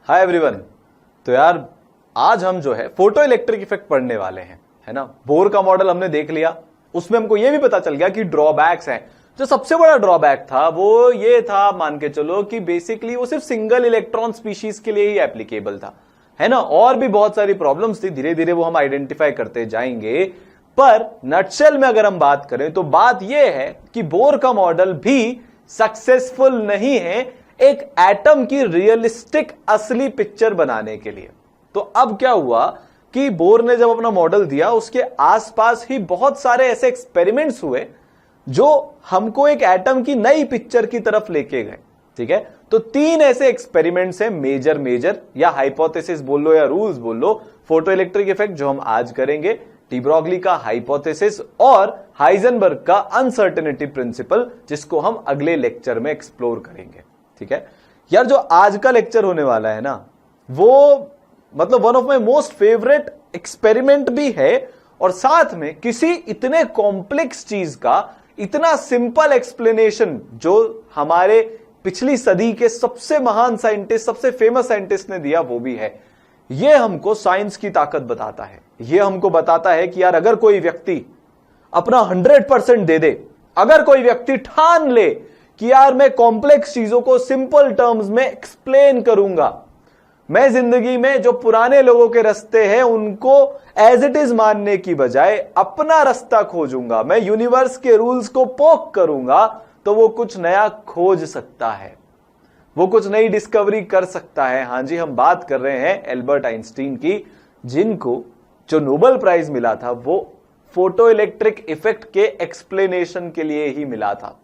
Hi everyone. तो यार आज हम जो है फोटो इलेक्ट्रिक इफेक्ट पढ़ने वाले हैं, है ना। बोर का मॉडल हमने देख लिया, उसमें हमको यह भी पता चल गया कि ड्रॉबैक्स हैं। जो सबसे बड़ा ड्रॉबैक था वो ये था, मान के चलो कि बेसिकली वो सिर्फ सिंगल इलेक्ट्रॉन स्पीशीज के लिए ही एप्लीकेबल था, है ना। और भी बहुत सारी प्रॉब्लम्स थी, धीरे धीरे वो हम आइडेंटिफाई करते जाएंगे। पर नटशेल में अगर हम बात करें तो बात यह है कि बोर का मॉडल भी सक्सेसफुल नहीं है एक एटम की रियलिस्टिक असली पिक्चर बनाने के लिए। तो अब क्या हुआ कि बोर ने जब अपना मॉडल दिया, उसके आसपास ही बहुत सारे ऐसे एक्सपेरिमेंट्स हुए जो हमको एक एटम की नई पिक्चर की तरफ लेके गए। ठीक है, तो 3 ऐसे एक्सपेरिमेंट्स हैं, मेजर या हाइपोथेसिस बोल लो या रूल्स बोल लो। फोटो इलेक्ट्रिक इफेक्ट जो हम आज करेंगे, डी ब्रॉगली का हाइपोथेसिस और हाइजेनबर्ग का अनसर्टेनिटी प्रिंसिपल, जिसको हम अगले लेक्चर में एक्सप्लोर करेंगे। ठीक है यार, जो आज का लेक्चर होने वाला है ना, वो मतलब one of my most favourite experiment भी है, और साथ में किसी इतने कॉम्प्लेक्स चीज का इतना सिंपल एक्सप्लेनेशन जो हमारे पिछली सदी के सबसे महान साइंटिस्ट, सबसे फेमस साइंटिस्ट ने दिया, वो भी है। यह हमको साइंस की ताकत बताता है। यह हमको बताता है कि यार अगर कोई व्यक्ति अपना 100% दे दे, अगर कोई व्यक्ति ठान ले कि यार मैं कॉम्प्लेक्स चीजों को सिंपल टर्म्स में एक्सप्लेन करूंगा, मैं जिंदगी में जो पुराने लोगों के रास्ते हैं उनको एज इट इज मानने की बजाय अपना रास्ता खोजूंगा, मैं यूनिवर्स के रूल्स को पोक करूंगा, तो वो कुछ नया खोज सकता है, वो कुछ नई डिस्कवरी कर सकता है। हां जी, हम बात कर रहे हैं एल्बर्ट आइंस्टीन की, जिनको जो नोबेल प्राइज मिला था वो फोटो इलेक्ट्रिक इफेक्ट के एक्सप्लेनेशन के लिए ही मिला था।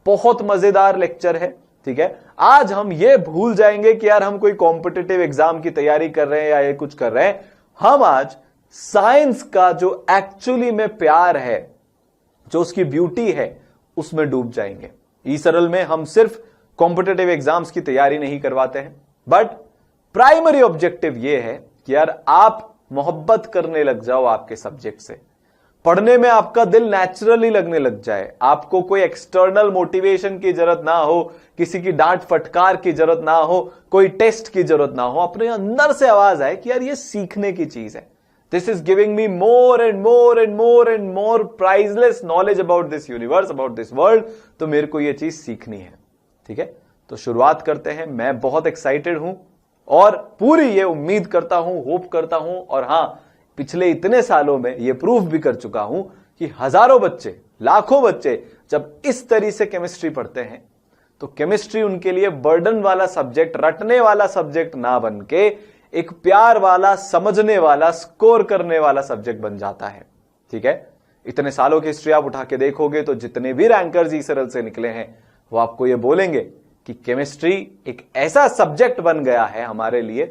बहुत मजेदार लेक्चर है। ठीक है, आज हम ये भूल जाएंगे कि यार हम कोई कॉम्पिटिटिव एग्जाम की तैयारी कर रहे हैं या ये कुछ कर रहे हैं। हम आज साइंस का जो एक्चुअली में प्यार है, जो उसकी ब्यूटी है, उसमें डूब जाएंगे। ई सरल में हम सिर्फ कॉम्पिटिटिव एग्जाम्स की तैयारी नहीं करवाते हैं, बट प्राइमरी ऑब्जेक्टिव ये है कि यार आप मोहब्बत करने लग जाओ आपके सब्जेक्ट से, पढ़ने में आपका दिल नेचुरली लगने लग जाए, आपको कोई एक्सटर्नल मोटिवेशन की जरूरत ना हो, किसी की डांट फटकार की जरूरत ना हो, कोई टेस्ट की जरूरत ना हो, अपने अंदर से आवाज आए कि यार ये सीखने की चीज है। This is giving me more and more and more and more priceless knowledge about this universe, about this world, तो मेरे को ये चीज सीखनी है। ठीक है, तो शुरुआत करते हैं। मैं बहुत एक्साइटेड हूं और पूरी ये उम्मीद करता हूं, होप करता हूं, और हां, पिछले इतने सालों में यह प्रूफ भी कर चुका हूं कि हजारों बच्चे, लाखों बच्चे जब इस तरह से केमिस्ट्री पढ़ते हैं तो केमिस्ट्री उनके लिए बर्डन वाला सब्जेक्ट, रटने वाला सब्जेक्ट ना बन के एक प्यार वाला, समझने वाला, स्कोर करने वाला सब्जेक्ट बन जाता है। ठीक है, इतने सालों की हिस्ट्री आप उठा के देखोगे तो जितने भी रैंकर्स ई सरल से निकले हैं वो आपको ये बोलेंगे कि केमिस्ट्री एक ऐसा सब्जेक्ट बन गया है हमारे लिए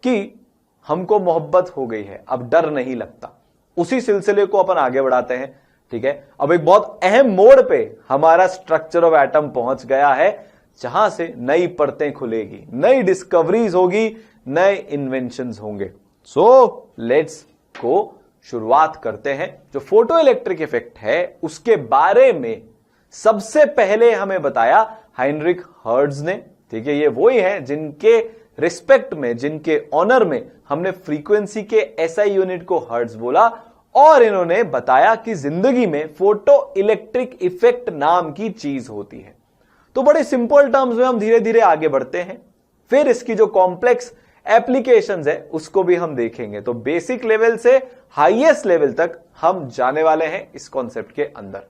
कि हमको मोहब्बत हो गई है, अब डर नहीं लगता। उसी सिलसिले को अपन आगे बढ़ाते हैं। ठीक है, अब एक बहुत अहम मोड़ पे हमारा स्ट्रक्चर ऑफ एटम पहुंच गया है, जहां से नई परतें खुलेगी, नई डिस्कवरीज होगी, नए इन्वेंशंस होंगे। सो लेट्स गो, शुरुआत करते हैं। जो फोटो इलेक्ट्रिक इफेक्ट है उसके बारे में सबसे पहले हमें बताया हाइनरिक हर्ट्ज ने। ठीक है, ये वही है जिनके रिस्पेक्ट में, जिनके ऑनर में हमने फ्रीक्वेंसी के एसआई यूनिट को हर्ट्ज बोला, और इन्होंने बताया कि जिंदगी में फोटो इलेक्ट्रिक इफेक्ट नाम की चीज होती है। तो बड़े सिंपल टर्म्स में हम धीरे धीरे आगे बढ़ते हैं, फिर इसकी जो कॉम्प्लेक्स एप्लीकेशंस है उसको भी हम देखेंगे। तो बेसिक लेवल से हाईएस्ट लेवल तक हम जाने वाले हैं इस कॉन्सेप्ट के अंदर।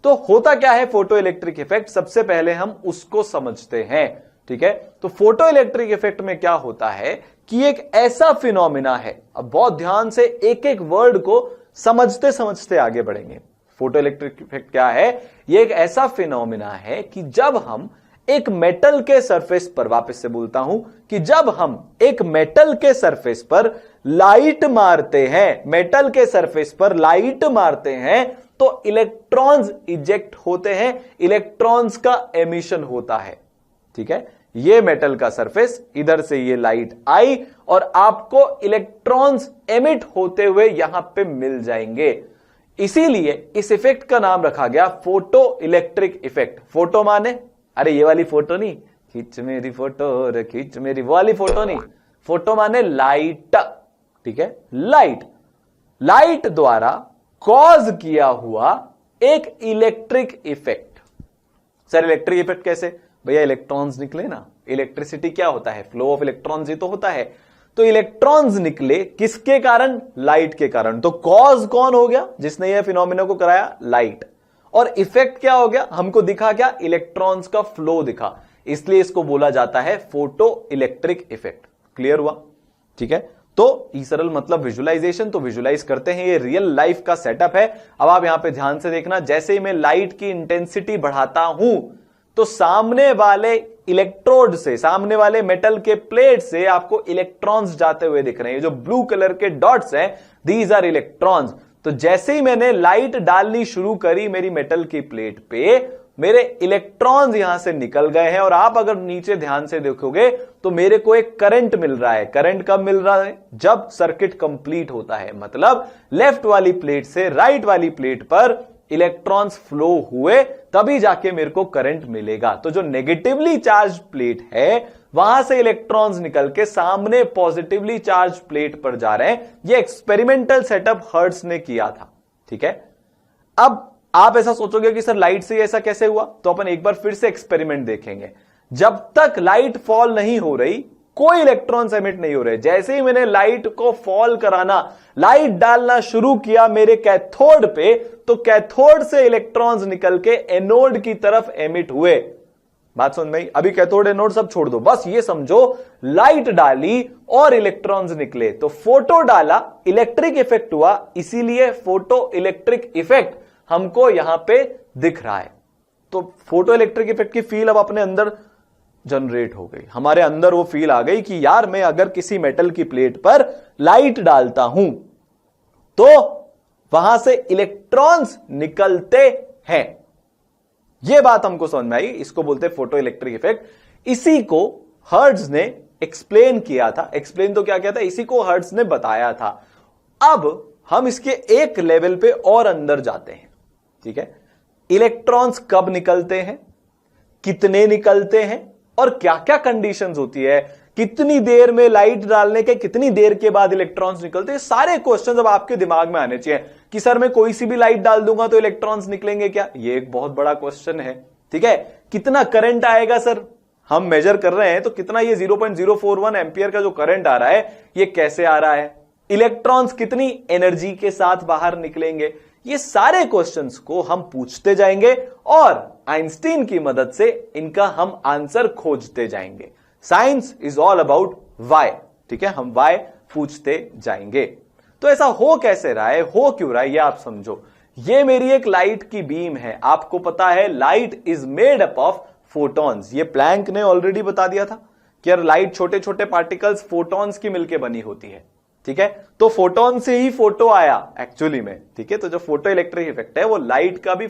तो होता क्या है फोटो इलेक्ट्रिक इफेक्ट, सबसे पहले हम उसको समझते हैं। ठीक है, तो फोटो इलेक्ट्रिक इफेक्ट में क्या होता है कि एक ऐसा फिनोमिना है, अब बहुत ध्यान से एक एक वर्ड को समझते समझते आगे बढ़ेंगे। फोटो इलेक्ट्रिक इफेक्ट क्या है? ये एक ऐसा फिनोमिना है कि जब हम एक मेटल के सरफेस पर, वापस से बोलता हूं, कि जब हम एक मेटल के सरफेस पर लाइट मारते हैं, मेटल के सरफेस पर लाइट मारते हैं, तो इलेक्ट्रॉन्स इजेक्ट होते हैं, इलेक्ट्रॉन्स का एमिशन होता है। ठीक है, ये मेटल का सरफेस, इधर से ये लाइट आई और आपको इलेक्ट्रॉन्स एमिट होते हुए यहां पे मिल जाएंगे। इसीलिए इस इफेक्ट का नाम रखा गया फोटो इलेक्ट्रिक इफेक्ट। फोटो माने, अरे ये वाली फोटो नहीं, खींच मेरी फोटो रे खींच मेरी, वो वाली फोटो नहीं, फोटो माने लाइट, ठीक है, लाइट, लाइट द्वारा कॉज किया हुआ एक electric effect. Sir electric effect कैसे? भैया इलेक्ट्रॉन्स निकले ना, इलेक्ट्रिसिटी क्या होता है? फ्लो ऑफ इलेक्ट्रॉन्स ही तो होता है। तो इलेक्ट्रॉन्स निकले किसके कारण? लाइट के कारण। तो कॉज कौन हो गया जिसने यह फिनोमिना को कराया? लाइट। और इफेक्ट क्या हो गया? हमको दिखा क्या? इलेक्ट्रॉन्स का फ्लो दिखा, इसलिए इसको बोला जाता है फोटो इलेक्ट्रिक इफेक्ट। क्लियर हुआ? ठीक है, तो ई सरल मतलब विजुअलाइजेशन, तो विजुअलाइज करते हैं, ये रियल लाइफ का सेटअप है। अब आप यहां पे ध्यान से देखना, जैसे ही मैं लाइट की इंटेंसिटी बढ़ाता हूं तो सामने वाले इलेक्ट्रोड से, सामने वाले मेटल के प्लेट से आपको इलेक्ट्रॉन्स जाते हुए दिख रहे हैं। ये जो ब्लू कलर के डॉट्स हैं, दीज आर इलेक्ट्रॉन्स। तो जैसे ही मैंने लाइट डालनी शुरू करी मेरी मेटल की प्लेट पे, मेरे इलेक्ट्रॉन्स यहां से निकल गए हैं। और आप अगर नीचे ध्यान से देखोगे तो मेरे को एक करंट मिल रहा है। करंट कब मिल रहा है? जब सर्किट कंप्लीट होता है, मतलब लेफ्ट वाली प्लेट से राइट वाली प्लेट पर इलेक्ट्रॉन्स फ्लो हुए, तभी जाके मेरे को करंट मिलेगा। तो जो नेगेटिवली चार्ज प्लेट है वहां से इलेक्ट्रॉन्स निकल के सामने पॉजिटिवली चार्ज प्लेट पर जा रहे हैं। ये एक्सपेरिमेंटल सेटअप हर्ट्ज ने किया था। ठीक है, अब आप ऐसा सोचोगे कि सर लाइट से ऐसा कैसे हुआ? तो अपन एक बार फिर से एक्सपेरिमेंट देखेंगे। जब तक लाइट फॉल नहीं हो रही कोई इलेक्ट्रॉन्स एमिट नहीं हो रहे। जैसे ही मैंने लाइट को फॉल कराना, लाइट डालना शुरू किया मेरे कैथोड पे, तो कैथोड से इलेक्ट्रॉन्स निकल के एनोड की तरफ एमिट हुए। बात समझ में? अभी कैथोड एनोड सब छोड़ दो, बस ये समझो लाइट डाली और इलेक्ट्रॉन्स निकले, तो फोटो डाला, इलेक्ट्रिक इफेक्ट हुआ, इसीलिए फोटो इलेक्ट्रिक इफेक्ट हमको यहां पे दिख रहा है। तो फोटो इलेक्ट्रिक इफेक्ट की फील अब अपने अंदर जनरेट हो गई। हमारे अंदर वो फील आ गई कि यार मैं अगर किसी मेटल की प्लेट पर लाइट डालता हूं तो वहां से इलेक्ट्रॉन्स निकलते हैं। यह बात हमको समझ में आई, इसको बोलते हैं फोटो इलेक्ट्रिक इफेक्ट। इसी को हर्ट्ज ने एक्सप्लेन किया था। एक्सप्लेन तो क्या किया था? इसी को हर्ट्ज ने बताया था। अब हम इसके एक लेवल पे और अंदर जाते हैं। ठीक है, इलेक्ट्रॉन्स कब निकलते हैं, कितने निकलते हैं और क्या क्या कंडीशंस होती है, कितनी देर में लाइट डालने के कितनी देर के बाद इलेक्ट्रॉन्स निकलते हैं, सारे क्वेश्चंस अब आपके दिमाग में आने चाहिए कि सर मैं कोई सी भी लाइट डाल दूंगा तो इलेक्ट्रॉन्स निकलेंगे क्या? ये एक बहुत बड़ा क्वेश्चन है। ठीक है, कितना करंट आएगा सर? हम मेजर कर रहे हैं तो कितना, ये 0.041 एम्पियर का जो करंट आ रहा है ये कैसे आ रहा है? इलेक्ट्रॉन्स कितनी एनर्जी के साथ बाहर निकलेंगे? ये सारे क्वेश्चंस को हम पूछते जाएंगे और आइंस्टीन की मदद से इनका हम आंसर खोजते जाएंगे। Science is all about why. ठीक है, हम वाई पूछते जाएंगे। तो ऐसा हो कैसे रहा है, हो क्यों रहा है, ये आप समझो। ये मेरी एक लाइट की बीम है। आपको पता है light is made up of photons. ये प्लैंक ने ऑलरेडी बता दिया था कि यार लाइट छोटे छोटे पार्टिकल्स फोटॉन्स की मिलकर बनी होती है। ठीक है, तो फोटोन से ही फोटो आया एक्चुअली में। ठीक है, तो जो फोटो इलेक्ट्रिक इफेक्ट है वो लाइट का भी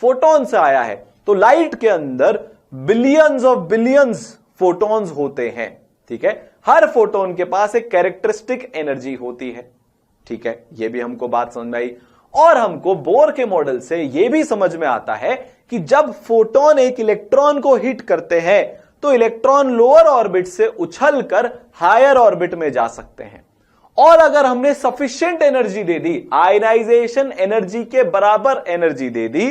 फोटोन से आया है। तो लाइट के अंदर बिलियंस ऑफ बिलियंस फोटॉन्स होते हैं। ठीक है, हर फोटोन के पास एक कैरेक्टरिस्टिक एनर्जी होती है। ठीक है, ये भी हमको बात समझ में आई। और हमको बोर के मॉडल से यह भी समझ में आता है कि जब फोटोन एक इलेक्ट्रॉन को हिट करते हैं तो इलेक्ट्रॉन लोअर ऑर्बिट से उछलकर हायर ऑर्बिट में जा सकते हैं। और अगर हमने सफिशिएंट एनर्जी दे दी, आयनाइजेशन एनर्जी के बराबर एनर्जी दे दी,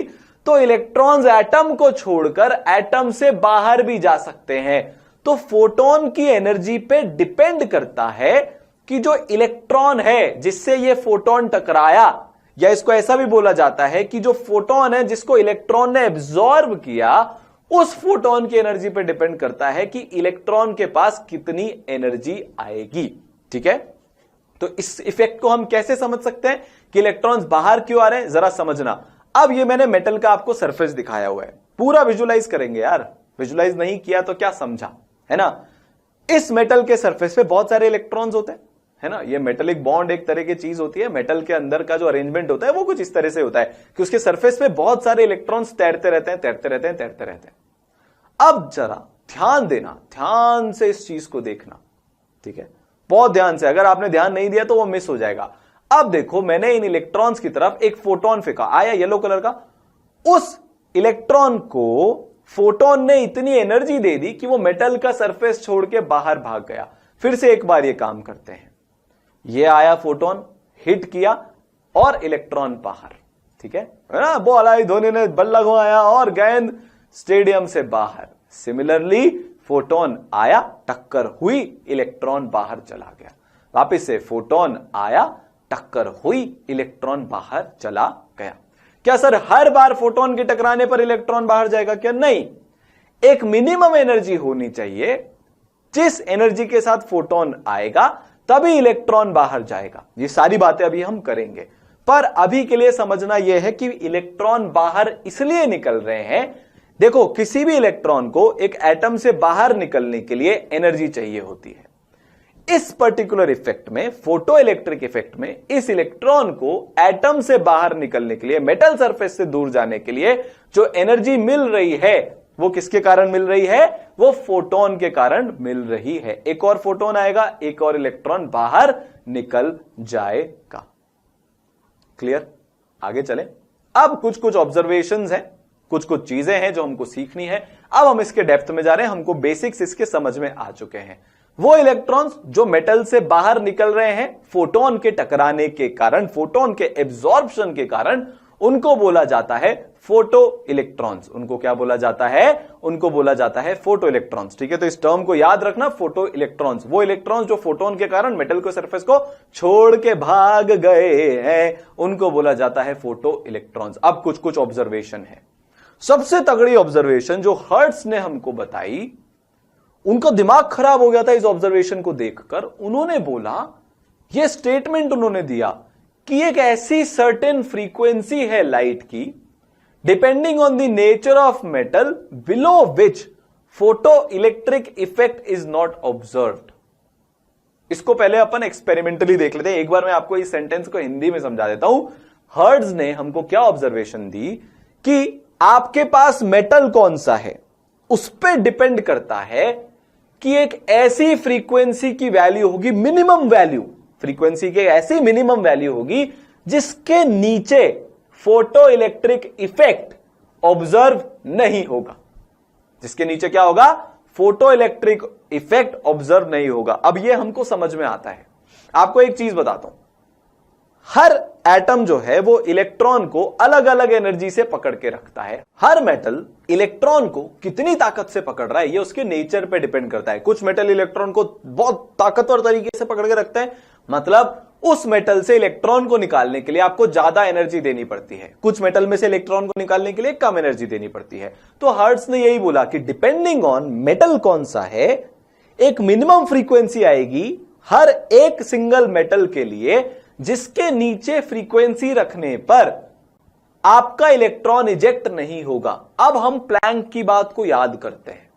तो इलेक्ट्रॉन्स एटम को छोड़कर एटम से बाहर भी जा सकते हैं। तो फोटोन की एनर्जी पे डिपेंड करता है कि जो इलेक्ट्रॉन है जिससे ये फोटोन टकराया, या इसको ऐसा भी बोला जाता है कि जो फोटोन है जिसको इलेक्ट्रॉन ने एब्जॉर्ब किया, उस फोटोन की एनर्जी पे डिपेंड करता है कि इलेक्ट्रॉन के पास कितनी एनर्जी आएगी। ठीक है, तो इस इफेक्ट को हम कैसे समझ सकते हैं कि इलेक्ट्रॉन्स बाहर क्यों आ रहे हैं, जरा समझना। अब ये मैंने मेटल का आपको सरफेस दिखाया हुआ है, पूरा विजुलाइज करेंगे यार। विजुलाइज नहीं किया तो क्या समझा, है ना? इस मेटल के सरफेस पे बहुत सारे इलेक्ट्रॉन्स होते हैं, है ना? ये मेटलिक बॉन्ड एक तरह की चीज होती है। मेटल के अंदर का जो अरेंजमेंट होता है वो कुछ इस तरह से होता है कि उसके सरफेस पे बहुत सारे इलेक्ट्रॉन्स तैरते रहते हैं, तैरते रहते हैं, तैरते रहते हैं। अब जरा ध्यान देना, ध्यान से इस चीज को देखना। ठीक है, बहुत ध्यान से। अगर आपने ध्यान नहीं दिया तो वो मिस हो जाएगा। अब देखो, मैंने इन इलेक्ट्रॉन्स की तरफ एक फोटोन फेंका, आया येलो कलर का। उस इलेक्ट्रॉन को फोटोन ने इतनी एनर्जी दे दी कि वो मेटल का सरफेस छोड़ के बाहर भाग गया। फिर से एक बार ये काम करते हैं। ये आया फोटोन, हिट किया और इलेक्ट्रॉन बाहर, ठीक है ना, बॉल आई, धोनी ने बल्ला घुमाया और गेंद स्टेडियम से बाहर। सिमिलरली फोटोन आया, टक्कर हुई, इलेक्ट्रॉन बाहर चला गया। वापिस से फोटोन आया, टक्कर हुई, इलेक्ट्रॉन बाहर चला गया। क्या सर हर बार फोटोन के टकराने पर इलेक्ट्रॉन बाहर जाएगा? क्या नहीं, एक मिनिमम एनर्जी होनी चाहिए, जिस एनर्जी के साथ फोटोन आएगा तभी इलेक्ट्रॉन बाहर जाएगा। ये सारी बातें अभी हम करेंगे, पर अभी के लिए समझना यह है कि इलेक्ट्रॉन बाहर इसलिए निकल रहे हैं। देखो, किसी भी इलेक्ट्रॉन को एक एटम से बाहर निकलने के लिए एनर्जी चाहिए होती है। इस पर्टिकुलर इफेक्ट में, फोटो इलेक्ट्रिक इफेक्ट में, इस इलेक्ट्रॉन को एटम से बाहर निकलने के लिए, मेटल सरफेस से दूर जाने के लिए जो एनर्जी मिल रही है वो किसके कारण मिल रही है? वो फोटोन के कारण मिल रही है। एक और फोटोन आएगा, एक और इलेक्ट्रॉन बाहर निकल जाएगा। क्लियर? आगे चलें। अब कुछ कुछ ऑब्जर्वेशंस हैं, कुछ कुछ चीजें हैं जो हमको सीखनी है। अब हम इसके डेप्थ में जा रहे हैं, हमको बेसिक्स इसके समझ में आ चुके हैं। वो इलेक्ट्रॉन्स जो मेटल से बाहर निकल रहे हैं फोटोन के टकराने के कारण, फोटोन के एब्जॉर्प्शन के कारण, उनको बोला जाता है फोटो इलेक्ट्रॉन्स। उनको क्या बोला जाता है? उनको बोला जाता है फोटो इलेक्ट्रॉन्स। ठीक है, तो इस टर्म को याद रखना, फोटो इलेक्ट्रॉन्स। वो इलेक्ट्रॉन्स जो फोटोन के कारण मेटल के सरफेस को छोड़ के भाग गए हैं, उनको बोला जाता है फोटो इलेक्ट्रॉन्स। अब कुछ कुछ ऑब्जर्वेशन है। सबसे तगड़ी ऑब्जर्वेशन जो हर्ट्ज ने हमको बताई, उनका दिमाग खराब हो गया था इस ऑब्जर्वेशन को देखकर। उन्होंने बोला, यह स्टेटमेंट उन्होंने दिया कि एक ऐसी सर्टेन फ्रीक्वेंसी है लाइट की, depending on the nature of metal, below which photo electric effect is not observed. इसको पहले अपन एक्सपेरिमेंटली देख लेते हैं। एक बार मैं आपको इस सेंटेंस को हिंदी में समझा देता हूं। हर्ट्ज ने हमको क्या ऑब्जर्वेशन दी कि आपके पास मेटल कौन सा है, उस पर डिपेंड करता है कि एक ऐसी फ्रीक्वेंसी की वैल्यू होगी, मिनिमम वैल्यू, फ्रीक्वेंसी की ऐसी मिनिमम वैल्यू होगी जिसके नीचे फोटो इलेक्ट्रिक इफेक्ट ऑब्जर्व नहीं होगा। जिसके नीचे क्या होगा? फोटो इलेक्ट्रिक इफेक्ट ऑब्जर्व नहीं होगा। अब यह हमको समझ में आता है। आपको एक चीज बताता हूं, हर एटम जो है वो इलेक्ट्रॉन को अलग अलग एनर्जी से पकड़ के रखता है। हर मेटल इलेक्ट्रॉन को कितनी ताकत से पकड़ रहा है ये उसके नेचर पे डिपेंड करता है। कुछ मेटल इलेक्ट्रॉन को बहुत ताकतवर तरीके से पकड़ के रखते हैं, मतलब उस मेटल से इलेक्ट्रॉन को निकालने के लिए आपको ज्यादा एनर्जी देनी पड़ती है। कुछ मेटल में से इलेक्ट्रॉन को निकालने के लिए कम एनर्जी देनी पड़ती है। तो हर्ट्ज ने यही बोला कि डिपेंडिंग ऑन मेटल कौन सा है, एक मिनिमम फ्रीक्वेंसी आएगी हर एक सिंगल मेटल के लिए, जिसके नीचे फ्रीक्वेंसी रखने पर आपका इलेक्ट्रॉन इजेक्ट नहीं होगा। अब हम प्लैंक की बात को याद करते हैं,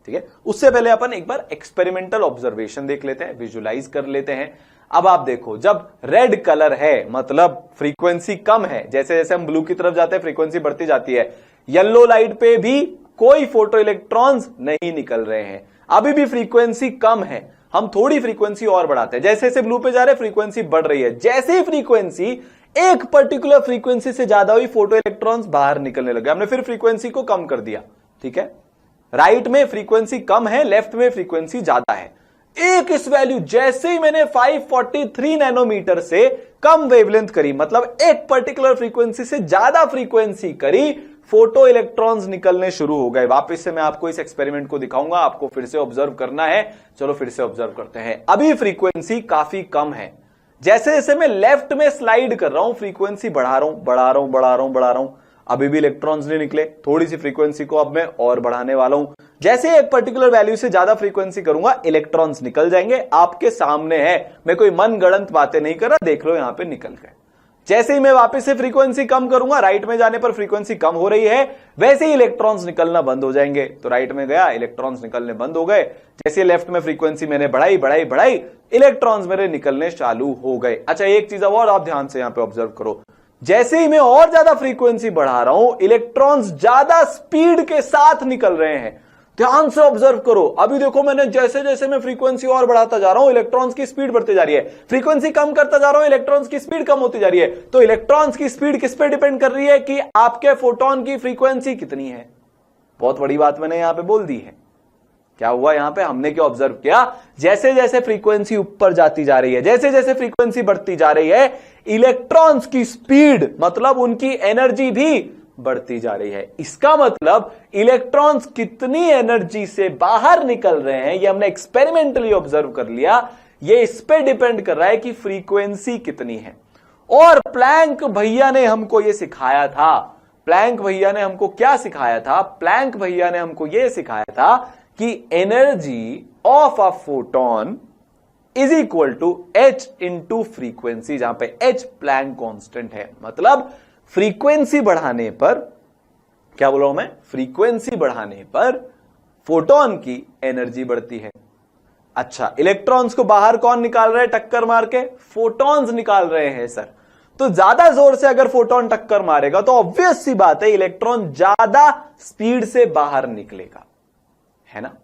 ठीक है। उससे पहले अपन एक बार एक्सपेरिमेंटल ऑब्जर्वेशन देख लेते हैं, विजुलाइज कर लेते हैं। अब आप देखो, जब रेड कलर है मतलब फ्रीक्वेंसी कम है, जैसे जैसे हम ब्लू की तरफ जाते हैं फ्रीक्वेंसी बढ़ती जाती है। येलो लाइट पे भी कोई फोटो इलेक्ट्रॉन्स नहीं निकल रहे हैं, अभी भी फ्रीक्वेंसी कम है। हम थोड़ी फ्रीक्वेंसी और बढ़ाते हैं, जैसे जैसे ब्लू पे जा रहे हैं फ्रीक्वेंसी बढ़ रही है। जैसे ही फ्रीक्वेंसी एक पर्टिकुलर फ्रीक्वेंसी से ज्यादा हुई, फोटो इलेक्ट्रॉन्स बाहर निकलने लगे। हमने फिर फ्रीक्वेंसी को कम कर दिया, ठीक है। राइट में फ्रीक्वेंसी कम है, लेफ्ट में फ्रीक्वेंसी ज्यादा है। एक इस वैल्यू जैसे ही मैंने 543 नैनोमीटर से कम वेवलेंथ करी, मतलब एक पर्टिकुलर फ्रीक्वेंसी से ज्यादा फ्रीक्वेंसी करी, फोटो इलेक्ट्रॉन्स निकलने शुरू हो गए। वापस से मैं आपको इस एक्सपेरिमेंट को दिखाऊंगा, आपको फिर से ऑब्जर्व करना है। चलो फिर से ऑब्जर्व करते हैं। अभी फ्रीक्वेंसी काफी कम है, जैसे जैसे मैं लेफ्ट में स्लाइड कर रहा हूं फ्रीक्वेंसी बढ़ा रहा हूं, अभी भी इलेक्ट्रॉन्स नहीं निकले। थोड़ी सी फ्रीक्वेंसी को अब मैं और बढ़ाने वाला हूं, जैसे एक पर्टिकुलर वैल्यू से ज्यादा फ्रीक्वेंसी करूंगा इलेक्ट्रॉन्स निकल जाएंगे। आपके सामने है, मैं कोई मनगढ़ंत बातें नहीं कर रहा, देख लो यहां पे निकल गए। जैसे ही मैं वापस से फ्रीक्वेंसी कम करूंगा, राइट में जाने पर फ्रीक्वेंसी कम हो रही है, वैसे ही इलेक्ट्रॉन्स निकलना बंद हो जाएंगे। तो राइट में गया, इलेक्ट्रॉन्स निकलने बंद हो गए। जैसे लेफ्ट में फ्रीक्वेंसी मैंने बढ़ाई, इलेक्ट्रॉन्स मेरे निकलने चालू हो गए। अच्छा, एक चीज और आप ध्यान से यहां पे ऑब्जर्व करो, जैसे ही मैं और ज्यादा फ्रीक्वेंसी बढ़ा रहा हूं, इलेक्ट्रॉन्स ज्यादा स्पीड के साथ निकल रहे हैं। ध्यान से ऑब्जर्व करो। अभी देखो, मैंने जैसे जैसे मैं फ्रीक्वेंसी और बढ़ाता जा रहा हूं, इलेक्ट्रॉन्स की स्पीड बढ़ती जा रही है। फ्रीक्वेंसी कम करता जा रहा हूं, इलेक्ट्रॉन्स की स्पीड कम होती जा रही है। तो इलेक्ट्रॉन्स की स्पीड किस पे डिपेंड कर रही है कि आपके फोटोन की फ्रीक्वेंसी कितनी है। बहुत बड़ी बात मैंने यहां पे बोल दी है। क्या हुआ यहां पे, हमने क्या ऑब्जर्व किया, जैसे जैसे फ्रीक्वेंसी ऊपर जाती जा रही है, जैसे जैसे फ्रीक्वेंसी बढ़ती जा रही है, इलेक्ट्रॉन्स की स्पीड मतलब उनकी एनर्जी भी बढ़ती जा रही है। इसका मतलब इलेक्ट्रॉन्स कितनी एनर्जी से बाहर निकल रहे हैं, ये हमने एक्सपेरिमेंटली ऑब्जर्व कर लिया। ये इस पे डिपेंड कर रहा है कि फ्रीक्वेंसी कितनी है। और प्लैंक भैया ने हमको ये सिखाया था, प्लैंक भैया ने हमको क्या सिखाया था, प्लैंक भैया ने हमको ये सिखाया था कि energy of a photon is equal to h into frequency, जहां पे h प्लैंक कांस्टेंट है। मतलब फ्रीक्वेंसी बढ़ाने पर, क्या बोल रहा हूं मैं, फ्रीक्वेंसी बढ़ाने पर फोटोन की एनर्जी बढ़ती है। अच्छा, इलेक्ट्रॉन्स को बाहर कौन निकाल रहे हैं टक्कर मार के, फोटॉन्स निकाल रहे हैं सर। तो ज्यादा जोर से अगर फोटोन टक्कर मारेगा तो ऑब्वियस सी बात है इलेक्ट्रॉन ज्यादा स्पीड से बाहर निकलेगा, है ना।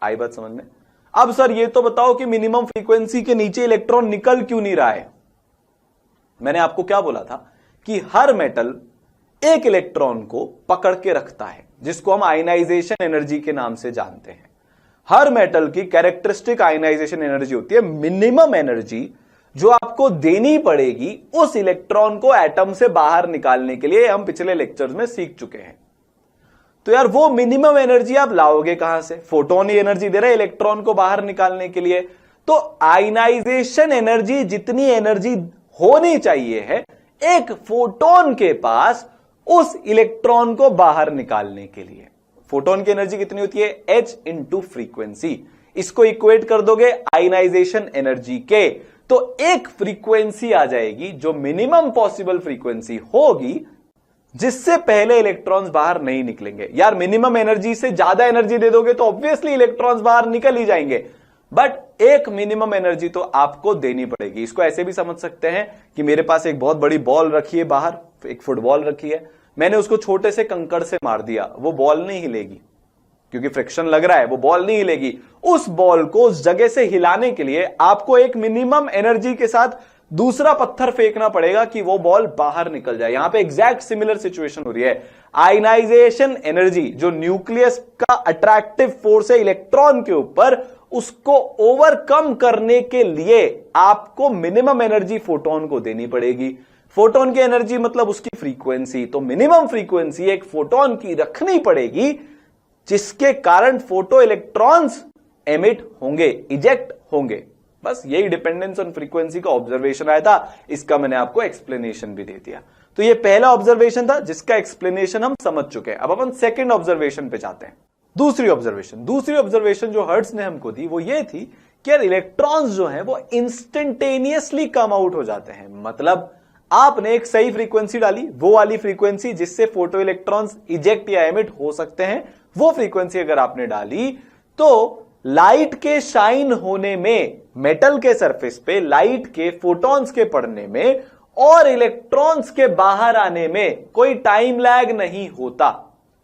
आई बात समझ में। अब सर ये तो बताओ कि मिनिमम फ्रीक्वेंसी के नीचे इलेक्ट्रॉन निकल क्यों नहीं रहा है। मैंने आपको क्या बोला था कि हर मेटल एक इलेक्ट्रॉन को पकड़ के रखता है, जिसको हम आयनाइजेशन एनर्जी के नाम से जानते हैं। हर मेटल की कैरेक्टरिस्टिक आयनाइजेशन एनर्जी होती है, मिनिमम एनर्जी जो आपको देनी पड़ेगी उस इलेक्ट्रॉन को एटम से बाहर निकालने के लिए, हम पिछले लेक्चर्स में सीख चुके हैं। तो यार वो मिनिमम एनर्जी आप लाओगे कहां से, फोटोन ही एनर्जी दे रहा है इलेक्ट्रॉन को बाहर निकालने के लिए। तो आयनाइजेशन एनर्जी जितनी एनर्जी होनी चाहिए है एक फोटोन के पास उस इलेक्ट्रॉन को बाहर निकालने के लिए, फोटोन की एनर्जी कितनी होती है, h इंटू फ्रीक्वेंसी। इसको इक्वेट कर दोगे आयनाइजेशन एनर्जी के, तो एक फ्रीक्वेंसी आ जाएगी जो मिनिमम पॉसिबल फ्रीक्वेंसी होगी जिससे पहले इलेक्ट्रॉन्स बाहर नहीं निकलेंगे। यार मिनिमम एनर्जी से ज्यादा एनर्जी दे दोगे तो ऑब्वियसली इलेक्ट्रॉन्स बाहर निकल ही जाएंगे, बट एक मिनिमम एनर्जी तो आपको देनी पड़ेगी। इसको ऐसे भी समझ सकते हैं कि मेरे पास एक बहुत बड़ी बॉल रखी है बाहर, एक फुटबॉल रखी है, मैंने उसको छोटे से कंकड़ से मार दिया, वो बॉल नहीं हिलेगी क्योंकि फ्रिक्शन लग रहा है, वो बॉल नहीं हिलेगी। उस बॉल को उस जगह से हिलाने के लिए आपको एक मिनिमम एनर्जी के साथ दूसरा पत्थर फेंकना पड़ेगा कि वो बॉल बाहर निकल जाए। यहां पे एग्जैक्ट सिमिलर सिचुएशन हो रही है। आयनाइजेशन एनर्जी जो न्यूक्लियस का अट्रैक्टिव फोर्स है इलेक्ट्रॉन के ऊपर, उसको ओवरकम करने के लिए आपको मिनिमम एनर्जी फोटोन को देनी पड़ेगी। फोटोन की एनर्जी मतलब उसकी फ्रीक्वेंसी, तो मिनिमम फ्रीक्वेंसी एक फोटोन की रखनी पड़ेगी जिसके कारण फोटो इलेक्ट्रॉन्स एमिट होंगे, इजेक्ट होंगे। बस यही डिपेंडेंस ऑन फ्रीक्वेंसी का ऑब्जर्वेशन आया था, इसका मैंने आपको एक्सप्लेनेशन भी दे दिया। तो ये पहला ऑब्जर्वेशन था जिसका एक्सप्लेनेशन हम समझ चुके हैं। अब अपन सेकंड ऑब्जर्वेशन पे जाते हैं। दूसरी ऑब्जर्वेशन जो हर्ट्ज ने हमको दी वो ये थी कि यार इलेक्ट्रॉन्स जो हैं वो इंस्टेंटेनियसली कम आउट हो जाते हैं। मतलब आपने एक सही फ्रीक्वेंसी डाली, वो वाली फ्रीक्वेंसी जिससे फोटो इलेक्ट्रॉन्स इजेक्ट या एमिट हो सकते हैं, वो फ्रीक्वेंसी अगर आपने डाली तो लाइट के शाइन होने में, मेटल के सरफेस पे लाइट के फोटॉन्स के पड़ने में और इलेक्ट्रॉन्स के बाहर आने में कोई टाइम लैग नहीं होता।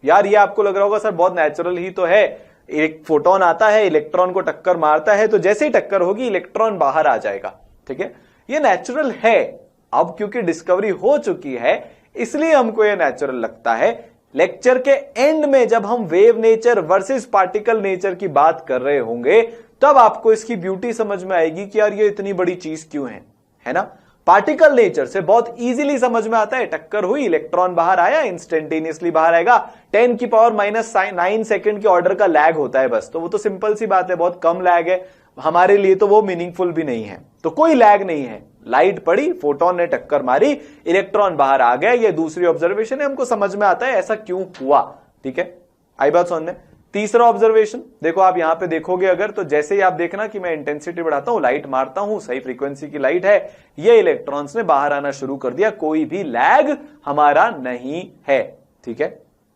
यार ये आपको लग रहा होगा सर बहुत नेचुरल ही तो है, एक फोटोन आता है इलेक्ट्रॉन को टक्कर मारता है तो जैसे ही टक्कर होगी इलेक्ट्रॉन बाहर आ जाएगा, ठीक है, ये नेचुरल है। अब क्योंकि डिस्कवरी हो चुकी है इसलिए हमको ये नेचुरल लगता है। लेक्चर के एंड में जब हम wave nature versus particle nature की बात कर रहे होंगे तब आपको इसकी ब्यूटी समझ में आएगी कि यार ये इतनी बड़ी चीज क्यों है ना। पार्टिकल नेचर से बहुत इजीली समझ में आता है, टक्कर हुई इलेक्ट्रॉन बाहर आया, इंस्टेंटेनियसली बाहर आएगा, 10⁻⁹ सेकंड के ऑर्डर का लैग होता है बस। तो वो तो सिंपल सी बात है, बहुत कम लैग है हमारे लिए, तो वो मीनिंगफुल भी नहीं है, तो कोई लैग नहीं है। लाइट पड़ी, फोटोन ने टक्कर मारी, इलेक्ट्रॉन बाहर आ गया, ये दूसरी ऑब्जर्वेशन है, हमको समझ में आता है ऐसा क्यों हुआ, ठीक है। आई बात समझ में। तीसरा ऑब्जर्वेशन देखो, आप यहां पे देखोगे अगर, तो जैसे ही आप देखना कि मैं इंटेंसिटी बढ़ाता हूं, लाइट मारता हूं, सही फ्रीक्वेंसी की लाइट है, ये इलेक्ट्रॉन्स ने बाहर आना शुरू कर दिया, कोई भी लैग हमारा नहीं है, ठीक है।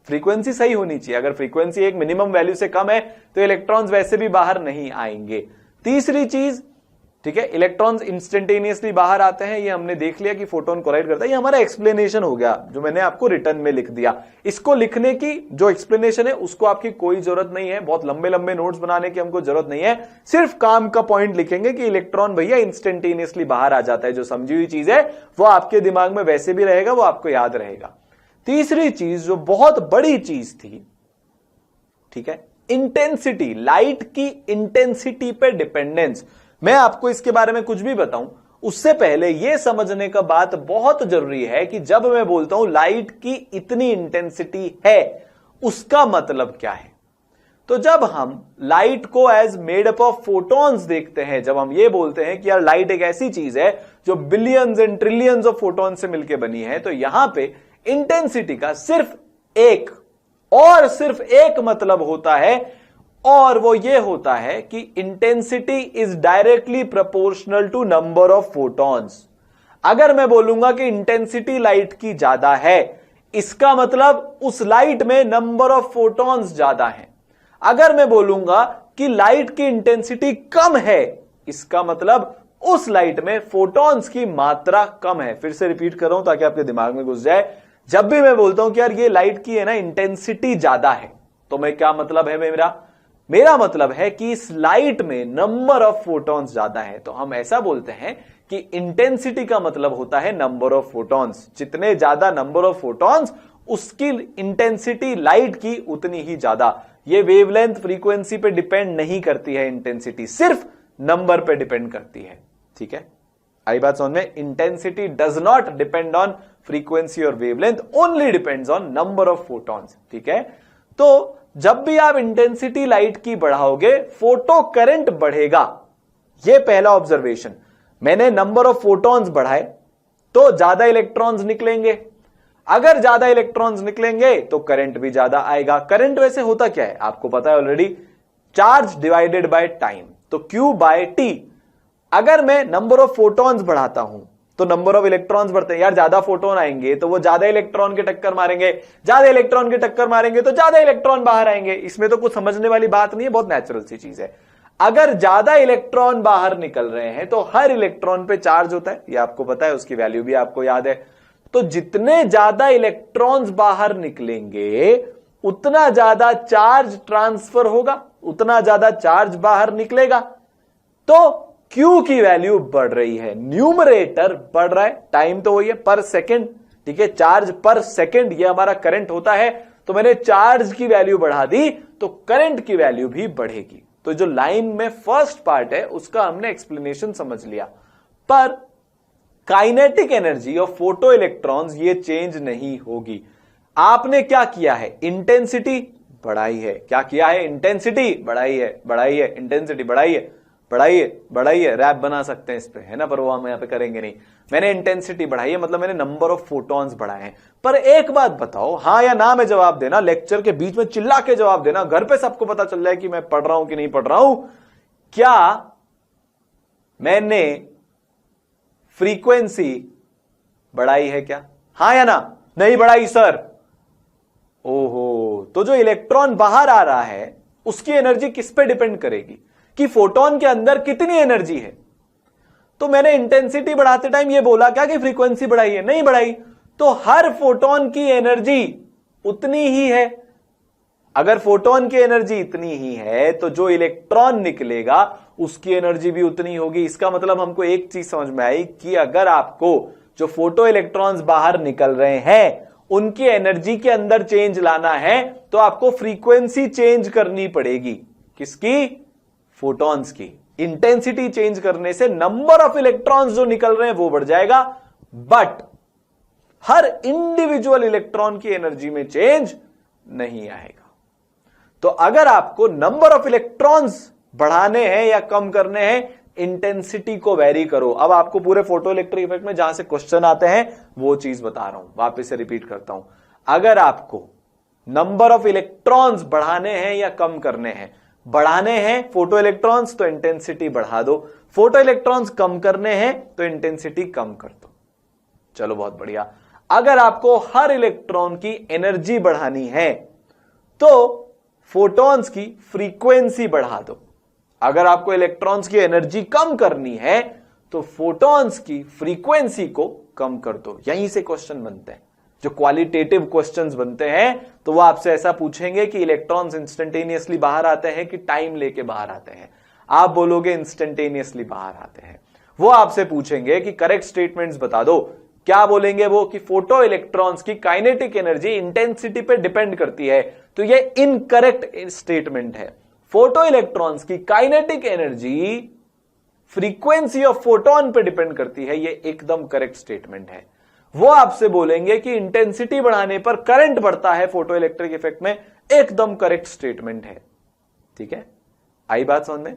फ्रीक्वेंसी सही होनी चाहिए, अगर फ्रीक्वेंसी एक मिनिमम वैल्यू से कम है तो इलेक्ट्रॉन्स वैसे भी बाहर नहीं आएंगे। तीसरी चीज, ठीक है, इलेक्ट्रॉन्स इंस्टेंटेनियसली बाहर आते हैं, ये हमने देख लिया कि फोटोन कोलाइड करता है, ये हमारा एक्सप्लेनेशन हो गया जो मैंने आपको रिटर्न में लिख दिया। इसको लिखने की जो एक्सप्लेनेशन है उसको आपकी कोई जरूरत नहीं है, बहुत लंबे लंबे नोट्स बनाने की हमको जरूरत नहीं है, सिर्फ काम का पॉइंट लिखेंगे कि इलेक्ट्रॉन भैया इंस्टेंटेनियसली बाहर आ जाता है। जो समझी हुई चीज है वो आपके दिमाग में वैसे भी रहेगा, वो आपको याद रहेगा। तीसरी चीज जो बहुत बड़ी चीज थी ठीक है, इंटेंसिटी, लाइट की इंटेंसिटी पे डिपेंडेंस। मैं आपको इसके बारे में कुछ भी बताऊं उससे पहले यह समझने का बात बहुत जरूरी है कि जब मैं बोलता हूं लाइट की इतनी इंटेंसिटी है, उसका मतलब क्या है। तो जब हम लाइट को as made up of photons देखते हैं, जब हम ये बोलते हैं कि यार लाइट एक ऐसी चीज है जो billions and trillions of photon से मिलकर बनी है, तो यहां पे इंटेंसिटी का सिर्फ एक और सिर्फ एक मतलब होता है, और वो ये होता है कि intensity is directly proportional to number of photons. अगर मैं बोलूंगा कि इंटेंसिटी लाइट की ज्यादा है, इसका मतलब उस लाइट में नंबर ऑफ फोटॉन्स ज्यादा है। अगर मैं बोलूंगा कि लाइट की इंटेंसिटी कम है, इसका मतलब उस लाइट में फोटॉन्स की मात्रा कम है। फिर से रिपीट कर रहा हूं ताकि आपके दिमाग में घुस जाए। जब भी मैं बोलता हूं कि यार ये लाइट की है ना इंटेंसिटी ज्यादा है, तो मैं क्या मतलब है मेरा मतलब है कि इस लाइट में नंबर ऑफ फोटॉन्स ज्यादा है। तो हम ऐसा बोलते हैं कि इंटेंसिटी का मतलब होता है नंबर ऑफ फोटॉन्स। जितने ज्यादा नंबर ऑफ फोटॉन्स, उसकी इंटेंसिटी लाइट की उतनी ही ज्यादा। ये वेवलेंथ फ्रीक्वेंसी पे डिपेंड नहीं करती है, इंटेंसिटी सिर्फ नंबर पे डिपेंड करती है। ठीक है, आई बात समझ में। Intensity does not depend on frequency और wavelength, only depends on number of photons. ठीक है, तो जब भी आप इंटेंसिटी लाइट की बढ़ाओगे, फोटो करंट बढ़ेगा। यह पहला ऑब्जर्वेशन। मैंने नंबर ऑफ फोटॉन्स बढ़ाए तो ज्यादा इलेक्ट्रॉन्स निकलेंगे। अगर ज्यादा इलेक्ट्रॉन्स निकलेंगे तो करंट भी ज्यादा आएगा। करंट वैसे होता क्या है आपको पता है already, charge divided by time, तो Q बाय T। अगर मैं नंबर ऑफ फोटॉन्स बढ़ाता हूं तो नंबर ऑफ इलेक्ट्रॉन्स बढ़ते हैं। यार ज्यादा फोटोन आएंगे तो वो ज्यादा इलेक्ट्रॉन के टक्कर मारेंगे, ज्यादा इलेक्ट्रॉन के टक्कर मारेंगे तो ज्यादा इलेक्ट्रॉन बाहर आएंगे। इसमें तो कुछ समझने वाली बात नहीं है, बहुत नेचुरल सी चीज है। अगर ज्यादा इलेक्ट्रॉन बाहर निकल रहे हैं तो हर इलेक्ट्रॉन पे चार्ज होता है, ये आपको पता है, उसकी वैल्यू भी आपको याद है। तो जितने ज्यादा इलेक्ट्रॉन्स बाहर निकलेंगे उतना ज्यादा चार्ज ट्रांसफर होगा, उतना ज्यादा चार्ज बाहर निकलेगा। तो Q की वैल्यू बढ़ रही है, न्यूमरेटर बढ़ रहा है, टाइम तो वही है पर सेकंड। ठीक है, चार्ज पर सेकंड ये हमारा करंट होता है। तो मैंने चार्ज की वैल्यू बढ़ा दी तो करंट की वैल्यू भी बढ़ेगी। तो जो लाइन में फर्स्ट पार्ट है उसका हमने एक्सप्लेनेशन समझ लिया। पर kinetic energy of photo electrons ये चेंज नहीं होगी। आपने क्या किया है, इंटेंसिटी बढ़ाई है। क्या किया है, इंटेंसिटी बढ़ाई है, इंटेंसिटी बढ़ाई है। रैप बना सकते हैं इस पे, है ना, पर वो हम यहां पे करेंगे नहीं। मैंने इंटेंसिटी बढ़ाई है मतलब मैंने नंबर ऑफ फोटॉन्स बढ़ाए हैं। पर एक बात बताओ, हां या ना में जवाब देना, लेक्चर के बीच में चिल्ला के जवाब देना, घर पे सबको पता चल जाए कि मैं पढ़ रहा हूं कि नहीं पढ़ रहा हूं। क्या मैंने फ्रीक्वेंसी बढ़ाई है क्या? हां या ना? नहीं बढ़ाई सर। ओहो, तो जो इलेक्ट्रॉन बाहर आ रहा है उसकी एनर्जी किस पे डिपेंड करेगी कि फोटोन के अंदर कितनी एनर्जी है। तो मैंने इंटेंसिटी बढ़ाते टाइम ये बोला क्या कि फ्रीक्वेंसी बढ़ाई है? नहीं बढ़ाई। तो हर फोटोन की एनर्जी उतनी ही है। अगर फोटोन की एनर्जी इतनी ही है तो जो इलेक्ट्रॉन निकलेगा उसकी एनर्जी भी उतनी होगी। इसका मतलब हमको एक चीज समझ में आई कि अगर आपको जो फोटो इलेक्ट्रॉन्स बाहर निकल रहे हैं उनकी एनर्जी के अंदर चेंज लाना है तो आपको फ्रीक्वेंसी चेंज करनी पड़ेगी। किसकी? फोटॉन्स की। इंटेंसिटी चेंज करने से नंबर ऑफ इलेक्ट्रॉन्स जो निकल रहे हैं वो बढ़ जाएगा, बट हर इंडिविजुअल इलेक्ट्रॉन की एनर्जी में चेंज नहीं आएगा। तो अगर आपको नंबर ऑफ इलेक्ट्रॉन्स बढ़ाने हैं या कम करने हैं, इंटेंसिटी को वेरी करो। अब आपको पूरे फोटो इलेक्ट्रिक इफेक्ट में जहां से क्वेश्चन आते हैं वो चीज बता रहा हूं, वापस से रिपीट करता हूं। अगर आपको नंबर ऑफ इलेक्ट्रॉन्स बढ़ाने हैं या कम करने हैं, बढ़ाने हैं फोटो इलेक्ट्रॉन्स तो इंटेंसिटी बढ़ा दो, फोटो इलेक्ट्रॉन्स कम करने हैं तो इंटेंसिटी कम कर दो। चलो बहुत बढ़िया। अगर आपको हर इलेक्ट्रॉन की एनर्जी बढ़ानी है तो फोटॉन्स की फ्रीक्वेंसी बढ़ा दो। अगर आपको इलेक्ट्रॉन्स की एनर्जी कम करनी है तो फोटॉन्स की फ्रीक्वेंसी को कम कर दो। यहीं से क्वेश्चन बनते हैं, जो क्वालिटेटिव क्वेश्चंस बनते हैं तो वो आपसे ऐसा पूछेंगे कि इलेक्ट्रॉन्स इंस्टेंटेनियसली बाहर आते हैं कि टाइम लेके बाहर आते हैं। आप बोलोगे इंस्टेंटेनियसली बाहर आते हैं। वो आपसे पूछेंगे कि करेक्ट स्टेटमेंट्स बता दो, क्या बोलेंगे वो कि फोटो इलेक्ट्रॉन्स की काइनेटिक एनर्जी इंटेंसिटी पे डिपेंड करती है, तो ये इनकरेक्ट स्टेटमेंट है। फोटो इलेक्ट्रॉन्स की kinetic energy frequency of photon पे डिपेंड करती है, ये एकदम करेक्ट स्टेटमेंट है। वो आपसे बोलेंगे कि इंटेंसिटी बढ़ाने पर करंट बढ़ता है फोटो इलेक्ट्रिक इफेक्ट में, एकदम करेक्ट स्टेटमेंट है। ठीक है, आई बात समझ में?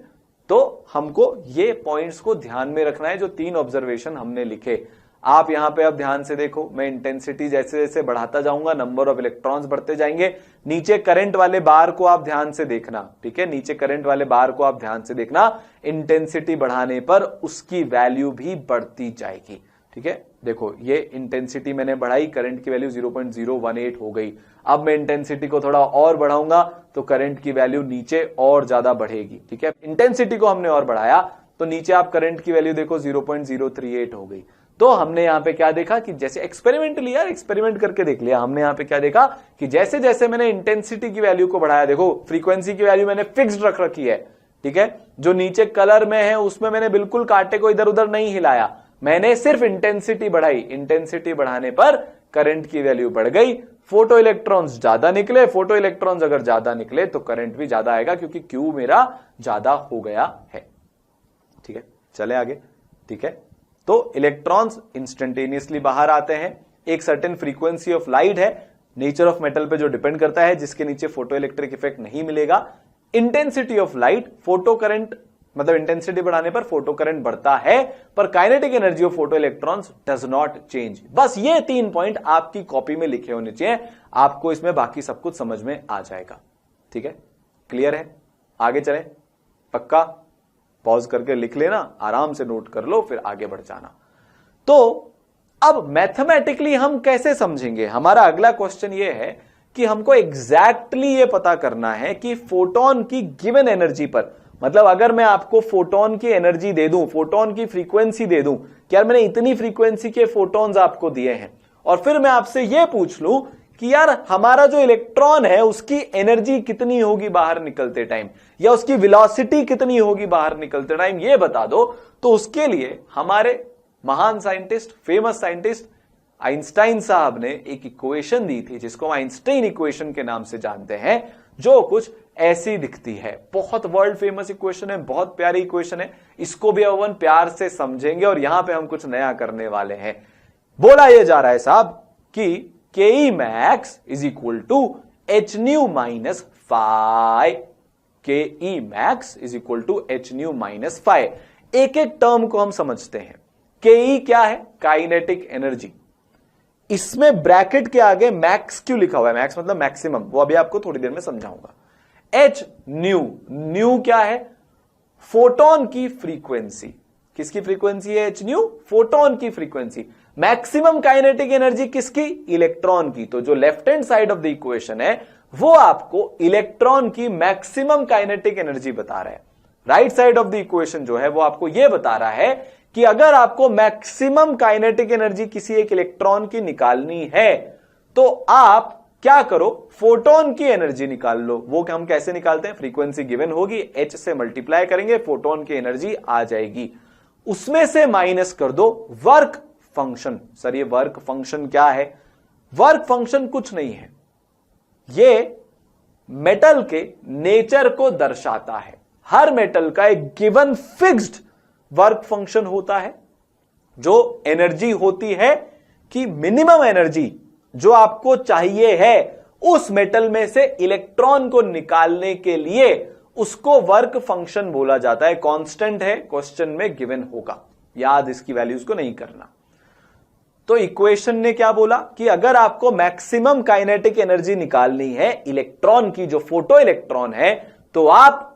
तो हमको ये पॉइंट्स को ध्यान में रखना है जो 3 ऑब्जर्वेशन हमने लिखे। आप यहां पे अब ध्यान से देखो, मैं इंटेंसिटी जैसे जैसे बढ़ाता जाऊंगा नंबर ऑफ इलेक्ट्रॉन्स बढ़ते जाएंगे। नीचे करंट वाले बार को आप ध्यान से देखना, ठीक है, नीचे करंट वाले बार को आप ध्यान से देखना। इंटेंसिटी बढ़ाने पर उसकी वैल्यू भी बढ़ती जाएगी। ठीक है, देखो ये इंटेंसिटी मैंने बढ़ाई, करंट की वैल्यू 0.018 हो गई। अब मैं इंटेंसिटी को थोड़ा और बढ़ाऊंगा तो करंट की वैल्यू नीचे और ज्यादा बढ़ेगी। ठीक है, इंटेंसिटी को हमने और बढ़ाया तो नीचे आप करंट की वैल्यू देखो 0.038 हो गई। तो हमने यहां पे क्या देखा कि जैसे एक्सपेरिमेंटली, यार एक्सपेरिमेंट करके देख लिया हमने, यहां पे क्या देखा कि जैसे जैसे मैंने इंटेंसिटी की वैल्यू को बढ़ाया, देखो फ्रीक्वेंसी की वैल्यू मैंने फिक्स्ड रख रखी है। ठीक है, जो नीचे कलर में है उसमें मैंने बिल्कुल कांटे को इधर उधर नहीं हिलाया, मैंने सिर्फ इंटेंसिटी बढ़ाई। इंटेंसिटी बढ़ाने पर करंट की वैल्यू बढ़ गई, फोटो इलेक्ट्रॉन्स ज्यादा निकले। फोटो इलेक्ट्रॉन्स अगर ज्यादा निकले तो करंट भी ज्यादा आएगा क्योंकि क्यू मेरा ज्यादा हो गया है। ठीक है, चले आगे। ठीक है, तो इलेक्ट्रॉन्स इंस्टेंटेनियसली बाहर आते हैं। एक सर्टेन फ्रीक्वेंसी ऑफ लाइट है नेचर ऑफ मेटल पे जो डिपेंड करता है, जिसके नीचे फोटो इलेक्ट्रिक इफेक्ट नहीं मिलेगा। Intensity of light, photo current मतलब इंटेंसिटी बढ़ाने पर फोटो करंट बढ़ता है, पर kinetic energy of photo electrons does not change. बस ये 3 पॉइंट आपकी कॉपी में लिखे होने चाहिए, आपको इसमें बाकी सब कुछ समझ में आ जाएगा। ठीक है, क्लियर है? आगे चले, पक्का? पॉज करके लिख लेना, आराम से नोट कर लो, फिर आगे बढ़ जाना। तो अब मैथमेटिकली हम कैसे समझेंगे? हमारा अगला क्वेश्चन ये है कि हमको एग्जैक्टली ये पता करना है कि फोटोन की गिवन एनर्जी पर, मतलब अगर मैं आपको फोटोन की एनर्जी दे दूं, फोटोन की फ्रीक्वेंसी दे दूं कि यार मैंने इतनी फ्रीक्वेंसी के फोटोन्स आपको दिए हैं, और फिर मैं आपसे यह पूछ लूं कि यार हमारा जो इलेक्ट्रॉन है उसकी एनर्जी कितनी होगी बाहर निकलते टाइम, या उसकी वेलोसिटी कितनी होगी बाहर निकलते टाइम, ये बता दो। तो उसके लिए हमारे महान साइंटिस्ट, फेमस साइंटिस्ट आइंस्टाइन साहब ने एक इक्वेशन दी थी जिसको हम आइंस्टाइन इक्वेशन के नाम से जानते हैं, जो कुछ ऐसी दिखती है। बहुत वर्ल्ड फेमस इक्वेशन है, बहुत प्यारी इक्वेशन है। इसको भी अपन प्यार से समझेंगे और यहां पे हम कुछ नया करने वाले हैं। बोला यह जा रहा है साहब कि K max is equal to H nu minus phi. K max is equal to H nu minus phi. एक एक टर्म को हम समझते हैं। के क्या है? Kinetic energy. इसमें ब्रैकेट के आगे मैक्स क्यों लिखा हुआ है? मैक्स मतलब मैक्सिमम, वो अभी आपको थोड़ी देर में समझाऊंगा। एच न्यू, न्यू क्या है? फोटोन की फ्रीक्वेंसी। किसकी फ्रीक्वेंसी है एच न्यू? फोटोन की फ्रीक्वेंसी। मैक्सिमम काइनेटिक एनर्जी किसकी? इलेक्ट्रॉन की। तो जो left hand side of the equation है वो आपको इलेक्ट्रॉन की मैक्सिमम काइनेटिक एनर्जी बता रहा है। Right side of the equation जो है वो आपको यह बता रहा है कि अगर आपको मैक्सिमम काइनेटिक एनर्जी किसी एक इलेक्ट्रॉन की निकालनी है तो आप क्या करो? फोटोन की एनर्जी निकाल लो। वो हम कैसे निकालते हैं? फ्रीक्वेंसी गिवन होगी, एच से मल्टीप्लाई करेंगे, फोटोन की एनर्जी आ जाएगी। उसमें से माइनस कर दो वर्क फंक्शन। सर ये वर्क फंक्शन क्या है? वर्क फंक्शन कुछ नहीं है, ये मेटल के नेचर को दर्शाता है। हर मेटल का एक गिवन फिक्स्ड वर्क फंक्शन होता है, जो एनर्जी होती है कि मिनिमम एनर्जी जो आपको चाहिए है उस मेटल में से इलेक्ट्रॉन को निकालने के लिए, उसको वर्क फंक्शन बोला जाता है। कांस्टेंट है, क्वेश्चन में गिवन होगा, याद इसकी वैल्यूज को नहीं करना। तो इक्वेशन ने क्या बोला कि अगर आपको मैक्सिमम काइनेटिक एनर्जी निकालनी है इलेक्ट्रॉन की, जो फोटो इलेक्ट्रॉन है, तो आप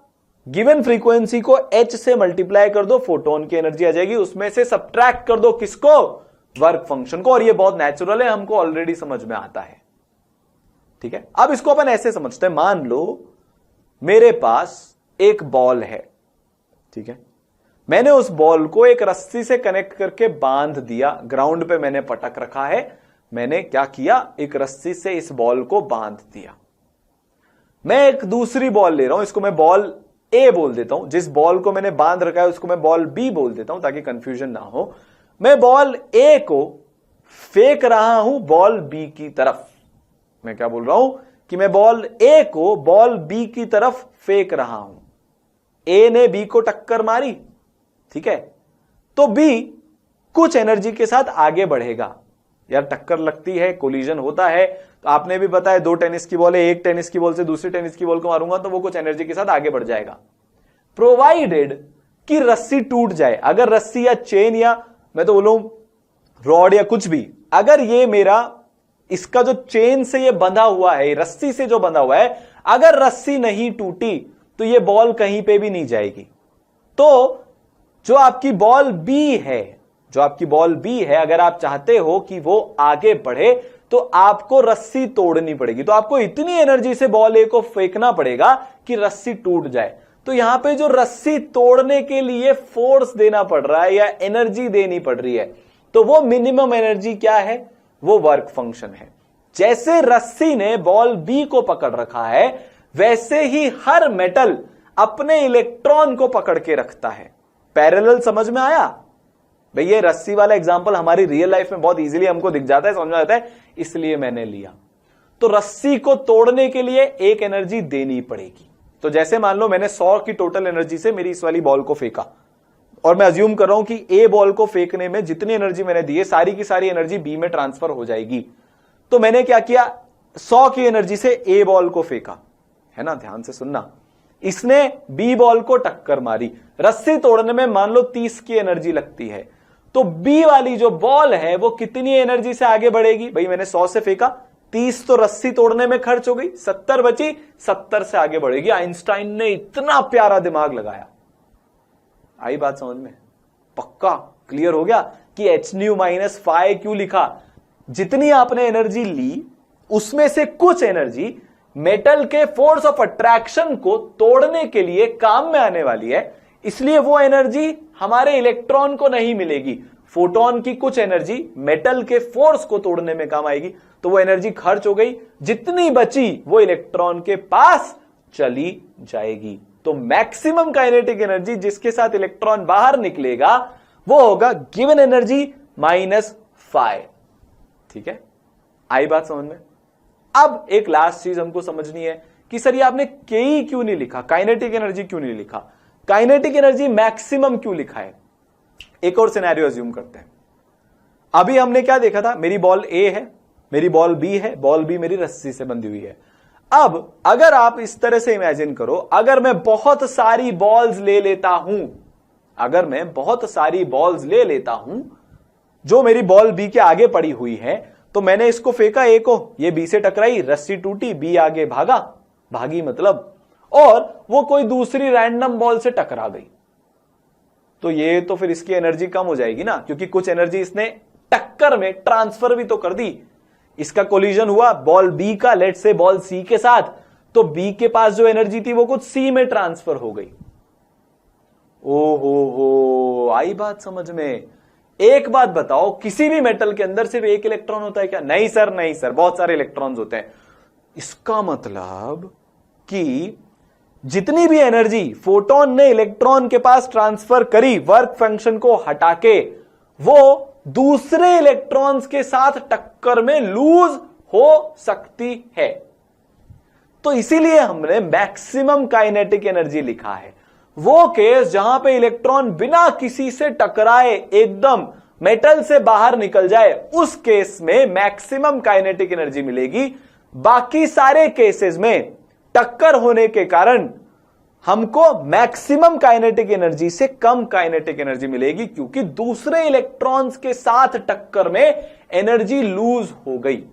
गिवन फ्रीक्वेंसी को h से मल्टीप्लाई कर दो, फोटोन की एनर्जी आ जाएगी। उसमें से सब्ट्रैक्ट कर दो किसको? वर्क फंक्शन को। और ये बहुत नेचुरल है, हमको ऑलरेडी समझ में आता है। ठीक है, अब इसको अपन ऐसे समझते हैं। मान लो मेरे पास एक बॉल है, ठीक है, मैंने उस बॉल को एक रस्सी से कनेक्ट करके बांध दिया, ग्राउंड पे मैंने पटक रखा है। मैंने क्या किया? एक रस्सी से इस बॉल को बांध दिया। मैं एक दूसरी बॉल ले रहा हूं, इसको मैं बॉल ए बोल देता हूं। जिस बॉल को मैंने बांध रखा है उसको मैं बॉल बी बोल देता हूं ताकि कंफ्यूजन ना हो। मैं बॉल ए को फेंक रहा हूं बॉल बी की तरफ। मैं क्या बोल रहा हूं कि मैं बॉल ए को बॉल बी की तरफ फेंक रहा हूं। ए ने बी को टक्कर मारी, ठीक है, तो बी कुछ एनर्जी के साथ आगे बढ़ेगा। यार टक्कर लगती है, कोलिजन होता है, तो आपने भी पता है, दो टेनिस की बॉल है, एक टेनिस की बॉल से दूसरी टेनिस की बॉल को मारूंगा तो वो कुछ एनर्जी के साथ आगे बढ़ जाएगा, प्रोवाइडेड कि रस्सी टूट जाए। अगर रस्सी या चेन या मैं तो बोलूं रॉड या कुछ भी, अगर ये मेरा इसका जो चेन से ये बंधा हुआ है, रस्सी से जो बंधा हुआ है, अगर रस्सी नहीं टूटी तो ये बॉल कहीं पे भी नहीं जाएगी। तो जो आपकी बॉल बी है, जो आपकी बॉल बी है, अगर आप चाहते हो कि वो आगे बढ़े तो आपको रस्सी तोड़नी पड़ेगी। तो आपको इतनी एनर्जी से बॉल ए को फेंकना पड़ेगा कि रस्सी टूट जाए। तो यहां पे जो रस्सी तोड़ने के लिए फोर्स देना पड़ रहा है या एनर्जी देनी पड़ रही है, तो वो मिनिमम एनर्जी क्या है? वो वर्क फंक्शन है। जैसे रस्सी ने बॉल बी को पकड़ रखा है, वैसे ही हर मेटल अपने इलेक्ट्रॉन को पकड़ के रखता है। पैरेलल समझ में आया भाई? ये रस्सी वाला एग्जांपल हमारी रियल लाइफ में बहुत इजीली हमको दिख जाता है, समझ में आता है, इसलिए मैंने लिया। तो रस्सी को तोड़ने के लिए एक एनर्जी देनी पड़ेगी। तो जैसे मान लो मैंने 100 की टोटल एनर्जी से मेरी इस वाली बॉल को फेंका, और मैं अज्यूम कर रहा हूं कि ए बॉल को फेंकने में जितनी एनर्जी मैंने दी है, सारी की सारी एनर्जी बी में ट्रांसफर हो जाएगी। तो मैंने क्या किया? 100 की एनर्जी से ए बॉल को फेंका, है ना, ध्यान से सुनना। इसने बी बॉल को टक्कर मारी। रस्सी तोड़ने में मान लो 30 की एनर्जी लगती है, तो बी वाली जो बॉल है वो कितनी एनर्जी से आगे बढ़ेगी? भाई मैंने 100 से फेंका, 30 तो रस्सी तोड़ने में खर्च हो गई, 70 बची, 70 से आगे बढ़ेगी। आइंस्टाइन ने इतना प्यारा दिमाग लगाया। आई बात समझ में? पक्का क्लियर हो गया कि h nu माइनस फाइ क्यों लिखा? जितनी आपने एनर्जी ली उसमें से कुछ एनर्जी मेटल के फोर्स ऑफ अट्रैक्शन को तोड़ने के लिए काम में आने वाली है, इसलिए वो एनर्जी हमारे इलेक्ट्रॉन को नहीं मिलेगी। फोटोन की कुछ एनर्जी मेटल के फोर्स को तोड़ने में काम आएगी, तो वो एनर्जी खर्च हो गई। जितनी बची वो इलेक्ट्रॉन के पास चली जाएगी। तो मैक्सिमम काइनेटिक एनर्जी जिसके साथ इलेक्ट्रॉन बाहर निकलेगा वो होगा गिवन एनर्जी माइनस फाइ। ठीक है, आई बात समझ में? अब एक लास्ट चीज हमको समझनी है कि सर ये आपने के क्यों नहीं लिखा, काइनेटिक एनर्जी क्यों नहीं लिखा, काइनेटिक एनर्जी मैक्सिमम क्यों लिखा है? एक और सिनेरियो अज्यूम करते हैं। अभी हमने क्या देखा था? मेरी बॉल ए है, मेरी बॉल बी है, बॉल बी मेरी रस्सी से बंधी हुई है। अब अगर आप इस तरह से इमेजिन करो, अगर मैं बहुत सारी बॉल्स ले लेता हूं, अगर मैं बहुत सारी बॉल्स ले लेता हूं जो मेरी बॉल बी के आगे पड़ी हुई है, तो मैंने इसको फेंका ए को, ये बी से टकराई, रस्सी टूटी, बी आगे भागा, भागी मतलब, और वो कोई दूसरी रैंडम बॉल से टकरा गई, तो ये तो फिर इसकी एनर्जी कम हो जाएगी ना, क्योंकि कुछ एनर्जी इसने टक्कर में ट्रांसफर भी तो कर दी। इसका कोलिजन हुआ बॉल बी का, लेट से बॉल सी के साथ, तो बी के पास जो एनर्जी थी वो कुछ सी में ट्रांसफर हो गई। हो, आई बात समझ में? एक बात बताओ, किसी भी मेटल के अंदर सिर्फ एक इलेक्ट्रॉन होता है क्या? नहीं सर, नहीं सर, बहुत सारे इलेक्ट्रॉन्स होते हैं। इसका मतलब कि जितनी भी एनर्जी फोटोन ने इलेक्ट्रॉन के पास ट्रांसफर करी वर्क फंक्शन को हटा के, वो दूसरे इलेक्ट्रॉन्स के साथ टक्कर में लूज हो सकती है। तो इसीलिए हमने मैक्सिमम काइनेटिक एनर्जी लिखा है। वो केस जहां पे इलेक्ट्रॉन बिना किसी से टकराए एकदम मेटल से बाहर निकल जाए, उस केस में मैक्सिमम काइनेटिक एनर्जी मिलेगी। बाकी सारे केसेस में टक्कर होने के कारण हमको मैक्सिमम काइनेटिक एनर्जी से कम काइनेटिक एनर्जी मिलेगी, क्योंकि दूसरे इलेक्ट्रॉन्स के साथ टक्कर में एनर्जी लूज हो गई।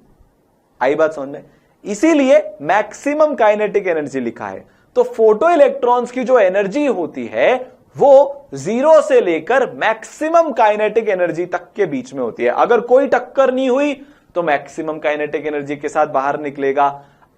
आई बात समझ में? इसीलिए मैक्सिमम काइनेटिक एनर्जी लिखा है। तो फोटो इलेक्ट्रॉन्स की जो एनर्जी होती है वो 0 से लेकर मैक्सिमम काइनेटिक एनर्जी तक के बीच में होती है। अगर कोई टक्कर नहीं हुई तो मैक्सिमम काइनेटिक एनर्जी के साथ बाहर निकलेगा।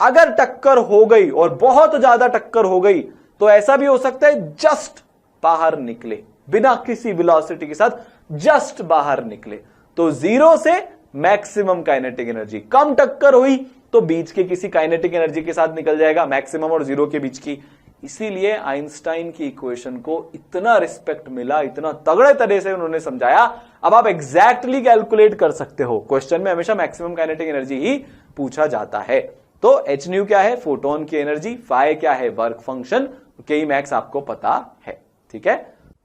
अगर टक्कर हो गई और बहुत ज्यादा टक्कर हो गई तो ऐसा भी हो सकता है जस्ट बाहर निकले, बिना किसी वेलोसिटी के साथ जस्ट बाहर निकले। तो 0 से मैक्सिमम काइनेटिक एनर्जी। कम टक्कर हुई तो बीच के किसी काइनेटिक एनर्जी के साथ निकल जाएगा, मैक्सिमम और 0 के बीच की। इसीलिए आइंस्टाइन की इक्वेशन को इतना रिस्पेक्ट मिला, इतना तगड़े तरह से उन्होंने समझाया। अब आप एग्जैक्टली कैलकुलेट कर सकते हो। क्वेश्चन में हमेशा मैक्सिमम काइनेटिक एनर्जी ही पूछा जाता है। तो एच न्यू क्या है? फोटोन की एनर्जी। फाई क्या है? Work function. के मैक्स आपको पता है, ठीक है।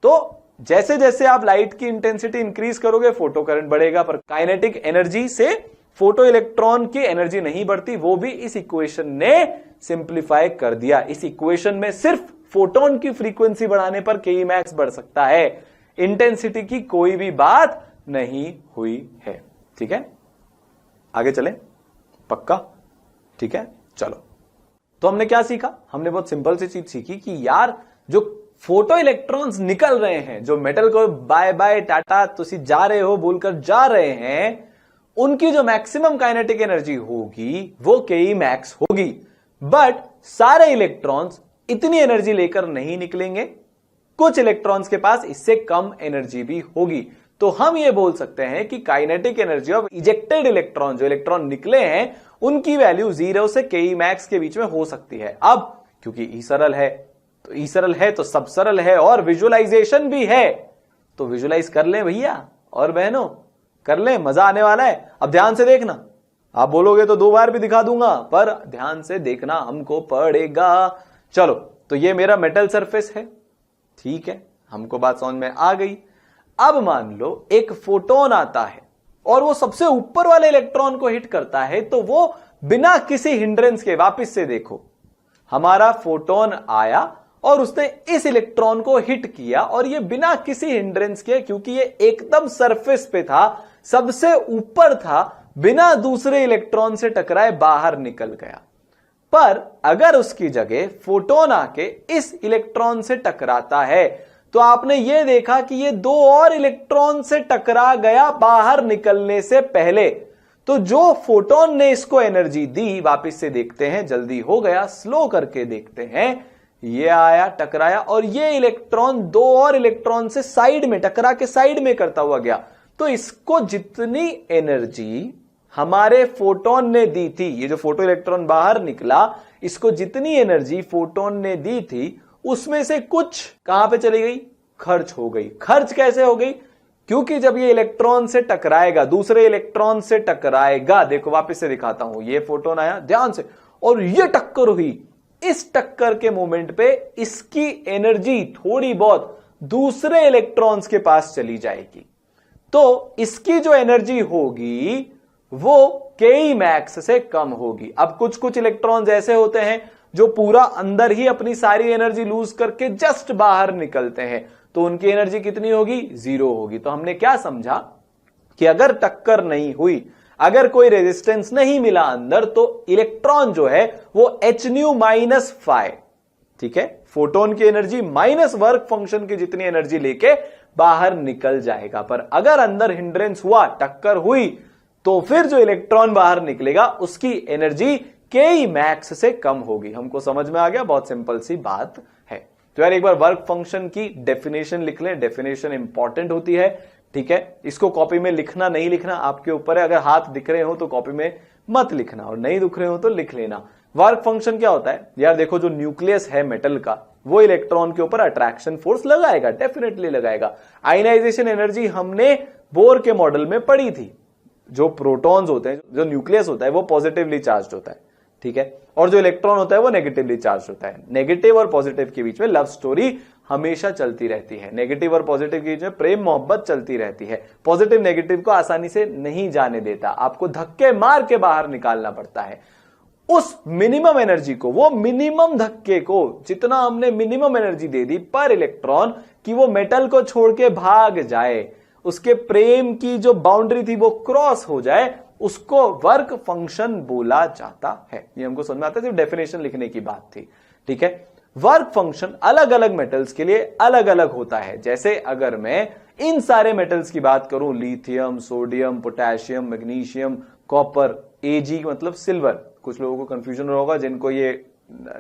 तो जैसे जैसे आप लाइट की इंटेंसिटी इंक्रीज करोगे फोटो करंट बढ़ेगा, पर काइनेटिक एनर्जी से फोटो इलेक्ट्रॉन की एनर्जी नहीं बढ़ती। वो भी इस इक्वेशन ने सिंप्लीफाई कर दिया। इस इक्वेशन में सिर्फ फोटोन की फ्रीक्वेंसी बढ़ाने पर के मैक्स बढ़ सकता है, इंटेंसिटी की कोई भी बात नहीं हुई है, ठीक है। आगे चले, पक्का, ठीक है। चलो, तो हमने क्या सीखा? हमने बहुत सिंपल सी चीज सीखी कि यार जो फोटो इलेक्ट्रॉन्स निकल रहे हैं, जो मेटल को बाय बाय टाटा तुसी जा रहे हो बोलकर जा रहे हैं, उनकी जो मैक्सिमम काइनेटिक एनर्जी होगी वो के मैक्स होगी। बट सारे इलेक्ट्रॉन्स इतनी एनर्जी लेकर नहीं निकलेंगे, कुछ इलेक्ट्रॉन्स के पास इससे कम एनर्जी भी होगी। तो हम ये बोल सकते हैं कि kinetic energy of ejected electron, जो इलेक्ट्रॉन निकले हैं, उनकी वैल्यू 0 से के मैक्स के बीच में हो सकती है। अब क्योंकि ई सरल है, तो ई सरल है तो सब सरल है, और विजुअलाइजेशन भी है, तो विजुअलाइज कर ले भैया और बहनों, कर ले, मजा आने वाला है। अब ध्यान से देखना, आप बोलोगे तो 2 बार भी दिखा दूंगा, पर ध्यान से देखना हमको पड़ेगा। चलो, तो ये मेरा मेटल सरफेस है, ठीक है, हमको बात समझ में आ गई। अब मान लो एक फोटोन आता है और वो सबसे ऊपर वाले इलेक्ट्रॉन को हिट करता है, तो वो बिना किसी हिंड्रेंस के, वापस से देखो, हमारा फोटोन आया और उसने इस इलेक्ट्रॉन को हिट किया, और ये बिना किसी हिंड्रेंस के, क्योंकि ये एकदम सरफेस पे था, सबसे ऊपर था, बिना दूसरे इलेक्ट्रॉन से टकराए बाहर निकल गया। पर अगर उसकी जगह फोटोन आके इस इलेक्ट्रॉन से टकराता है, तो आपने ये देखा कि ये 2 और इलेक्ट्रॉन से टकरा गया बाहर निकलने से पहले। तो जो फोटोन ने इसको एनर्जी दी, वापस से देखते हैं, जल्दी हो गया, स्लो करके देखते हैं, ये आया, टकराया, और ये इलेक्ट्रॉन 2 और इलेक्ट्रॉन से साइड में टकरा के साइड में करता हुआ गया। तो इसको जितनी एनर्जी हमारे फोटोन ने दी थी, ये जो फोटो इलेक्ट्रॉन बाहर निकला, इसको जितनी एनर्जी फोटोन ने दी थी, उसमें से कुछ कहां पे चली गई? खर्च हो गई। खर्च कैसे हो गई? क्योंकि जब ये इलेक्ट्रॉन से टकराएगा, दूसरे इलेक्ट्रॉन से टकराएगा, देखो वापस से दिखाता हूं, ये फोटोन आया ध्यान से, और ये टक्कर हुई। इस टक्कर के मोमेंट पे इसकी एनर्जी थोड़ी बहुत दूसरे इलेक्ट्रॉन्स के पास चली जाएगी। तो इसकी जो एनर्जी होगी वो के मैक्स से कम होगी। अब कुछ कुछ इलेक्ट्रॉन्स ऐसे होते हैं जो पूरा अंदर ही अपनी सारी एनर्जी लूज करके जस्ट बाहर निकलते हैं, तो उनकी एनर्जी कितनी होगी? 0 होगी। तो हमने क्या समझा कि अगर टक्कर नहीं हुई, अगर कोई रेजिस्टेंस नहीं मिला अंदर, तो इलेक्ट्रॉन जो है वो एच न्यू माइनस फाई, ठीक है, फोटोन की एनर्जी माइनस वर्क फंक्शन की जितनी एनर्जी लेके बाहर निकल जाएगा। पर अगर अंदर हिंड्रेंस हुआ, टक्कर हुई, तो फिर जो इलेक्ट्रॉन बाहर निकलेगा उसकी एनर्जी के मैक्स से कम होगी। हमको समझ में आ गया? बहुत सिंपल सी बात है। तो यार एक बार वर्क फंक्शन की डेफिनेशन लिख लें, डेफिनेशन इंपॉर्टेंट होती है, ठीक है। इसको कॉपी में लिखना नहीं लिखना आपके ऊपर है। अगर हाथ दिख रहे हो तो कॉपी में मत लिखना, और नहीं दिख रहे हो तो लिख लेना। वर्क फंक्शन क्या होता है यार? देखो, जो न्यूक्लियस है मेटल का, वो इलेक्ट्रॉन के ऊपर अट्रैक्शन फोर्स लगाएगा, डेफिनेटली लगाएगा। आयनाइजेशन एनर्जी हमने बोर के मॉडल में पढ़ी थी। जो प्रोटॉन्स होते हैं, जो न्यूक्लियस होता है, वो पॉजिटिवली चार्ज होता है, ठीक है, और जो इलेक्ट्रॉन होता है वो नेगेटिवली चार्ज होता है। नेगेटिव और पॉजिटिव के बीच में लव स्टोरी हमेशा चलती रहती है। नेगेटिव और पॉजिटिव के बीच में प्रेम मोहब्बत चलती रहती है। पॉजिटिव नेगेटिव को आसानी से नहीं जाने देता, आपको धक्के मार के बाहर निकालना पड़ता है। उस मिनिमम एनर्जी को, वो मिनिमम धक्के को, जितना हमने मिनिमम एनर्जी दे दी पर इलेक्ट्रॉन कि वो मेटल को छोड़ के भाग जाए, उसके प्रेम की जो बाउंड्री थी वो क्रॉस हो जाए, उसको वर्क फंक्शन बोला जाता है। ये हमको समझ में आता है, सिर्फ डेफिनेशन लिखने की बात थी, ठीक है। वर्क फंक्शन अलग अलग मेटल्स के लिए अलग अलग होता है। जैसे अगर मैं इन सारे मेटल्स की बात करूं, lithium, sodium, potassium, magnesium, copper, Ag मतलब सिल्वर। कुछ लोगों को कंफ्यूजन होगा जिनको ये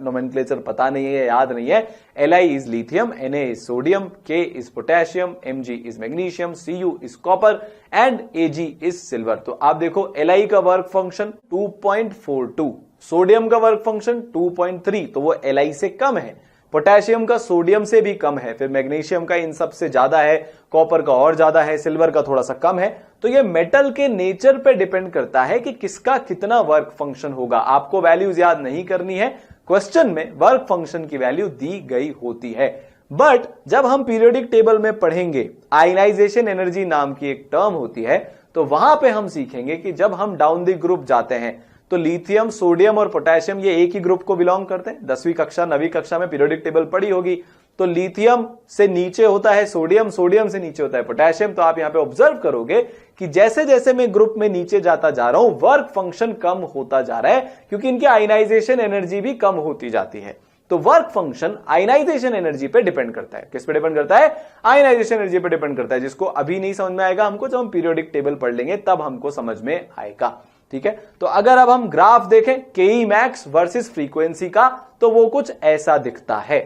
नोमेनक्लेचर पता नहीं है, याद नहीं है। Li is lithium, Na is sodium, K is potassium, Mg is magnesium, Cu is copper and Ag is silver। तो आप देखो Li का वर्क फंक्शन 2.42, सोडियम का वर्क फंक्शन 2.3, तो वो Li से कम है। पोटेशियम का सोडियम से भी कम है, फिर मैग्नीशियम का इन सब से ज्यादा है, कॉपर का और ज्यादा है, सिल्वर का थोड़ा सा कम है। तो ये मेटल के नेचर पे डिपेंड करता है कि किसका कितना वर्क फंक्शन होगा। आपको वैल्यूज याद नहीं करनी है, क्वेश्चन में वर्क फंक्शन की वैल्यू दी गई होती है। बट जब हम पीरियोडिक टेबल में पढ़ेंगे, आयनाइजेशन एनर्जी नाम की एक टर्म होती है, तो वहां पे हम सीखेंगे कि जब हम डाउन द ग्रुप जाते हैं तो लिथियम, सोडियम और पोटेशियम ये एक ही ग्रुप को बिलोंग करते हैं। 10वीं कक्षा 9वीं कक्षा में पीरियोडिक टेबल पढ़ी होगी। तो लिथियम से नीचे होता है सोडियम, सोडियम से नीचे होता है पोटेशियम। तो आप यहां पे ऑब्जर्व करोगे कि जैसे जैसे मैं ग्रुप में नीचे जाता जा रहा हूं, वर्क फंक्शन कम होता जा रहा है, क्योंकि इनकी आयनाइजेशन एनर्जी भी कम होती जाती है। तो वर्क फंक्शन आयनाइजेशन एनर्जी पे डिपेंड करता है। किस पे डिपेंड करता है? आयनाइजेशन एनर्जी पे डिपेंड करता है, जिसको अभी नहीं समझ में आएगा हमको, जब हम पीरियोडिक टेबल पढ़ लेंगे तब हमको समझ में आएगा। ठीक है, तो अगर अब हम ग्राफ देखें के मैक्स वर्सेस फ्रीक्वेंसी का, तो वो कुछ ऐसा दिखता है।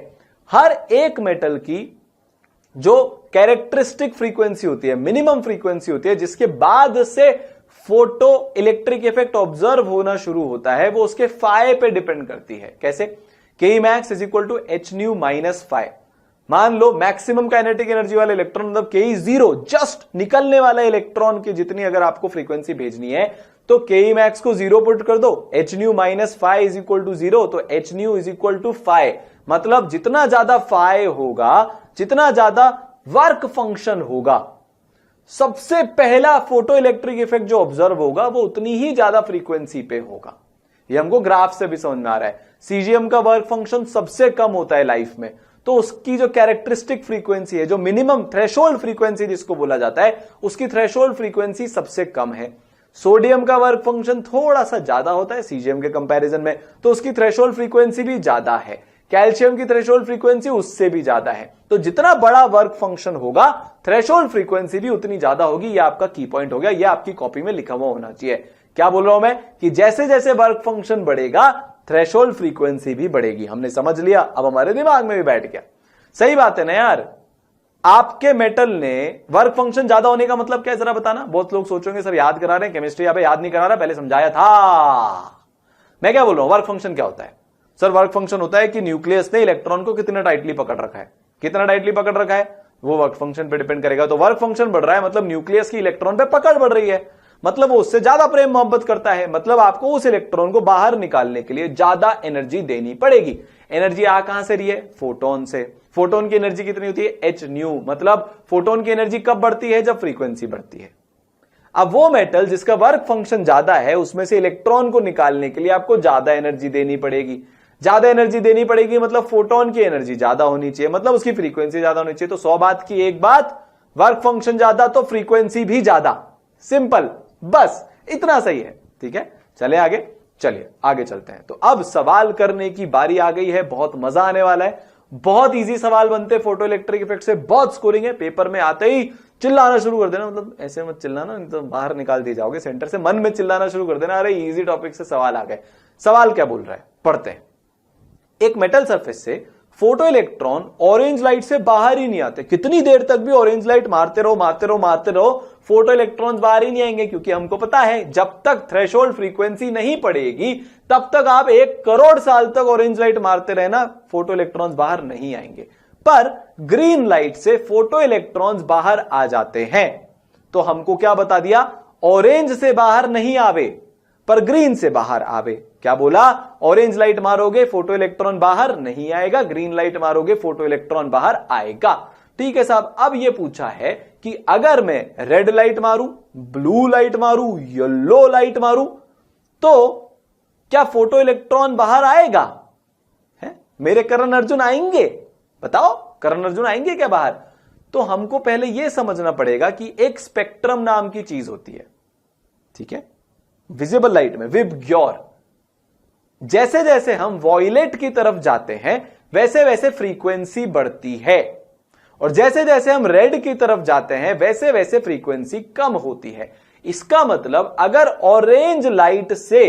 हर एक मेटल की जो कैरेक्टरिस्टिक फ्रीक्वेंसी होती है, मिनिमम फ्रीक्वेंसी होती है, जिसके बाद से फोटो इलेक्ट्रिक इफेक्ट ऑब्जर्व होना शुरू होता है, वो उसके फाई पे डिपेंड करती है। कैसे? K max is equal to H nu minus phi. मान लो मैक्सिमम काइनेटिक एनर्जी वाला इलेक्ट्रॉन, मतलब के जीरो, जस्ट निकलने वाला इलेक्ट्रॉन की जितनी अगर आपको फ्रीक्वेंसी भेजनी है, तो के मैक्स को जीरो पुट कर दो, H nu minus phi is equal to zero, तो H nu is equal to phi. मतलब जितना ज्यादा फाई होगा, जितना ज्यादा वर्क फंक्शन होगा, सबसे पहला फोटो इलेक्ट्रिक इफेक्ट जो ऑब्जर्व होगा वो उतनी ही ज्यादा फ्रीक्वेंसी पे होगा। ये हमको ग्राफ से भी समझ में आ रहा है। सीजीएम का वर्क फंक्शन सबसे कम होता है लाइफ में, तो उसकी जो कैरेक्टरिस्टिक फ्रीक्वेंसी है, जो मिनिमम थ्रेशोल्ड फ्रीक्वेंसी जिसको बोला जाता है, उसकी थ्रेशोल्ड फ्रीक्वेंसी सबसे कम है। सोडियम का वर्क फंक्शन थोड़ा सा ज्यादा होता है सीजीएम के कंपैरिजन में, तो उसकी थ्रेशोल्ड फ्रीक्वेंसी भी ज्यादा है। कैल्शियम की थ्रेशोल्ड फ्रीक्वेंसी उससे भी ज्यादा है। तो जितना बड़ा वर्क फंक्शन होगा, थ्रेशोल्ड फ्रीक्वेंसी भी उतनी ज्यादा होगी। यह आपका की पॉइंट हो गया, यह आपकी कॉपी में लिखा हुआ होना चाहिए। क्या बोल रहा हूं मैं? कि जैसे जैसे वर्क फंक्शन बढ़ेगा, थ्रेशोल्ड फ्रीक्वेंसी भी बढ़ेगी। हमने समझ लिया, अब हमारे दिमाग में भी बैठ गया। सही बात है ना यार? आपके मेटल ने वर्क फंक्शन ज्यादा होने का मतलब क्या है, जरा बताना। बहुत लोग सोचेंगे सर याद करा रहे हैं, केमिस्ट्री यहाँ पे याद नहीं करा रहा, पहले समझाया था। मैं क्या बोल रहा हूं, वर्क फंक्शन क्या होता है? सर वर्क फंक्शन होता है कि न्यूक्लियस ने इलेक्ट्रॉन को कितना टाइटली पकड़ रखा है। कितना टाइटली पकड़ रखा है वो वर्क फंक्शन पे डिपेंड करेगा। तो वर्क फंक्शन बढ़ रहा है मतलब न्यूक्लियस की इलेक्ट्रॉन पे पकड़ बढ़ रही है, मतलब वो उससे ज्यादा प्रेम मोहब्बत करता है, मतलब आपको उस इलेक्ट्रॉन को बाहर निकालने के लिए ज्यादा एनर्जी देनी पड़ेगी। एनर्जी आ कहां से रही है? फोटोन से। फोटोन की एनर्जी कितनी होती है? H new. मतलब फोटोन की एनर्जी कब बढ़ती है? जब फ्रीक्वेंसी बढ़ती है। अब वो मेटल जिसका वर्क फंक्शन ज्यादा है, उसमें से इलेक्ट्रॉन को निकालने के लिए आपको ज्यादा एनर्जी देनी पड़ेगी। ज्यादा एनर्जी देनी पड़ेगी मतलब फोटोन की एनर्जी ज्यादा होनी चाहिए, मतलब उसकी फ्रीक्वेंसी ज्यादा होनी चाहिए। तो 100 बात की एक बात, वर्क फंक्शन ज्यादा तो फ्रीक्वेंसी भी ज्यादा। सिंपल, बस इतना सही है। ठीक है, चले आगे, चलिए आगे चलते हैं। तो अब सवाल करने की बारी आ गई है, बहुत मजा आने वाला है। बहुत इजी सवाल बनते फोटो इलेक्ट्रिक इफेक्ट से, बहुत स्कोरिंग है। पेपर में आते ही चिल्लाना शुरू कर देना, मतलब ऐसे मत चिल्लाना, नहीं तो बाहर निकाल दिए जाओगे सेंटर से। मन में चिल्लाना शुरू कर देना, अरे इजी टॉपिक से सवाल आ गए। सवाल क्या बोल रहा है, पढ़ते हैं। एक मेटल सरफेस से फोटो इलेक्ट्रॉन ऑरेंज लाइट से बाहर ही नहीं आते। कितनी देर तक भी ऑरेंज लाइट मारते रहो मारते रहो मारते रहो, फोटो इलेक्ट्रॉन्स बाहर ही नहीं आएंगे, क्योंकि हमको पता है जब तक थ्रेशोल्ड फ्रीक्वेंसी नहीं पड़ेगी तब तक आप 1 करोड़ साल तक ऑरेंज लाइट मारते रहना, फोटो इलेक्ट्रॉन्स बाहर नहीं आएंगे। पर ग्रीन लाइट से फोटो इलेक्ट्रॉन्स बाहर आ जाते हैं। तो हमको क्या बता दिया? ऑरेंज से बाहर नहीं आवे पर ग्रीन से बाहर आवे। क्या बोला? ऑरेंज लाइट मारोगे फोटो इलेक्ट्रॉन बाहर नहीं आएगा, ग्रीन लाइट मारोगे फोटो इलेक्ट्रॉन बाहर आएगा। ठीक है साहब, अब यह पूछा है कि अगर मैं रेड लाइट मारूं, ब्लू लाइट मारूं, येलो लाइट मारूं, तो क्या फोटो इलेक्ट्रॉन बाहर आएगा? है? मेरे करण अर्जुन आएंगे? बताओ, करण अर्जुन आएंगे क्या बाहर? तो हमको पहले यह समझना पड़ेगा कि एक स्पेक्ट्रम नाम की चीज होती है। ठीक है, विजिबल लाइट में विबग्योर, जैसे जैसे हम वॉयलेट की तरफ जाते हैं वैसे वैसे फ्रीक्वेंसी बढ़ती है, और जैसे जैसे हम रेड की तरफ जाते हैं वैसे वैसे फ्रीक्वेंसी कम होती है। इसका मतलब अगर ऑरेंज लाइट से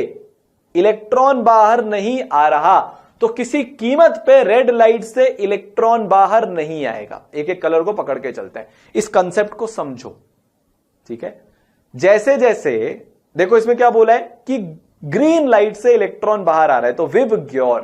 इलेक्ट्रॉन बाहर नहीं आ रहा तो किसी कीमत पे रेड लाइट से इलेक्ट्रॉन बाहर नहीं आएगा। एक एक कलर को पकड़ के चलते हैं, इस कंसेप्ट को समझो। ठीक है, जैसे जैसे देखो इसमें क्या बोला है कि ग्रीन लाइट से इलेक्ट्रॉन बाहर आ रहा है, तो विबग्योर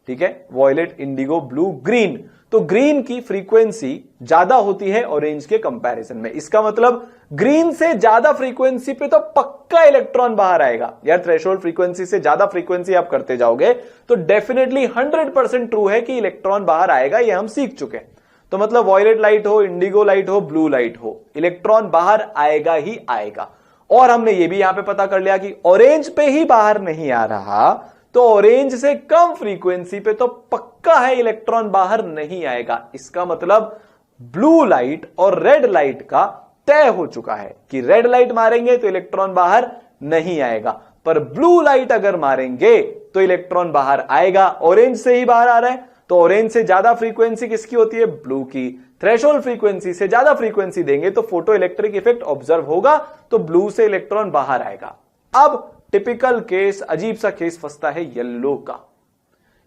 ठीक है, वॉयलेट, इंडिगो, ब्लू, ग्रीन। तो ग्रीन की फ्रीक्वेंसी ज्यादा होती है ऑरेंज के कंपैरिजन में। इसका मतलब ग्रीन से ज्यादा फ्रीक्वेंसी पे तो पक्का इलेक्ट्रॉन बाहर आएगा यार। थ्रेशोल्ड फ्रीक्वेंसी से ज्यादा फ्रीक्वेंसी आप करते जाओगे तो डेफिनेटली 100% ट्रू है कि इलेक्ट्रॉन बाहर आएगा, ये हम सीख चुके हैं। तो मतलब वॉयलेट लाइट हो, इंडिगो लाइट हो, ब्लू लाइट हो, इलेक्ट्रॉन बाहर आएगा ही आएगा। और हमने ये भी यहां पे पता कर लिया कि ऑरेंज पे ही बाहर नहीं आ रहा, तो ऑरेंज से कम फ्रीक्वेंसी पे तो पक्का है इलेक्ट्रॉन बाहर नहीं आएगा। इसका मतलब ब्लू लाइट और रेड लाइट का तय हो चुका है कि रेड लाइट मारेंगे तो इलेक्ट्रॉन बाहर नहीं आएगा, पर ब्लू लाइट अगर मारेंगे तो इलेक्ट्रॉन बाहर आएगा। ऑरेंज से ही बाहर आ रहा है, तो ऑरेंज से ज्यादा फ्रीक्वेंसी किसकी होती है? ब्लू की। थ्रेशोल्ड फ्रीक्वेंसी से ज्यादा फ्रीक्वेंसी देंगे तो फोटो इलेक्ट्रिक इफेक्ट ऑब्जर्व होगा, तो ब्लू से इलेक्ट्रॉन बाहर आएगा। अब टिपिकल केस, अजीब सा केस फंसता है येलो का।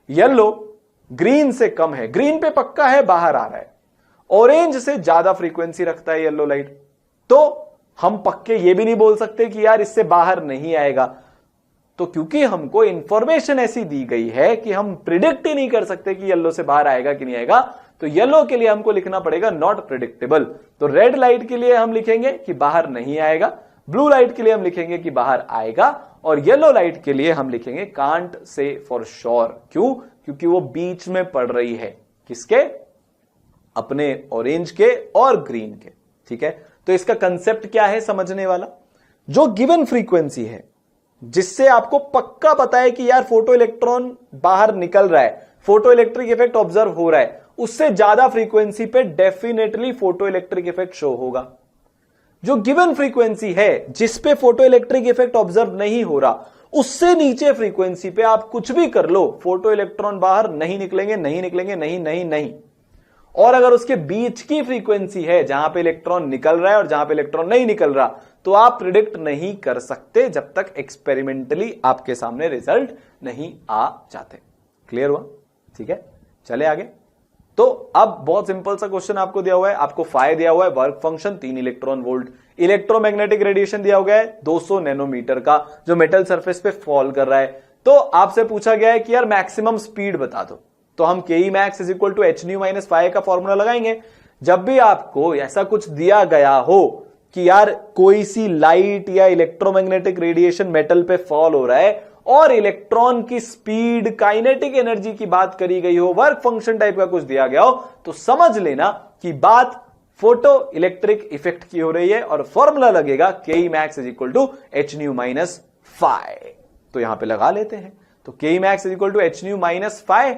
येलो ग्रीन से कम है, ग्रीन पे पक्का है बाहर आ रहा है, ऑरेंज से ज्यादा फ्रीक्वेंसी रखता है येलो लाइट, तो हम पक्के ये भी नहीं बोल सकते कि यार इससे बाहर नहीं आएगा। तो क्योंकि हमको इंफॉर्मेशन ऐसी दी गई है कि हम प्रिडिक्ट ही नहीं कर सकते कि येलो से बाहर आएगा कि नहीं आएगा, तो येलो के लिए हमको लिखना पड़ेगा नॉट प्रिडिक्टेबल। तो रेड लाइट के लिए हम लिखेंगे कि बाहर नहीं आएगा, ब्लू लाइट के लिए हम लिखेंगे कि बाहर आएगा, और येलो लाइट के लिए हम लिखेंगे कांट से फॉर श्योर। क्यों? क्योंकि वो बीच में पड़ रही है, किसके? अपने ऑरेंज के और ग्रीन के। ठीक है, तो इसका कंसेप्ट क्या है समझने वाला? जो गिवन फ्रीक्वेंसी है जिससे आपको पक्का पता है कि यार फोटो इलेक्ट्रॉन बाहर निकल रहा है, फोटो इलेक्ट्रिक इफेक्ट ऑब्जर्व हो रहा है, उससे ज्यादा फ्रीक्वेंसी पे definitely photo electric effect show होगा। जो गिवन फ्रीक्वेंसी है जिस पे फोटो इलेक्ट्रिक इफेक्ट ऑब्जर्व नहीं हो रहा, उससे नीचे फ्रीक्वेंसी पे आप कुछ भी कर लो, फोटो इलेक्ट्रॉन बाहर नहीं निकलेंगे, नहीं निकलेंगे, नहीं नहीं नहीं। और अगर उसके बीच की फ्रीक्वेंसी है जहां पे इलेक्ट्रॉन निकल रहा है और जहां पे इलेक्ट्रॉन नहीं निकल रहा, तो आप प्रिडिक्ट नहीं कर सकते जब तक एक्सपेरिमेंटली आपके सामने रिजल्ट नहीं आ जाते। क्लियर हुआ? ठीक है, चले आगे। तो अब बहुत सिंपल सा क्वेश्चन आपको दिया हुआ है, आपको फाई दिया हुआ है, work function 3 electron volt, electromagnetic radiation दिया हुआ है 200 नैनोमीटर का, जो मेटल सरफेस पे फॉल कर रहा है। तो आपसे पूछा गया है कि यार मैक्सिमम स्पीड बता दो, तो हम ke max is equal to h nu minus phi का फॉर्मूला लगाएंगे। जब भी आपको ऐसा कुछ दिया गया हो कि यार कोई सी लाइट या इलेक्ट्रोमैग्नेटिक रेडिएशन मेटल पे फॉल हो रहा है और इलेक्ट्रॉन की स्पीड, काइनेटिक एनर्जी की बात करी गई हो, वर्क फंक्शन टाइप का कुछ दिया गया हो, तो समझ लेना कि बात फोटो इलेक्ट्रिक इफेक्ट की हो रही है और फॉर्मूला लगेगा ke max is equal to h nu minus phi. तो यहां पे लगा लेते हैं, तो ke max is equal to h nu minus phi.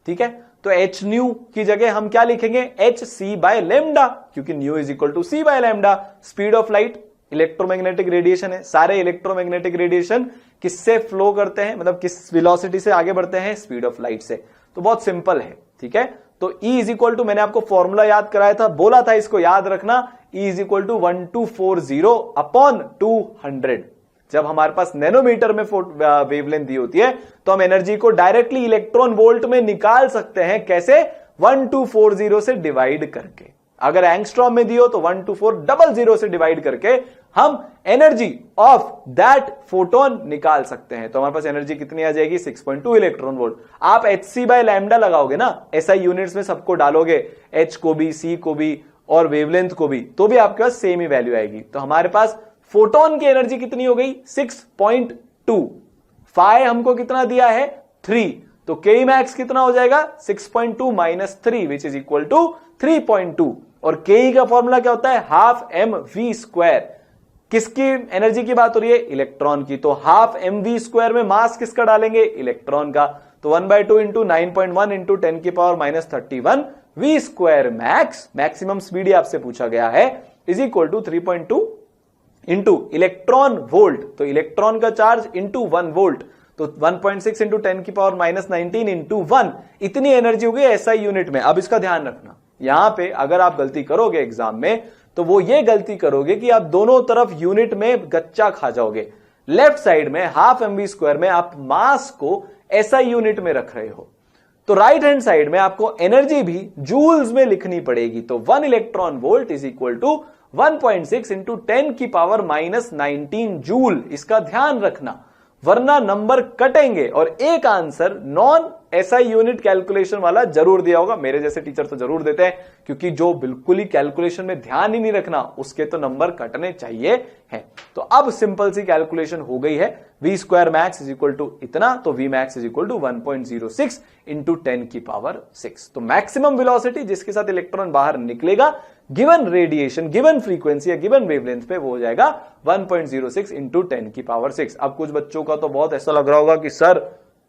ठीक है, तो h nu की जगह हम क्या लिखेंगे? h c बाय लेमडा, क्योंकि nu is equal to c by lambda. Speed of light, electromagnetic radiation है, सारे इलेक्ट्रोमैग्नेटिक रेडिएशन किससे फ्लो करते हैं, मतलब किस वेलोसिटी से आगे बढ़ते हैं? स्पीड ऑफ लाइट से। तो बहुत सिंपल है। ठीक है, तो E इज इक्वल टू, मैंने आपको फॉर्मूला याद कराया था, बोला था इसको याद रखना, E is equal to 1240 upon 200। जब हमारे पास नैनोमीटर में वेवलेंथ दी होती है तो हम एनर्जी को डायरेक्टली इलेक्ट्रॉन वोल्ट में निकाल सकते हैं। कैसे? 1240 से डिवाइड करके। अगर एंगस्ट्रॉम में दी हो तो 12400 से डिवाइड करके हम एनर्जी ऑफ दैट फोटोन निकाल सकते हैं। तो हमारे पास एनर्जी कितनी आ जाएगी? 6.2 इलेक्ट्रॉन वोल्ट। आप hc बाय लैम्डा लगाओगे ना, SI यूनिट्स में सबको डालोगे, h को भी, c को भी और वेवलेंथ को भी, तो भी आपके पास सेम ही वैल्यू आएगी। तो हमारे पास फोटोन की एनर्जी कितनी हो गई? 6.2। फाई हमको कितना दिया है? 3। तो ke max कितना हो जाएगा? 6.2 minus 3 which is equal to 3.2। और ke का फॉर्मूला क्या होता है? Half mv square. किसकी एनर्जी की बात हो रही है? इलेक्ट्रॉन की। तो हाफ mv स्क्वायर में मास किसका डालेंगे? इलेक्ट्रॉन का। तो 1/2 इंटू 9.1 इंटू 10 की power minus 31 v square max, maximum speed आपसे पूछा गया है, is equal to 3.2 into electron volt. तो इलेक्ट्रॉन का चार्ज इंटू 1 वोल्ट, तो 1.6 इंटू 10 की पावर माइनस 19 इंटू 1, इतनी एनर्जी हो गई SI यूनिट में। अब इसका ध्यान रखना, यहां पे अगर आप गलती करोगे एग्जाम में, तो वो ये गलती करोगे कि आप दोनों तरफ यूनिट में गच्चा खा जाओगे। लेफ्ट साइड में हाफ mv स्क्वायर में आप मास को SI यूनिट में रख रहे हो, तो राइट हैंड साइड में आपको एनर्जी भी जूल्स में लिखनी पड़ेगी। तो 1 electron volt is equal to 1.6 into 10 की पावर माइनस 19 जूल। इसका ध्यान रखना, वरना नंबर कटेंगे। और एक answer non SI unit calculation वाला जरूर दिया होगा। मेरे जैसे टीचर तो जरूर देते हैं, क्योंकि जो बिल्कुल ही कैलकुलेशन में ध्यान ही नहीं रखना उसके तो नंबर कटने चाहिए हैं। तो अब सिंपल सी कैलकुलेशन हो गई है, v square max is equal to इतना, तो v max is equal to 1.06 into 10 की पावर 6। तो मैक्सिमम वेलोसिटी जिसके साथ इलेक्ट्रॉन बाहर निकलेगा गिवन रेडिएशन, गिवन फ्रीक्वेंसी या गिवन वेवलेंथ पे, वो हो जाएगा 1.06 इंटू 10 की पावर 6। अब कुछ बच्चों का तो बहुत ऐसा लग रहा होगा कि सर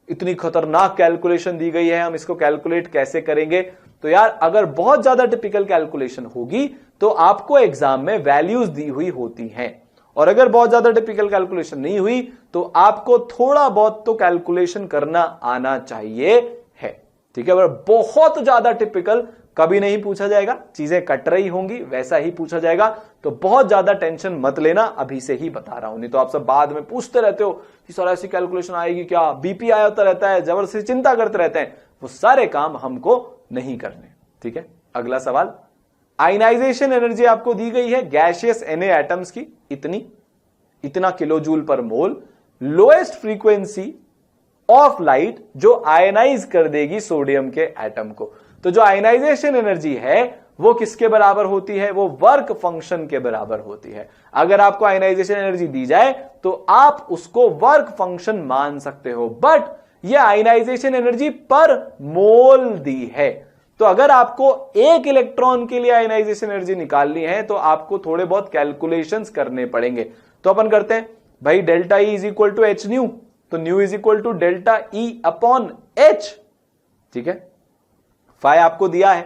इतनी खतरनाक कैलकुलेशन दी गई है, हम इसको कैलकुलेट कैसे करेंगे? तो यार अगर बहुत ज्यादा टिपिकल कैलकुलेशन होगी तो आपको एग्जाम में वैल्यूज दी हुई होती हैं, और अगर बहुत ज्यादा टिपिकल कैलकुलेशन नहीं हुई तो आपको थोड़ा बहुत तो कैलकुलेशन करना आना चाहिए है, ठीक है। पर बहुत ज्यादा टिपिकल कभी नहीं पूछा जाएगा, चीजें कट रही होंगी वैसा ही पूछा जाएगा। तो बहुत ज्यादा टेंशन मत लेना, अभी से ही बता रहा हूं, नहीं तो आप सब बाद में पूछते रहते हो कि सर ऐसी कैलकुलेशन आएगी क्या, बीपी आया होता रहता है, जबरदस्ती चिंता करते रहते हैं, वो सारे काम हमको नहीं करने, ठीक है। अगला सवाल, आयनाइजेशन एनर्जी आपको दी गई है गैसियस Na एटम्स की इतना किलो जूल पर मोल, लोएस्ट फ्रीक्वेंसी ऑफ लाइट जो आयनाइज कर देगी सोडियम के एटम को। तो जो आयनाइजेशन एनर्जी है वो किसके बराबर होती है? वो वर्क फंक्शन के बराबर होती है। अगर आपको आयनाइजेशन एनर्जी दी जाए तो आप उसको वर्क फंक्शन मान सकते हो, बट ये आयनाइजेशन एनर्जी पर मोल दी है। तो अगर आपको एक इलेक्ट्रॉन के लिए आयनाइजेशन एनर्जी निकालनी है तो आपको थोड़े बहुत कैलकुलेशंस करने पड़ेंगे। तो अपन करते हैं भाई, delta E is equal to H nu, तो nu is equal to delta E upon H, ठीक है। फाई आपको दिया है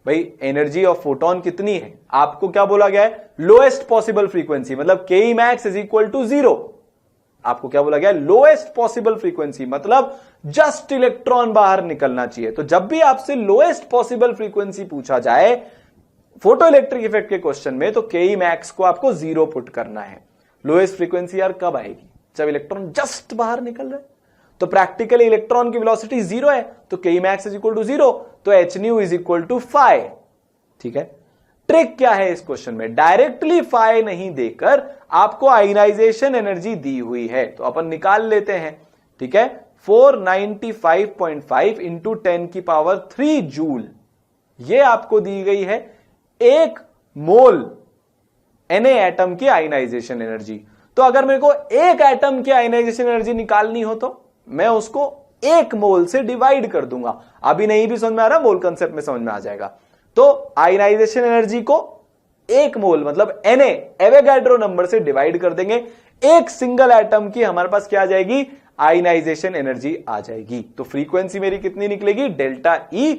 भाई, एनर्जी ऑफ फोटोन कितनी है, आपको क्या बोला गया है? लोएस्ट पॉसिबल फ्रीक्वेंसी, मतलब के मैक्स इज इक्वल टू 0। आपको क्या बोला गया? लोएस्ट पॉसिबल फ्रीक्वेंसी, मतलब जस्ट इलेक्ट्रॉन बाहर निकलना चाहिए। तो जब भी आपसे लोएस्ट पॉसिबल फ्रीक्वेंसी पूछा जाए फोटो इलेक्ट्रिक इफेक्ट के क्वेश्चन में, तो के मैक्स को आपको 0 पुट करना है। लोएस्ट फ्रीक्वेंसी यार कब आएगी? जब इलेक्ट्रॉन जस्ट बाहर निकल रहा है। तो प्रैक्टिकली इलेक्ट्रॉन की वेलोसिटी 0 है, तो के मैक्स इज इक्वल टू 0, तो H nu is equal to phi, ठीक है। ट्रिक क्या है इस क्वेश्चन में? डायरेक्टली फाई नहीं देकर आपको आयनाइजेशन एनर्जी दी हुई है, तो अपन निकाल लेते हैं, ठीक है। 495.5 इंटू 10 की पावर 3 जूल, ये आपको दी गई है 1 मोल Na एटम की आयनाइजेशन एनर्जी। तो अगर मेरे को एक एटम की आयनाइजेशन एनर्जी निकालनी हो तो मैं उसको 1 मोल से डिवाइड कर दूंगा। अभी नहीं भी समझ में आ रहा, मोल कंसेप्ट में समझ में आ जाएगा। तो आयनाइजेशन एनर्जी को 1 मोल मतलब Na एवोगाड्रो नंबर से डिवाइड कर देंगे, एक सिंगल एटम की हमारे पास क्या आ जाएगी? आयनाइजेशन एनर्जी आ जाएगी। तो फ्रीक्वेंसी मेरी कितनी निकलेगी? Delta E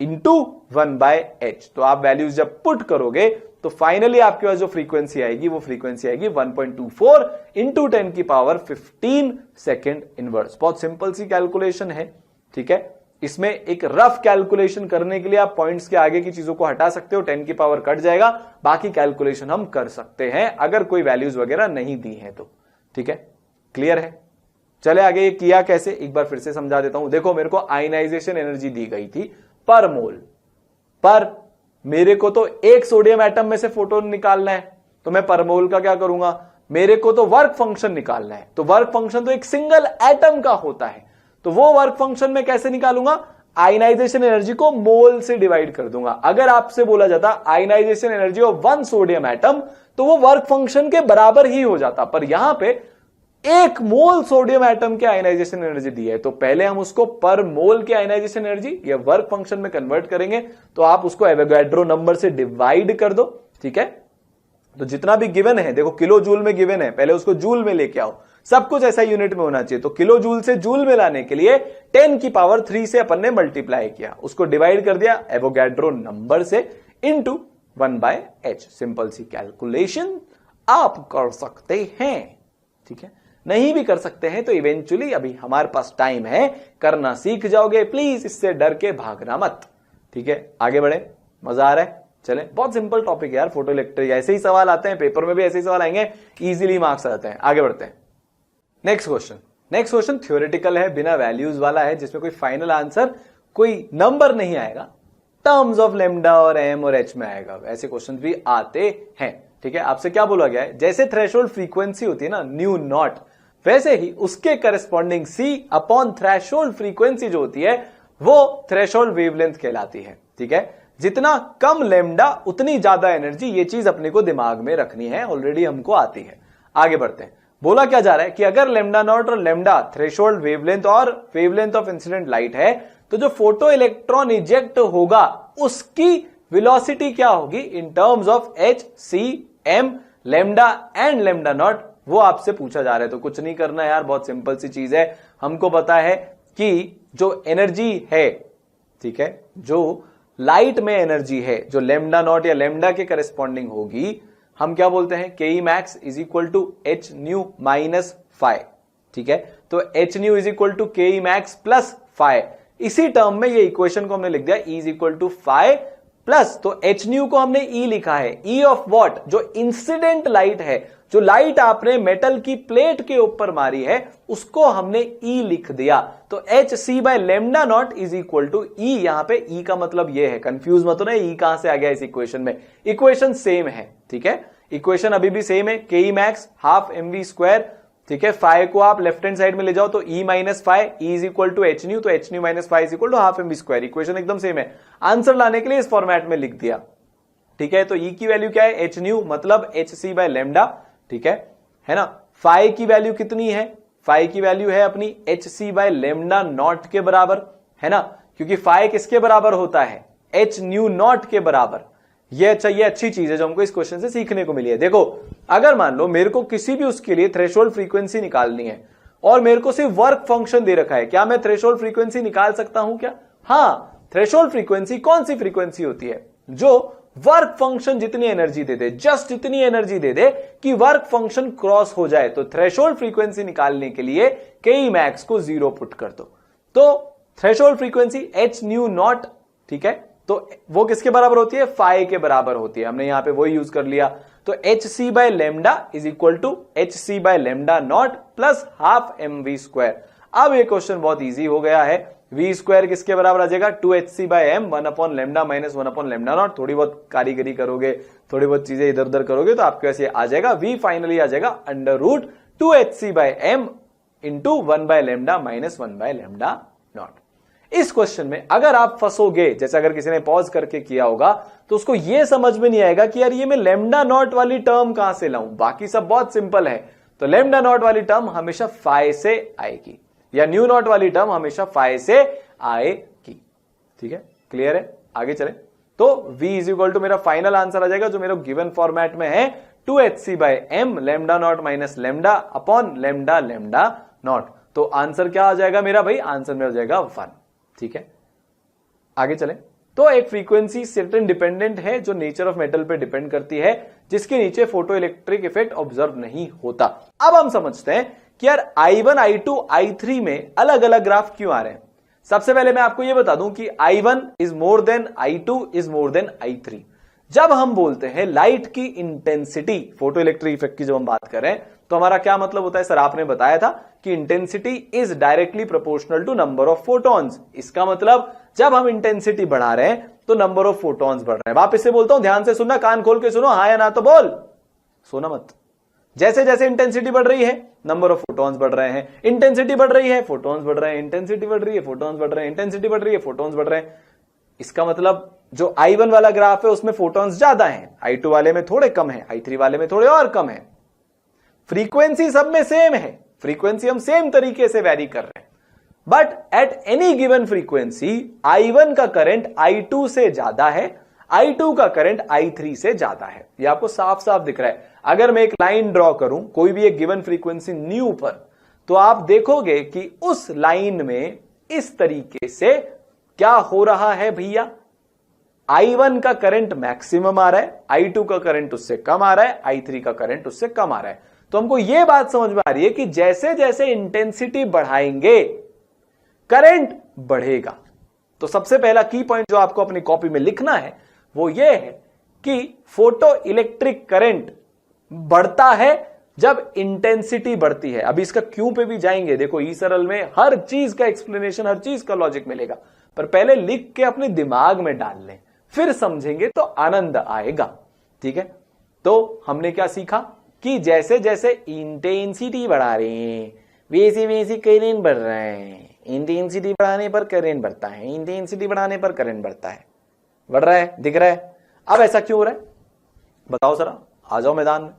into 1/h। तो आप वैल्यूज जब पुट करोगे तो फाइनली आपके पास जो फ्रीक्वेंसी आएगी वो फ्रीक्वेंसी आएगी 1.24 इंटू 10 की पावर 15 सेकेंड इनवर्स। बहुत सिंपल सी कैलकुलेशन है, ठीक है। इसमें एक रफ कैलकुलेशन करने के लिए आप पॉइंट्स के आगे की चीजों को हटा सकते हो, 10 की पावर कट जाएगा, बाकी कैलकुलेशन हम कर सकते हैं अगर कोई वैल्यूज वगैरह नहीं दी है तो, ठीक है। क्लियर है? चले आगे, ये किया कैसे एक बार फिर से समझा देता हूं। देखो, मेरे को आयनाइजेशन एनर्जी दी गई थी पर मोल, पर मेरे को तो एक सोडियम एटम में से फोटोन निकालना है, तो मैं पर मोल का क्या करूंगा? मेरे को तो वर्क फंक्शन निकालना है, तो वर्क फंक्शन तो एक सिंगल एटम का होता है, तो वो वर्क फंक्शन में कैसे निकालूंगा? आयनाइजेशन एनर्जी को मोल से डिवाइड कर दूंगा। अगर आपसे बोला जाता ionisation energy of 1 sodium atom, तो वो वर्क फंक्शन के बराबर ही हो जाता, पर यहां पे 1 मोल सोडियम एटम के आयनाइजेशन एनर्जी दी है, तो पहले हम उसको पर मोल के आयनाइजेशन एनर्जी या वर्क फंक्शन में कन्वर्ट करेंगे, तो आप उसको एवोगाड्रो नंबर से डिवाइड कर दो, ठीक है। तो जितना भी गिवन है, देखो किलो जूल में गिवन है, पहले उसको जूल में लेके आओ, सब कुछ ऐसा यूनिट में होना चाहिए। तो किलो जूल से जूल में लाने के लिए 10 की पावर 3 से अपन ने मल्टीप्लाई किया, उसको डिवाइड कर दिया एवोगाड्रो नंबर से इंटू 1/h। सिंपल सी कैलकुलेशन आप कर सकते हैं, ठीक है। नहीं भी कर सकते हैं तो इवेंचुअली अभी हमारे पास टाइम है, करना सीख जाओगे। प्लीज इससे डर के भागना मत, ठीक है। आगे बढ़े, मजा आ रहा है? चले, बहुत सिंपल टॉपिक है यार, फोटो इलेक्ट्रिक, ऐसे ही सवाल आते हैं पेपर में भी, ऐसे ही सवाल आएंगे, इजीली मार्क्स आते हैं। आगे बढ़ते हैं, नेक्स्ट क्वेश्चन थ्योरेटिकल है, बिना वैल्यूज वाला है, जिसमें कोई फाइनल आंसर, कोई नंबर नहीं आएगा, टर्म्स ऑफ लेमडा और एम और एच में आएगा। ऐसे क्वेश्चन भी आते हैं, ठीक है। आपसे क्या बोला गया है? जैसे थ्रेशोल्ड फ्रीक्वेंसी होती है ना, न्यू नॉट, वैसे ही उसके corresponding C upon threshold frequency जो होती है वो थ्रेशोल्ड वेवलेंथ कहलाती है। ठीक है, जितना कम लेमडा उतनी ज्यादा एनर्जी, ये चीज अपने को दिमाग में रखनी है, ऑलरेडी हमको आती है। आगे बढ़ते हैं। बोला क्या जा रहा है कि अगर लेमडा नॉट और लेमडा थ्रेशोल्ड वेवलेंथ और वेवलेंथ ऑफ इंसिडेंट लाइट है, तो जो फोटो इलेक्ट्रॉन इजेक्ट होगा उसकी वेलोसिटी क्या होगी in terms of h, c, m, lambda and lambda naught, वो आपसे पूछा जा रहा है। तो कुछ नहीं करना यार, बहुत सिंपल सी चीज है। हमको पता है कि जो एनर्जी है, ठीक है, जो लाइट में एनर्जी है जो लेमडा नॉट या लेमडा के करस्पॉन्डिंग होगी, हम क्या बोलते हैं, K E max is equal to H nu minus phi. ठीक है, तो H nu is equal to K E max plus phi. इसी टर्म में ये इक्वेशन को हमने लिख दिया E is equal to phi plus, तो एच न्यू को हमने E लिखा है, E ऑफ व्हाट, जो इंसिडेंट लाइट है, जो लाइट आपने मेटल की प्लेट के ऊपर मारी है उसको हमने E लिख दिया। तो h c by lambda naught is equal to E। यहां पे E का मतलब ये है, कंफ्यूज मत होना E कहां से आ गया इस इक्वेशन में, इक्वेशन सेम है। ठीक है, इक्वेशन अभी भी सेम है, K E max half M we square. ठीक है, फाइव को आप लेफ्ट हैंड साइड में ले जाओ तो E minus phi, E is equal to H nu, तो H nu minus phi is equal to half M we square. Equation एकदम सेम है, आंसर लाने के लिए इस फॉर्मेट में लिख दिया। ठीक है, तो E की वैल्यू क्या है, एच न्यू मतलब एच सी बाय लेमडा। ठीक है ना। फाइव की वैल्यू कितनी है, फाइव की वैल्यू है अपनी h c by lambda naught के बराबर, है ना, क्योंकि फाइव किसके बराबर होता है, एच न्यू नॉट के बराबर। ये अच्छी चीज है जो हमको इस क्वेश्चन से सीखने को मिली है। देखो, अगर मान लो मेरे को किसी भी उसके लिए थ्रेशोल्ड फ्रीक्वेंसी निकालनी है और मेरे को सिर्फ वर्क फंक्शन दे रखा है, क्या मैं थ्रेशोल्ड फ्रीक्वेंसी निकाल सकता हूं क्या? हाँ, थ्रेशोल्ड फ्रीक्वेंसी कौन सी फ्रीक्वेंसी होती है, जो वर्क फंक्शन जितनी एनर्जी दे दे, जस्ट इतनी एनर्जी दे दे कि वर्क फंक्शन क्रॉस हो जाए। तो थ्रेशोल्ड फ्रीक्वेंसी निकालने के लिए के ई मैक्स को 0 पुट कर दो, तो threshold frequency H new not, ठीक है, तो वो किसके बराबर होती है, फाइव के बराबर होती है। हमने यहां पे वही यूज कर लिया, तो h c by lambda is equal to h c by lambda naught plus half M we square. अब ये क्वेश्चन बहुत इजी हो गया है। वी स्क्वायर किसके बराबर आ जाएगा, 2hc by m, 1 upon lambda minus 1 upon lambda naught. थोड़ी बहुत कारीगरी करोगे, थोड़ी बहुत चीजें इधर उधर करोगे तो आपके वैसे आ जाएगा, वी फाइनली आ जाएगा under root 2hc by m into 1 by lambda minus 1 by lambda naught. इस क्वेश्चन में अगर आप फंसोगे, जैसे अगर किसी ने पॉज करके किया होगा तो उसको यह समझ में नहीं आएगा कि यार ये मैं लेमडा नॉट वाली टर्म कहां से लाऊं, बाकी सब बहुत सिंपल है। तो लेमडा नॉट वाली टर्म हमेशा फाइव से आएगी, या न्यू नॉट वाली टर्म हमेशा फाइव से आएगी। ठीक है, क्लियर है, आगे चले। तो v इज इक्वल टू मेरा फाइनल आंसर आ जाएगा जो मेरा गिवन फॉर्मेट में है, 2hc by m lambda naught minus lambda upon lambda lambda naught. तो आंसर क्या आ जाएगा मेरा भाई, आंसर में हो जाएगा 1। ठीक है, आगे चले। तो एक फ्रीक्वेंसी सर्टेन डिपेंडेंट है जो नेचर ऑफ मेटल पे डिपेंड करती है, जिसके नीचे फोटो इलेक्ट्रिक इफेक्ट ऑब्जर्व नहीं होता। अब हम समझते हैं कि यार I1, I2, I3 में अलग अलग ग्राफ क्यों आ रहे हैं। सबसे पहले मैं आपको यह बता दूं कि I1 is more than I2 is more than I3। जब हम बोलते हैं लाइट की इंटेंसिटी, फोटो इलेक्ट्रिक इफेक्ट की जब हम बात करें तो हमारा क्या मतलब होता है, सर आपने बताया था कि intensity is directly proportional to number of photons. इसका मतलब जब हम इंटेंसिटी बढ़ा रहे हैं तो नंबर ऑफ फोटॉन्स बढ़ रहे हैं। वापस से बोलता हूं, ध्यान से सुनना, कान खोल के सुनो, हाँ या ना तो बोल, सोना मत। जैसे जैसे इंटेंसिटी बढ़ रही है नंबर ऑफ फोटॉन्स बढ़ रहे हैं, इंटेंसिटी बढ़ रही है फोटॉन्स बढ़ रहे हैं, इंटेंसिटी बढ़ रही है फोटॉन्स बढ़ रहे हैं, इंटेंसिटी बढ़ रही है फोटॉन्स बढ़ रहे हैं। इसका मतलब जो I1 वाला ग्राफ है उसमें फोटॉन्स ज्यादा हैं, I2 वाले में थोड़े कम है, I3 वाले में थोड़े और कम है। फ्रीक्वेंसी सब में सेम है, फ्रीक्वेंसी हम सेम तरीके से वैरी कर रहे हैं, but at any given frequency I1 का करंट I2 से ज्यादा है, I2 का करंट I3 से ज्यादा है। ये आपको साफ साफ दिख रहा है। अगर मैं एक लाइन ड्रॉ करूं कोई भी एक गिवन फ्रीक्वेंसी न्यू पर, तो आप देखोगे कि उस लाइन में इस तरीके से क्या हो रहा है भैया, I1 का करंट मैक्सिमम आ रहा है, I2 का करंट उससे कम आ रहा है, I3 का करंट उससे कम आ रहा है। तो हमको यह बात समझ में आ रही है कि जैसे जैसे इंटेंसिटी बढ़ाएंगे करंट बढ़ेगा। तो सबसे पहला की पॉइंट जो आपको अपनी कॉपी में लिखना है वो यह है कि फोटो इलेक्ट्रिक करंट बढ़ता है जब इंटेंसिटी बढ़ती है। अभी इसका क्यों पे भी जाएंगे, देखो ई सरल में हर चीज का एक्सप्लेनेशन, हर चीज का लॉजिक मिलेगा, पर पहले लिख के अपने दिमाग में डाल लें, फिर समझेंगे तो आनंद आएगा। ठीक है, तो हमने क्या सीखा कि जैसे जैसे इंटेंसिटी बढ़ा रहे हैं वैसे वैसे करंट बढ़ रहा है। इंटेंसिटी बढ़ाने पर करंट बढ़ता है, इंटेंसिटी बढ़ाने पर करंट बढ़ता है, बढ़ रहा है, दिख रहा है। अब ऐसा क्यों हो रहा है बताओ जरा, आ जाओ मैदान में।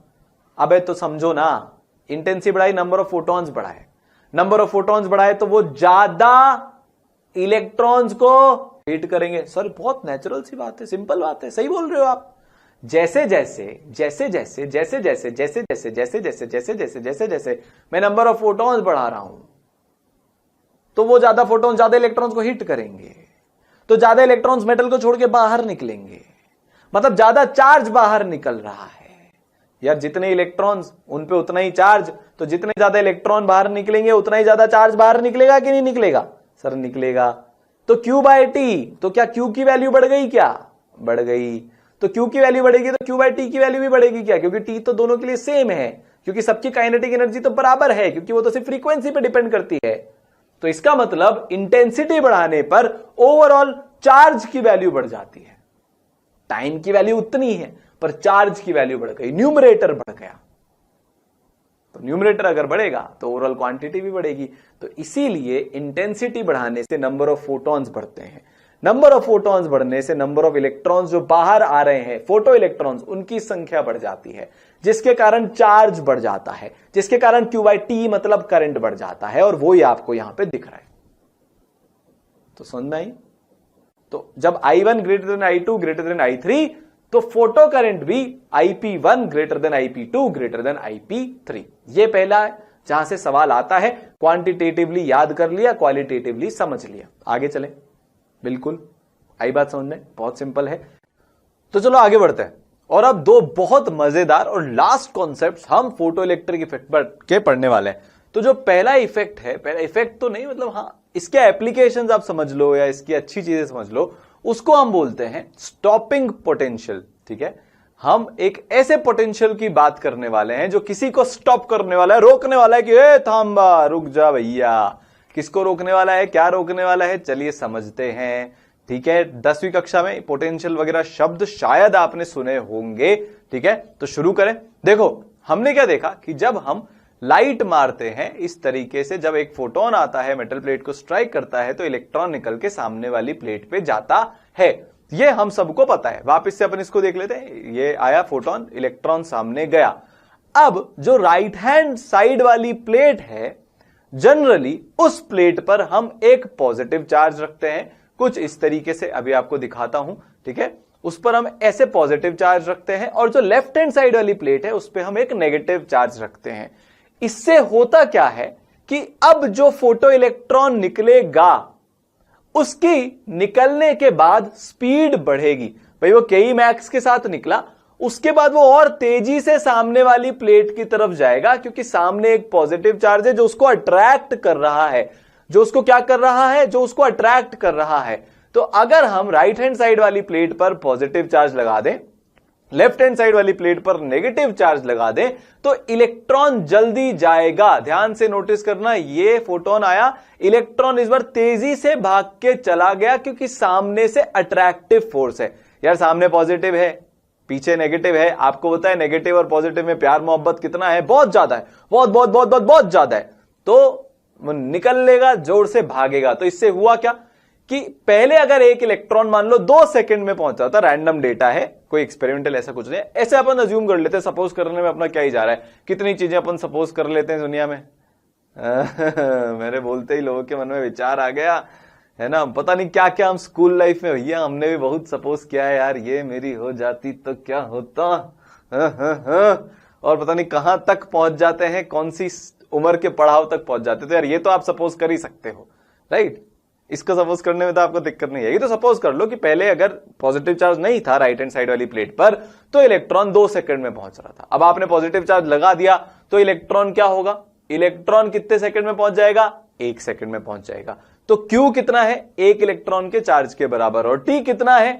अबे तो समझो ना, इंटेंसिटी बढ़ाई, नंबर ऑफ फोटॉन्स बढ़ाए, नंबर ऑफ फोटॉन्स बढ़ाए तो वो ज्यादा इलेक्ट्रॉन्स को हिट करेंगे। सर बहुत नेचुरल सी बात है, सिंपल बात है, सही बोल रहे हो आप। जैसे जैसे जैसे जैसे जैसे जैसे जैसे जैसे जैसे जैसे जैसे जैसे जैसे जैसे मैं नंबर ऑफ फोटॉन्स बढ़ा रहा हूं तो वो ज्यादा फोटॉन ज्यादा इलेक्ट्रॉन्स को हिट करेंगे, तो ज्यादा इलेक्ट्रॉन्स मेटल को छोड़ के बाहर निकलेंगे, मतलब ज्यादा चार्ज बाहर निकल रहा है। यार जितने इलेक्ट्रॉन्स उन पे उतना ही चार्ज, तो जितने ज्यादा इलेक्ट्रॉन बाहर निकलेंगे उतना ही ज्यादा चार्ज बाहर निकलेगा कि नहीं निकलेगा? सर निकलेगा। तो Q बाय टी, तो क्या Q की वैल्यू बढ़ गई? क्या बढ़ गई? तो Q की वैल्यू बढ़ेगी तो Q बाय टी की वैल्यू भी बढ़ेगी क्या? क्योंकि T तो दोनों के लिए सेम है, क्योंकि सबकी काइनेटिक एनर्जी तो बराबर है, क्योंकि वो तो सिर्फ फ्रीक्वेंसी पे डिपेंड करती है। तो इसका मतलब इंटेंसिटी बढ़ाने पर ओवरऑल चार्ज की वैल्यू बढ़ जाती है। टाइम की वैल्यू उतनी है पर चार्ज की वैल्यू बढ़ गई, न्यूमरेटर बढ़ गया। तो न्यूमरेटर अगर बढ़ेगा तो ओवरऑल क्वांटिटी भी बढ़ेगी। तो इसीलिए इंटेंसिटी बढ़ाने से नंबर ऑफ फोटॉन्स बढ़ते हैं, नंबर ऑफ फोटॉन्स बढ़ने से नंबर ऑफ इलेक्ट्रॉन्स जो बाहर आ रहे हैं, फोटो इलेक्ट्रॉन्स, उनकी संख्या बढ़ जाती है, जिसके कारण चार्ज बढ़ जाता है, जिसके कारण Q बाय टी मतलब करंट बढ़ जाता है। और वो ही आपको यहां पे दिख रहा है। तो समझ में आई? तो जब I1 greater than I2 greater than I3 तो फोटो करंट भी IP1 greater than IP2 greater than IP3। ये पहला है जहां से सवाल आता है, क्वांटिटेटिवली याद कर लिया, क्वालिटेटिवली समझ लिया। आगे चलें। बिल्कुल आई बात समझ में, बहुत सिंपल है। तो चलो आगे बढ़ते हैं। और अब दो बहुत मजेदार और लास्ट कॉन्सेप्ट्स हम फोटो इलेक्ट्रिक इफेक्ट के पढ़ने वाले हैं। तो जो पहला इफेक्ट है, पहला इफेक्ट तो नहीं मतलब हाँ, इसके एप्लीकेशंस आप समझ लो या इसकी अच्छी चीजें समझ लो, उसको हम बोलते हैं स्टॉपिंग पोटेंशियल। ठीक है, हम एक ऐसे पोटेंशियल की बात करने वाले हैं जो किसी को स्टॉप करने वाला है, रोकने वाला है कि ए थांबा, रुक जा भैया। किसको रोकने वाला है, क्या रोकने वाला है, चलिए समझते हैं। ठीक है, 10वीं कक्षा में पोटेंशियल वगैरह शब्द शायद आपने सुने होंगे। ठीक है, तो शुरू करें। देखो हमने क्या देखा कि जब हम लाइट मारते हैं इस तरीके से, जब एक फोटोन आता है मेटल प्लेट को स्ट्राइक करता है तो इलेक्ट्रॉन निकल के सामने वाली प्लेट पे जाता है। ये हम सबको पता है। वापस से अपन इसको देख लेते हैं। ये आया फोटोन, इलेक्ट्रॉन सामने गया। अब जो राइट हैंड साइड वाली प्लेट है, जनरली उस प्लेट पर हम एक पॉजिटिव चार्ज रखते हैं, कुछ इस तरीके से, अभी आपको दिखाता हूं। ठीक है, उस पर हम ऐसे पॉजिटिव चार्ज रखते हैं, और जो लेफ्ट हैंड साइड वाली प्लेट है उस पर हम एक नेगेटिव चार्ज रखते हैं। इससे होता क्या है कि अब जो फोटो इलेक्ट्रॉन निकलेगा उसकी निकलने के बाद स्पीड बढ़ेगी। भाई वो के मैक्स के साथ निकला, उसके बाद वो और तेजी से सामने वाली प्लेट की तरफ जाएगा, क्योंकि सामने एक पॉजिटिव चार्ज है जो उसको अट्रैक्ट कर रहा है, जो उसको क्या कर रहा है, जो उसको अट्रैक्ट कर रहा है। तो अगर हम राइट हैंड साइड वाली प्लेट पर पॉजिटिव चार्ज लगा दें, लेफ्ट हैंड साइड वाली प्लेट पर नेगेटिव चार्ज लगा दें, तो इलेक्ट्रॉन जल्दी जाएगा। ध्यान से नोटिस करना, ये फोटोन आया, इलेक्ट्रॉन इस बार तेजी से भाग के चला गया, क्योंकि सामने से अट्रैक्टिव फोर्स है। यार सामने पॉजिटिव है, पीछे नेगेटिव है। आपको पता है नेगेटिव और पॉजिटिव में प्यार मोहब्बत कितना है, बहुत ज्यादा है, बहुत बहुत बहुत बहुत बहुत ज्यादा है। तो वो निकल लेगा, जोर से भागेगा। तो इससे हुआ क्या कि पहले अगर एक इलेक्ट्रॉन मान लो 2 सेकंड में पहुंचा था, रैंडम डेटा है, कोई एक्सपेरिमेंटल ऐसा कुछ नहीं है, ऐसे अपन अज्यूम कर लेते हैं, सपोज करने में अपना क्या ही जा रहा है, कितनी चीजें अपन सपोज कर लेते हैं दुनिया में। मेरे बोलते ही लोगों के मन में विचार आ गया है ना, पता नहीं क्या क्या हम स्कूल लाइफ में, भैया हमने भी बहुत सपोज किया है यार, ये मेरी हो जाती तो क्या होता। और पता नहीं कहां तक पहुंच जाते हैं, कौन सी उम्र के पड़ाव तक पहुंच जाते। तो यार ये तो आप सपोज कर ही सकते हो, राइट। इसको सपोज करने में तो आपको दिक्कत नहीं है। ये तो सपोज कर लो कि पहले अगर पॉजिटिव चार्ज नहीं था राइट हैंड साइड वाली प्लेट पर, तो इलेक्ट्रॉन 2 सेकंड में पहुंच रहा था। अब आपने पॉजिटिव चार्ज लगा दिया तो इलेक्ट्रॉन क्या होगा, इलेक्ट्रॉन कितने सेकंड में पहुंच जाएगा, 1 सेकंड में पहुंच जाएगा। तो Q कितना है, 1 इलेक्ट्रॉन के चार्ज के बराबर। और T कितना है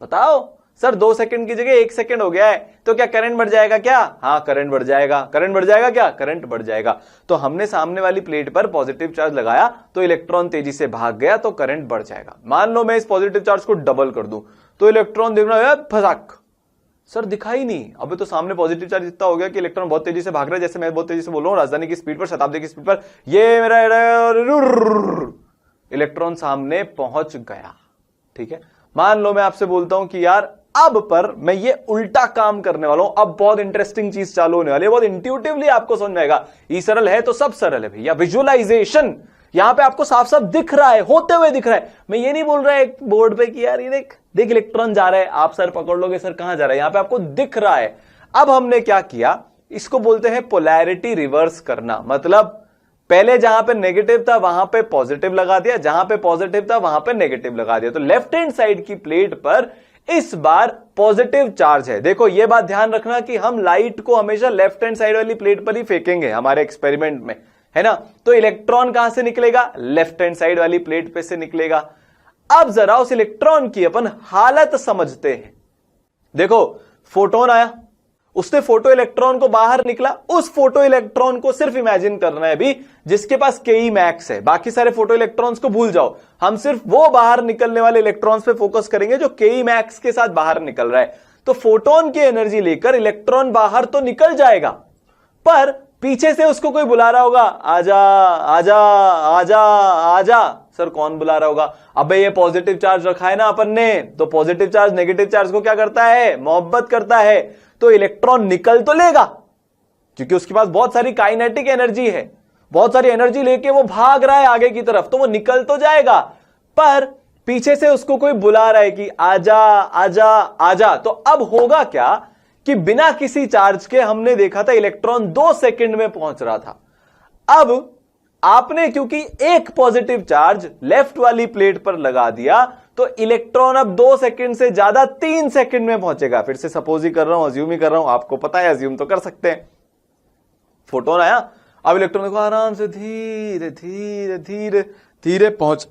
बताओ। सर 2 सेकंड की जगह 1 सेकंड हो गया है, तो क्या करंट बढ़ जाएगा क्या? हाँ करंट बढ़ जाएगा। करंट बढ़ जाएगा क्या? करंट बढ़ जाएगा। तो हमने सामने वाली प्लेट पर पॉजिटिव चार्ज लगाया तो इलेक्ट्रॉन तेजी से भाग गया, तो करंट बढ़ जाएगा। मान लो मैं इस पॉजिटिव चार्ज को डबल कर दूं तो इलेक्ट्रॉन देखना है फसाक सर दिखाई नहीं, अबे तो सामने पॉजिटिव चार्ज इतना हो गया कि इलेक्ट्रॉन बहुत तेजी से भाग रहा है, जैसे मैं बहुत तेजी से बोल रहा हूं राजधानी की स्पीड पर, शताब्दी की स्पीड पर, ये मेरा इलेक्ट्रॉन सामने पहुंच गया। ठीक है, मान लो मैं आपसे बोलता हूं कि यार अब पर मैं ये उल्टा काम करने वाला हूं, अब बहुत इंटरेस्टिंग चीज चालू होने वाली है, बहुत इंट्यूटिवली आपको समझ में आएगा। ये सरल है तो सब सरल है भैया, विजुअलाइजेशन यहां पे आपको साफ साफ दिख रहा है, होते हुए दिख रहा है। मैं ये नहीं बोल रहा है एक बोर्ड पे कि यार ये देख देख इलेक्ट्रॉन जा रहा है, आप सर पकड़ लोगे सर कहां जा रहा है, यहां पे आपको दिख रहा है। अब हमने क्या किया, इसको बोलते हैं पोलैरिटी रिवर्स करना। मतलब पहले जहां पे नेगेटिव था वहां पे पॉजिटिव लगा दिया, जहां पे पॉजिटिव था वहां पे नेगेटिव लगा दिया। तो लेफ्ट हैंड साइड की प्लेट पर इस बार पॉजिटिव चार्ज है। देखो ये बात ध्यान रखना कि हम लाइट को हमेशा लेफ्ट हैंड साइड वाली प्लेट पर ही फेंकेंगे हमारे एक्सपेरिमेंट में, है ना। तो इलेक्ट्रॉन कहां से निकलेगा, लेफ्ट हैंड साइड वाली प्लेट पे से निकलेगा। अब जरा उस इलेक्ट्रॉन की अपन हालत समझते हैं। देखो फोटोन आया, उसने फोटो इलेक्ट्रॉन को बाहर निकला, उस फोटो इलेक्ट्रॉन को सिर्फ इमेजिन करना है भी जिसके पास Ke मैक्स है, बाकी सारे फोटो इलेक्ट्रॉन्स को भूल जाओ, हम सिर्फ वो बाहर निकलने वाले इलेक्ट्रॉन्स पे फोकस करेंगे जो Ke मैक्स के साथ बाहर निकल रहा है। तो फोटोन की एनर्जी लेकर इलेक्ट्रॉन बाहर तो निकल जाएगा, पर पीछे से उसको कोई बुला रहा होगा, आजा आजा आजा आजा। सर कौन बुला रहा होगा, अबे ये पॉजिटिव चार्ज रखा है ना अपन ने, तो पॉजिटिव चार्ज नेगेटिव चार्ज को क्या करता है, मोहब्बत करता है। तो इलेक्ट्रॉन निकल तो लेगा क्योंकि उसके पास बहुत सारी काइनेटिक एनर्जी है, बहुत सारी एनर्जी लेके वो भाग रहा है आगे की तरफ, तो वो निकल तो जाएगा, पर पीछे से उसको कोई बुला रहा है कि आजा आजा आजा। तो अब होगा क्या कि बिना किसी चार्ज के हमने देखा था इलेक्ट्रॉन 2 सेकंड में पहुंच रहा था। अब आपने क्योंकि एक पॉजिटिव चार्ज लेफ्ट वाली प्लेट पर लगा दिया, तो इलेक्ट्रॉन अब 2 सेकंड से ज्यादा 3 सेकंड में पहुंचेगा। फिर से सपोज ही कर रहा हूं, अज्यूम ही कर रहा हूं, आपको पता है अज्यूम तो कर सकते हैं। फोटोन आया, अब इलेक्ट्रॉन को आराम से धीरे धीरे धीरे धीरे पहुंच,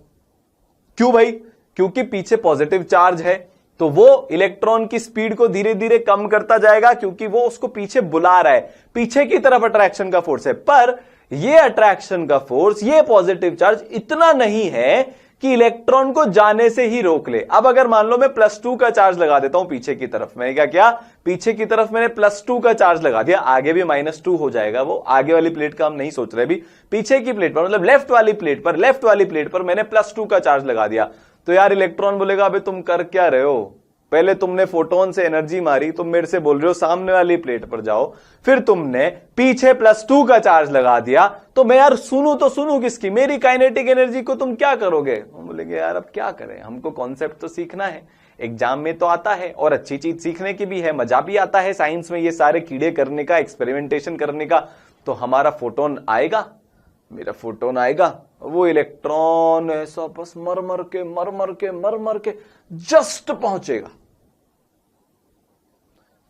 क्यों भाई, क्योंकि पीछे पॉजिटिव चार्ज है, तो वो इलेक्ट्रॉन की स्पीड को धीरे धीरे कम करता जाएगा क्योंकि वो उसको पीछे बुला रहा है, पीछे की तरफ अट्रैक्शन का फोर्स है। पर ये अट्रैक्शन का फोर्स, ये पॉजिटिव चार्ज इतना नहीं है कि इलेक्ट्रॉन को जाने से ही रोक ले। अब अगर मान लो मैं +2 का चार्ज लगा देता हूं पीछे की तरफ, मैंने क्या किया, पीछे की तरफ मैंने +2 का चार्ज लगा दिया, आगे भी -2 हो जाएगा, वो आगे वाली प्लेट का हम नहीं सोच रहे, भी पीछे की प्लेट पर, मतलब लेफ्ट वाली प्लेट पर मैंने +2 का चार्ज लगा दिया। तो यार इलेक्ट्रॉन बोलेगा अबे तुम कर क्या रहे हो, पहले तुमने फोटोन से एनर्जी मारी, तुम मेरे से बोल रहे हो सामने वाली प्लेट पर जाओ, फिर तुमने पीछे +2 का चार्ज लगा दिया, तो मैं यार सुनूं तो सुनूं किसकी, मेरी काइनेटिक एनर्जी को तुम क्या करोगे। हम बोलेंगे यार अब क्या करें, हमको कॉन्सेप्ट तो सीखना है, एग्जाम में तो आता है और अच्छी चीज सीखने की भी है, मजा भी आता है साइंस में ये सारे कीड़े करने का, एक्सपेरिमेंटेशन करने का। तो हमारा फोटोन आएगा, मेरा फोटोन आएगा, वो इलेक्ट्रॉन ऐसा बस मर मर के जस्ट पहुंचेगा।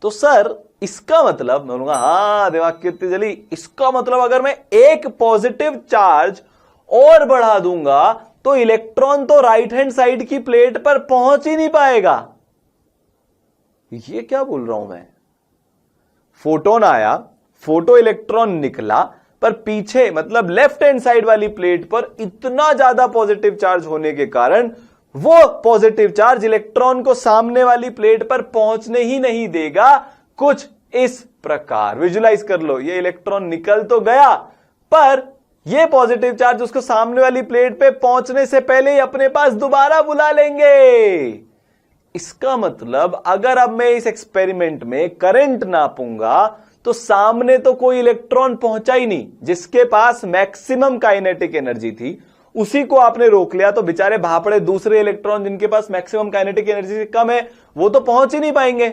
तो सर इसका मतलब, मैं बोलूंगा हाँ दिमाग कितनी जली, इसका मतलब अगर मैं एक पॉजिटिव चार्ज और बढ़ा दूंगा तो इलेक्ट्रॉन तो राइट हैंड साइड की प्लेट पर पहुंच ही नहीं पाएगा। ये क्या बोल रहा हूं मैं, फोटोन आया, फोटो इलेक्ट्रॉन निकला, पर पीछे मतलब लेफ्ट हैंड साइड वाली प्लेट पर इतना ज्यादा पॉजिटिव चार्ज होने के कारण वो पॉजिटिव चार्ज इलेक्ट्रॉन को सामने वाली प्लेट पर पहुंचने ही नहीं देगा। कुछ इस प्रकार विजुलाइज कर लो, ये इलेक्ट्रॉन निकल तो गया, पर ये पॉजिटिव चार्ज उसको सामने वाली प्लेट पे पहुंचने से पहले ही अपने पास दोबारा बुला लेंगे। इसका मतलब अगर अब मैं इस एक्सपेरिमेंट में करंट नापूंगा तो सामने तो कोई इलेक्ट्रॉन पहुंचा ही नहीं, जिसके पास मैक्सिमम काइनेटिक एनर्जी थी उसी को आपने रोक लिया, तो बेचारे भापड़े दूसरे इलेक्ट्रॉन जिनके पास मैक्सिमम काइनेटिक एनर्जी से कम है वो तो पहुंच ही नहीं पाएंगे।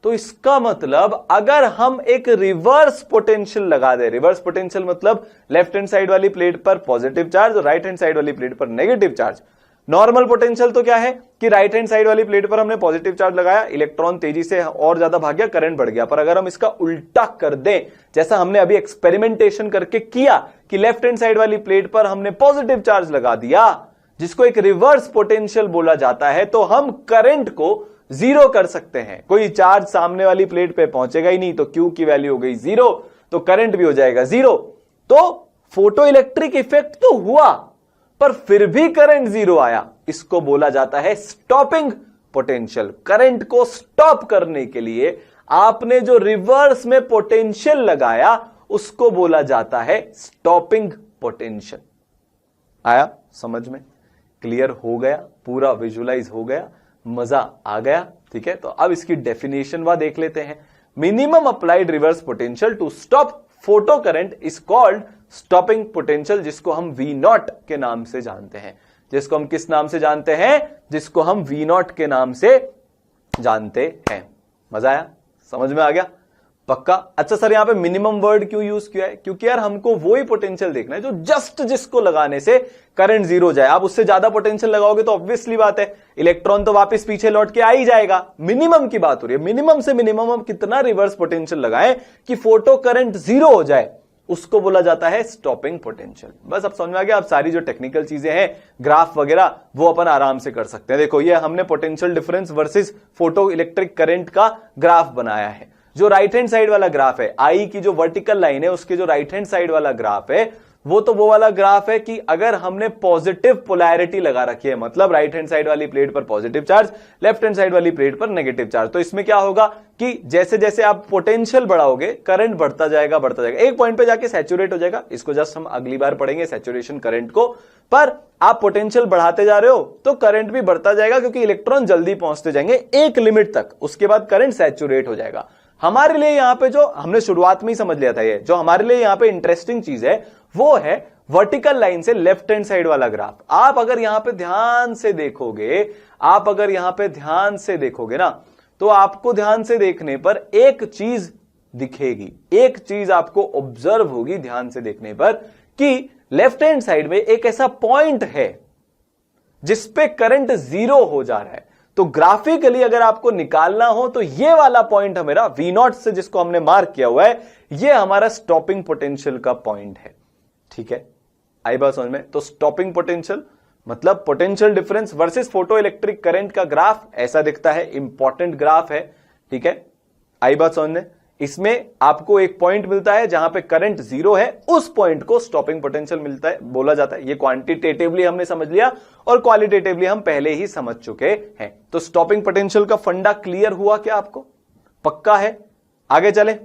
तो इसका मतलब अगर हम एक रिवर्स पोटेंशियल लगा दे, रिवर्स पोटेंशियल मतलब लेफ्ट हैंड साइड वाली प्लेट पर पॉजिटिव चार्ज और राइट हैंड साइड वाली प्लेट पर नेगेटिव चार्ज। नॉर्मल पोटेंशियल तो क्या है कि राइट हैंड साइड वाली प्लेट पर हमने पॉजिटिव चार्ज लगाया, इलेक्ट्रॉन तेजी से और ज्यादा भाग गया, करंट बढ़ गया। पर अगर हम इसका उल्टा कर दें, जैसा हमने अभी एक्सपेरिमेंटेशन करके किया कि लेफ्ट हैंड साइड वाली प्लेट पर हमने पॉजिटिव चार्ज लगा दिया, जिसको एक रिवर्स पोटेंशियल बोला जाता है, तो हम करंट को जीरो कर सकते हैं। कोई चार्ज सामने वाली प्लेट पे पहुंचेगा ही नहीं, तो Q की वैल्यू हो गई 0, तो करंट भी हो जाएगा 0। तो फोटो इलेक्ट्रिक इफेक्ट तो हुआ पर फिर भी करंट 0 आया, इसको बोला जाता है स्टॉपिंग पोटेंशियल, करंट को स्टॉप करने के लिए आपने जो रिवर्स में पोटेंशियल लगाया उसको बोला जाता है स्टॉपिंग पोटेंशियल। आया समझ में? क्लियर हो गया? पूरा विजुलाइज हो गया? मजा आ गया? ठीक है, तो अब इसकी डेफिनेशन वा देख लेते हैं। Minimum applied reverse potential to stop photo current is called stopping potential, जिसको हम वी नॉट के नाम से जानते हैं। जिसको हम किस नाम से जानते हैं? जिसको हम वी नॉट के नाम से जानते हैं। मजा आया? समझ में आ गया? पक्का? अच्छा सर यहां पे मिनिमम वर्ड क्यों यूज किया है? क्योंकि यार हमको वो ही पोटेंशियल देखना है जो जस्ट जिसको लगाने से करंट जीरो हो जाए। आप उससे ज्यादा पोटेंशियल लगाओगे तो ऑब्वियसली बात है इलेक्ट्रॉन तो वापस पीछे लौट के आ ही जाएगा। मिनिमम की बात हो रही है, मिनिमम से मिनिमम हम कितना रिवर्स पोटेंशियल लगाएं कि फोटो करंट जीरो हो जाए, उसको बोला जाता है स्टॉपिंग पोटेंशियल। बस अब समझ में आ गया। अब सारी जो टेक्निकल चीजें हैं, ग्राफ वगैरह, वो अपन आराम से कर सकते हैं। देखो ये हमने potential difference versus photo electric current का ग्राफ बनाया है। जो राइट हैंड साइड वाला ग्राफ है, आई की जो वर्टिकल लाइन है उसके जो राइट हैंड साइड वाला ग्राफ है वो तो वो वाला ग्राफ है कि अगर हमने पॉजिटिव पोलैरिटी लगा रखी है, मतलब राइट हैंड साइड वाली प्लेट पर positive charge, left hand side वाली प्लेट पर नेगेटिव चार्ज, तो इसमें क्या होगा कि जैसे जैसे आप पोटेंशियल बढ़ाओगे करंट बढ़ता जाएगा बढ़ता जाएगा, एक पॉइंट पे जाके सैचुरेट हो जाएगा। इसको जस्ट हम अगली बार पढ़ेंगे सैचुरेशन करंट को। पर आप पोटेंशियल बढ़ाते जा रहे हो तो करंट भी बढ़ता जाएगा क्योंकि इलेक्ट्रॉन जल्दी पहुंचते जाएंगे एक लिमिट तक, उसके बाद करंट सैचुरेट हो जाएगा। हमारे लिए यहां पे जो हमने शुरुआत में ही समझ लिया था, ये जो हमारे लिए यहां पे इंटरेस्टिंग चीज है वो है वर्टिकल लाइन से लेफ्ट हैंड साइड वाला ग्राफ। आप अगर यहां पे ध्यान से देखोगे, आप अगर यहां पे ध्यान से देखोगे ना, तो आपको ध्यान से देखने पर एक चीज दिखेगी, एक चीज आपको ऑब्जर्व होगी ध्यान से देखने पर कि लेफ्ट हैंड साइड में एक ऐसा पॉइंट है जिसपे करंट जीरो हो जा रहा है। तो ग्राफिकली अगर आपको निकालना हो तो ये वाला पॉइंट हमारा वी नॉट से जिसको हमने मार्क किया हुआ है, ये हमारा स्टॉपिंग पोटेंशियल का पॉइंट है। ठीक है, आई बात समझ में? तो स्टॉपिंग पोटेंशियल मतलब potential difference versus photo electric current का ग्राफ ऐसा दिखता है, इंपॉर्टेंट ग्राफ है। ठीक है, आई बात समझ में? इसमें आपको एक पॉइंट मिलता है जहां पे करंट जीरो है, उस पॉइंट को स्टॉपिंग पोटेंशियल मिलता है, बोला जाता है। ये क्वांटिटेटिवली हमने समझ लिया और क्वालिटेटिवली हम पहले ही समझ चुके हैं। तो स्टॉपिंग पोटेंशियल का फंडा क्लियर हुआ क्या आपको? पक्का है? आगे चले?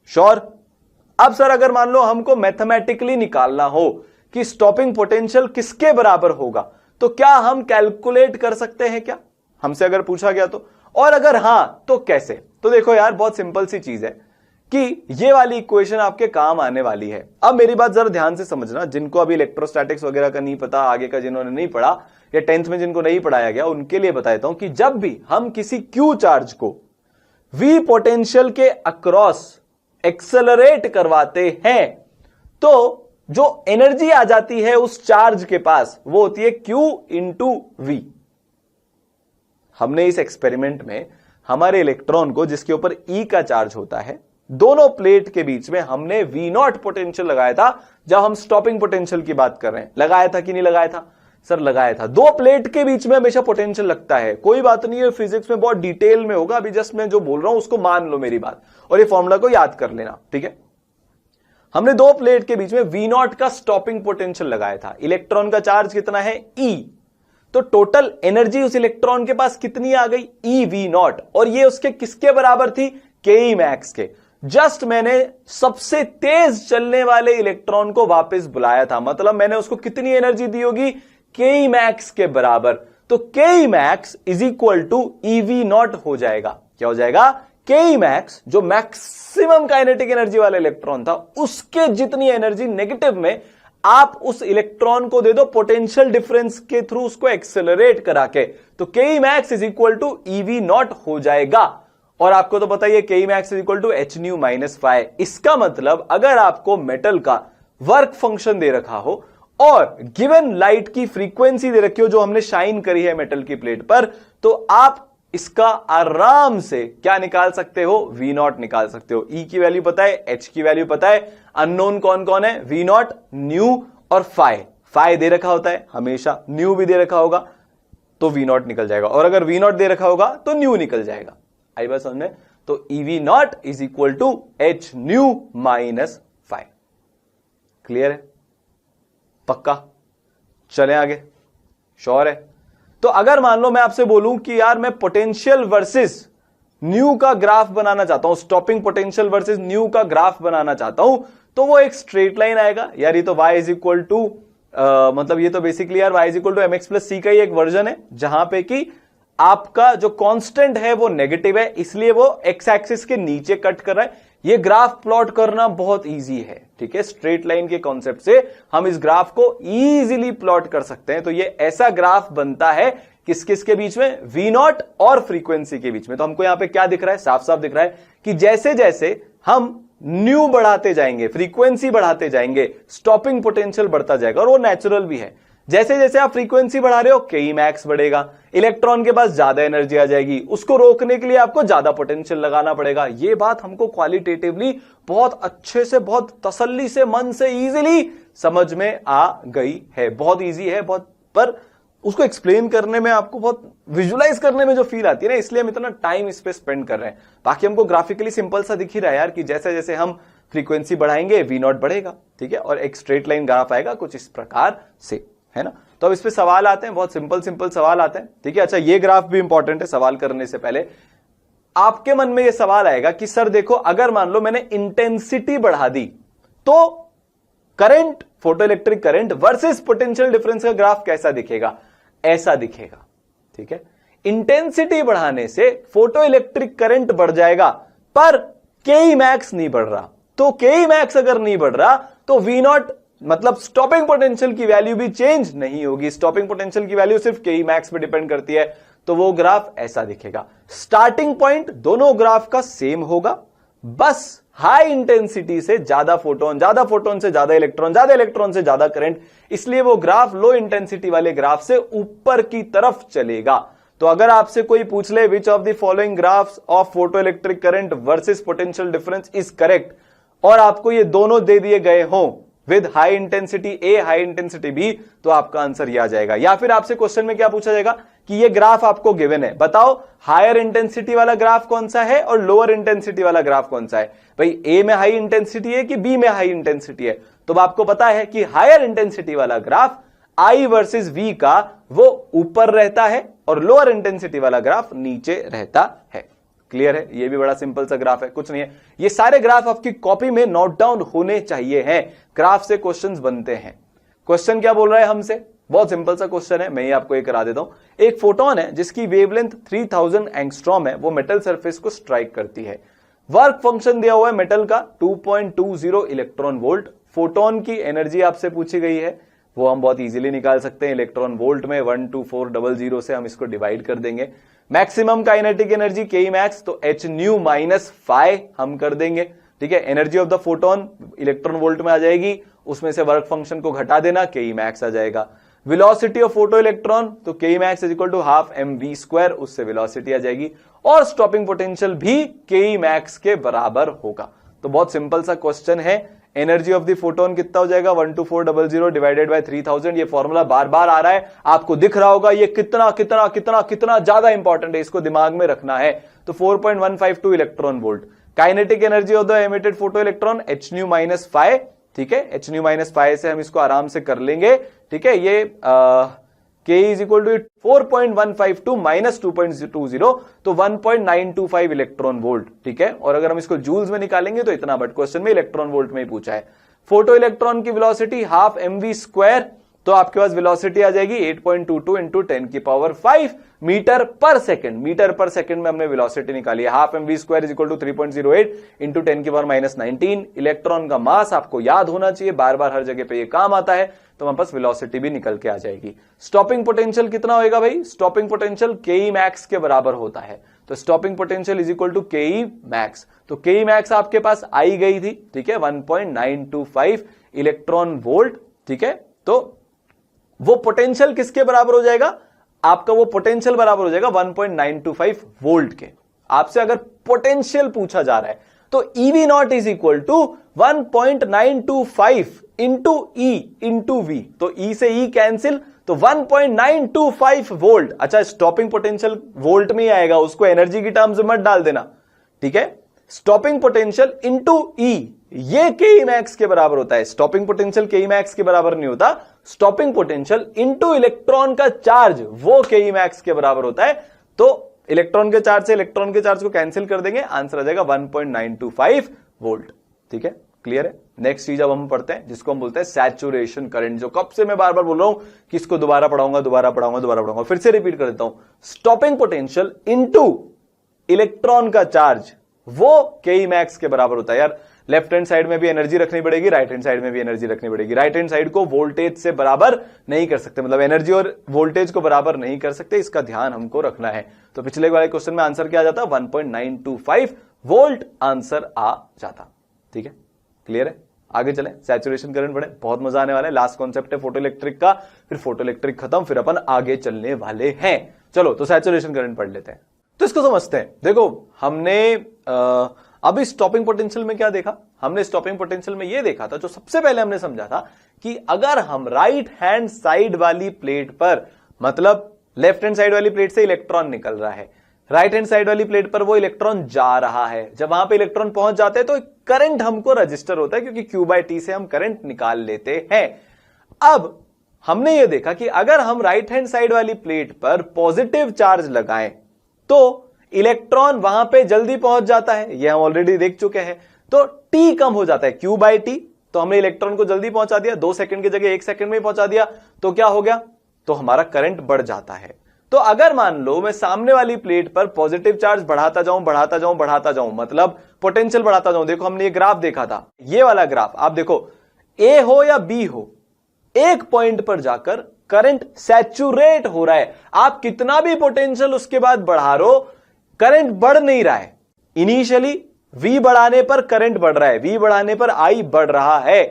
श्योर? अब सर अगर मान लो हमको मैथमेटिकली निकालना हो कि स्टॉपिंग पोटेंशियल किसके बराबर होगा, तो क्या हम कैलकुलेट कर सकते हैं क्या? हमसे अगर पूछा गया तो, और अगर हां तो कैसे? तो देखो यार बहुत सिंपल सी चीज है कि ये वाली इक्वेशन आपके काम आने वाली है। अब मेरी बात जरा ध्यान से समझना, जिनको अभी इलेक्ट्रोस्टैटिक्स वगैरह का नहीं पता, आगे का जिन्होंने नहीं पढ़ा या 10th में जिनको नहीं पढ़ाया गया, उनके लिए बता देता हूं कि जब भी हम किसी क्यू चार्ज को वी पोटेंशियल के अक्रॉस एक्सेलरेट करवाते हैं तो जो एनर्जी आ जाती है उस चार्ज के पास वो होती है Q इंटू वी। हमने इस एक्सपेरिमेंट में हमारे इलेक्ट्रॉन को जिसके ऊपर E का चार्ज होता है, दोनों प्लेट के बीच में हमने V नॉट पोटेंशियल लगाया था। जब हम स्टॉपिंग पोटेंशियल की बात कर रहे हैं, लगाया था कि नहीं लगाया था? सर लगाया था। दो प्लेट के बीच में हमेशा पोटेंशियल लगता है, कोई बात नहीं है, फिजिक्स में बहुत डिटेल में होगा, अभी जस्ट मैं जो बोल रहा हूं उसको मान लो मेरी बात, और ये फॉर्मूला को याद कर लेना। ठीक है, हमने दो प्लेट के बीच में V नॉट का स्टॉपिंग पोटेंशियल लगाया था। इलेक्ट्रॉन का चार्ज कितना है? E। तो टोटल एनर्जी उस इलेक्ट्रॉन के पास कितनी आ गई? EV not. और ये उसके किसके बराबर थी? Ke मैक्स के। जस्ट मैंने सबसे तेज चलने वाले इलेक्ट्रॉन को वापस बुलाया था, मतलब मैंने उसको कितनी एनर्जी दी होगी? Ke मैक्स के बराबर। तो Ke max is equal to EV naught हो जाएगा। क्या हो जाएगा? Ke मैक्स जो मैक्सिमम काइनेटिक एनर्जी वाला इलेक्ट्रॉन था, उसके जितनी एनर्जी नेगेटिव में आप उस इलेक्ट्रॉन को दे दो पोटेंशियल डिफरेंस के थ्रू उसको एक्सेलरेट करा के, तो Ke max is equal to EV naught हो जाएगा। और आपको तो पता ही है Ke max is equal to h nu minus phi. इसका मतलब अगर आपको मेटल का वर्क फंक्शन दे रखा हो और गिवन लाइट की फ्रीक्वेंसी दे रखी हो जो हमने शाइन करी है मेटल की प्लेट पर, तो आप इसका आराम से क्या निकाल सकते हो? V नॉट निकाल सकते हो। E की वैल्यू पता है, H की वैल्यू पता है, अननोन कौन कौन है? V नॉट, न्यू और फाइ। फाइ दे रखा होता है हमेशा, न्यू भी दे रखा होगा तो V नॉट निकल जाएगा, और अगर V नॉट दे रखा होगा तो न्यू निकल जाएगा। आई बात समझ में? तो EV naught is equal to H nu minus phi. Clear है? पक्का? चले आगे? श्योर है? तो अगर मान लो मैं आपसे बोलूं कि यार मैं पोटेंशियल वर्सेस न्यू का ग्राफ बनाना चाहता हूं, स्टॉपिंग पोटेंशियल वर्सेस न्यू का ग्राफ बनाना चाहता हूं, तो वो एक स्ट्रेट लाइन आएगा यार। ये तो y इज इक्वल टू मतलब ये तो बेसिकली यार y is equal to mx plus c का ही एक वर्जन है, जहां पे कि आपका जो कांस्टेंट है वो नेगेटिव है, इसलिए वो एक्स एक्सिस के नीचे कट कर रहा है। ये ग्राफ प्लॉट करना बहुत इजी है, ठीक है। स्ट्रेट लाइन के कॉन्सेप्ट से हम इस ग्राफ को इजीली प्लॉट कर सकते हैं। तो ये ऐसा ग्राफ बनता है किस किस के बीच में, V0 और फ्रीक्वेंसी के बीच में। तो हमको यहां पे क्या दिख रहा है, साफ साफ दिख रहा है कि जैसे जैसे हम न्यू बढ़ाते जाएंगे, फ्रीक्वेंसी बढ़ाते जाएंगे, स्टॉपिंग पोटेंशियल बढ़ता जाएगा, और वो नेचुरल भी है। जैसे जैसे आप फ्रीक्वेंसी बढ़ा रहे हो Ke max बढ़ेगा, इलेक्ट्रॉन के पास ज्यादा एनर्जी आ जाएगी, उसको रोकने के लिए आपको ज्यादा पोटेंशियल लगाना पड़ेगा। ये बात हमको क्वालिटेटिवली बहुत अच्छे से, बहुत तसल्ली से, मन से इजीली समझ में आ गई है। बहुत इजी है, बहुत, पर उसको एक्सप्लेन करने में, आपको बहुत विजुलाइज करने में जो फील आती है ना, इसलिए हम इतना टाइम इस पे स्पेंड कर रहे हैं। बाकी हमको ग्राफिकली सिंपल सा दिख ही रहा है यार कि जैसे जैसे हम फ्रीक्वेंसी बढ़ाएंगे V0 बढ़ेगा, ठीक है, और एक स्ट्रेट लाइन ग्राफ आएगा कुछ इस प्रकार से, है ना। तो अब इस पे सवाल आते हैं, बहुत सिंपल सिंपल सवाल आते हैं, ठीक है। अच्छा, ये ग्राफ भी इंपॉर्टेंट है। सवाल करने से पहले आपके मन में ये सवाल आएगा कि सर देखो, अगर मान लो मैंने इंटेंसिटी बढ़ा दी तो current, photo electric current versus potential difference का ग्राफ कैसा दिखेगा? ऐसा दिखेगा, ठीक है। इंटेंसिटी बढ़ाने से फोटो इलेक्ट्रिक करंट बढ़ जाएगा, पर Ke max नहीं बढ़ रहा। तो Ke max अगर नहीं बढ़ रहा तो V0 मतलब स्टॉपिंग पोटेंशियल की वैल्यू भी चेंज नहीं होगी। स्टॉपिंग पोटेंशियल की वैल्यू सिर्फ Ke max पे डिपेंड करती है। तो वो ग्राफ ऐसा दिखेगा। स्टार्टिंग पॉइंट दोनों ग्राफ का सेम होगा, बस हाई इंटेंसिटी से ज्यादा फोटोन, ज्यादा फोटोन से ज्यादा इलेक्ट्रॉन, ज्यादा इलेक्ट्रॉन से ज्यादा करंट, इसलिए वो ग्राफ लो इंटेंसिटी वाले ग्राफ से ऊपर की तरफ चलेगा। तो अगर आपसे कोई पूछ ले which of the following graphs of photo electric current versus potential difference is correct, और आपको ये दोनों दे दिए गए हों with high intensity A, high intensity B, तो आपका आंसर ये आ जाएगा। या फिर आपसे क्वेश्चन में क्या पूछा जाएगा कि ये ग्राफ आपको गिवन है, बताओ हायर इंटेंसिटी वाला ग्राफ कौन सा है और लोअर इंटेंसिटी वाला ग्राफ कौन सा है। भाई ए में हाई इंटेंसिटी है कि बी में हाई इंटेंसिटी है? तो आपको पता है कि हायर इंटेंसिटी वाला ग्राफ I वर्सेस V का वो ऊपर रहता है और लोअर इंटेंसिटी वाला ग्राफ नीचे रहता है। क्लियर है? ये भी बड़ा सिंपल सा ग्राफ है, कुछ नहीं है। ये सारे ग्राफ आपकी कॉपी में नोट डाउन होने चाहिए हैं। ग्राफ से क्वेश्चंस बनते हैं। क्वेश्चन क्या बोल रहा है हमसे? बहुत सिंपल सा क्वेश्चन है, मैं ही आपको ये करा देता हूं। एक फोटोन है जिसकी वेवलेंथ 3000 एंगस्ट्रॉम है, वो मेटल सरफेस को स्ट्राइक करती है। वर्क फंक्शन दिया हुआ है मेटल का 2.20 इलेक्ट्रॉन वोल्ट। फोटोन की एनर्जी आपसे पूछी गई है, वो हम बहुत इजीली निकाल सकते हैं। इलेक्ट्रॉन वोल्ट में 12400 से हम इसको डिवाइड कर देंगे। Maximum kinetic energy Ke max, तो h न्यू माइनस फाई हम कर देंगे, ठीक है। Energy of the photon electron volt में आ जाएगी, उसमें से वर्क फंक्शन को घटा देना, Ke max आ जाएगा। वेलोसिटी ऑफ फोटो इलेक्ट्रॉन, तो Ke max is equal to half mv², उससे वेलोसिटी आ जाएगी। और स्टॉपिंग पोटेंशियल भी Ke max के बराबर होगा। तो बहुत सिंपल सा क्वेश्चन है। एनर्जी ऑफ द फोटोन कितना हो जाएगा? 12400 डिवाइडेड बाय 3000। ये फॉर्मूला बार बार आ रहा है, आपको दिख रहा होगा। ये कितना कितना कितना कितना ज्यादा इंपॉर्टेंट है, इसको दिमाग में रखना है। तो 4.152 electron volt. Kinetic energy of the emitted photo electron h nu minus phi, ठीक है। h न्यू माइनस फाई से हम इसको आराम से कर लेंगे, ठीक है। ये K is equal to 4.152 minus 2.20, तो 1.925 इलेक्ट्रॉन वोल्ट, ठीक है। और अगर हम इसको जूल्स में निकालेंगे तो इतना, बट क्वेश्चन में इलेक्ट्रॉन वोल्ट में ही पूछा है। फोटो इलेक्ट्रॉन की वेलोसिटी हाफ mv², तो आपके पास वेलोसिटी आ जाएगी 8.22 into 10⁵ meter per second. Meter per second में हमने वेलोसिटी निकाली है। हाफ mv² is equal to 3.08 into 10⁻⁹। Electron का मास आपको याद होना चाहिए, बार बार हर जगह पे ये काम आता है। तो हमारे पास वेलोसिटी भी निकल के आ जाएगी। स्टॉपिंग पोटेंशियल कितना होएगा भाई? स्टॉपिंग पोटेंशियल Ke max के बराबर होता है। तो stopping potential is equal to Ke max। तो Ke max आपके पास आई गई थी, ठीक है, 1.925 इलेक्ट्रॉन वोल्ट, ठीक है। तो वो पोटेंशियल किसके बराबर हो जाएगा? आपका वो पोटेंशियल बराबर हो जाएगा 1.925 वोल्ट के। आपसे अगर पोटेंशियल पूछा जा रहा है तो EV0 is equal to 1.925 into E into V। तो E से E कैंसिल, तो 1.925 वोल्ट। अच्छा, स्टॉपिंग पोटेंशियल वोल्ट में ही आएगा, उसको एनर्जी की टर्म्स में मत डाल देना, ठीक है। स्टॉपिंग पोटेंशियल इंटू E, ये Ke max के बराबर होता है। स्टॉपिंग पोटेंशियल Ke max के बराबर नहीं होता, स्टॉपिंग पोटेंशियल इनटू इलेक्ट्रॉन का चार्ज वो के मैक्स के बराबर होता है। तो इलेक्ट्रॉन के चार्ज से इलेक्ट्रॉन के चार्ज को कैंसिल कर देंगे, आंसर आ जाएगा 1.925 वोल्ट। ठीक है, क्लियर है। नेक्स्ट चीज अब हम पढ़ते हैं जिसको हम बोलते हैं सैचुरेशन करंट, जो कब से मैं बार बार बोल रहा हूं कि इसको दोबारा पढ़ाऊंगा, फिर से रिपीट कर देता हूं। स्टॉपिंग पोटेंशियल इनटू इलेक्ट्रॉन का चार्ज वो के मैक्स के बराबर होता है। यार लेफ्ट हैंड साइड में भी एनर्जी रखनी पड़ेगी, राइट हैंड साइड में भी एनर्जी रखनी पड़ेगी। राइट हैंड साइड को वोल्टेज से बराबर नहीं कर सकते, मतलब एनर्जी और वोल्टेज को बराबर नहीं कर सकते, इसका ध्यान हमको रखना है। तो पिछले वाले क्वेश्चन में आंसर क्या आ जाता, 1.925 वोल्ट आंसर आ जाता। ठीक है, क्लियर है। आगे चलें, सैचुरेशन करंट पढ़े, बहुत मजा आने वाला है। लास्ट कॉन्सेप्ट है फोटो इलेक्ट्रिक का, फिर फोटो इलेक्ट्रिक खत्म, फिर अपन आगे चलने वाले हैं। चलो तो सैचुरेशन करंट पढ़ लेते हैं। तो इसको समझते हैं। देखो हमने अभी स्टॉपिंग पोटेंशियल में क्या देखा, हमने स्टॉपिंग पोटेंशियल में ये देखा था, जो सबसे पहले हमने समझा था कि अगर हम राइट हैंड साइड वाली प्लेट पर, मतलब लेफ्ट हैंड साइड वाली प्लेट से इलेक्ट्रॉन निकल रहा है, राइट हैंड साइड वाली प्लेट पर वो इलेक्ट्रॉन जा रहा है, जब वहां पे इलेक्ट्रॉन पहुंच जाते हैं तो करंट हमको रजिस्टर होता है, क्योंकि Q/T से हम करंट निकाल लेते हैं। अब हमने ये देखा कि अगर हम राइट हैंड साइड वाली प्लेट पर पॉजिटिव चार्ज लगाएं तो इलेक्ट्रॉन वहां पे जल्दी पहुंच जाता है, ये हम ऑलरेडी देख चुके हैं। तो T कम हो जाता है, Q/T, तो हमने इलेक्ट्रॉन को जल्दी पहुंचा दिया, 2 सेकंड की जगह 1 सेकंड में ही पहुंचा दिया, तो क्या हो गया, तो हमारा करंट बढ़ जाता है। तो अगर मान लो मैं सामने वाली प्लेट पर पॉजिटिव चार्ज बढ़ाता जाऊं, मतलब पोटेंशियल बढ़ाता जाऊं, देखो हमने ये ग्राफ देखा था, ये वाला ग्राफ आप देखो, ए हो या बी हो, एक पॉइंट पर जाकर करंट सैचुरेट हो रहा है। आप कितना भी पोटेंशियल उसके बाद बढ़ा रो, करंट बढ़ नहीं रहा है। इनिशियली V बढ़ाने पर करंट बढ़ रहा है, V बढ़ाने पर I बढ़ रहा है,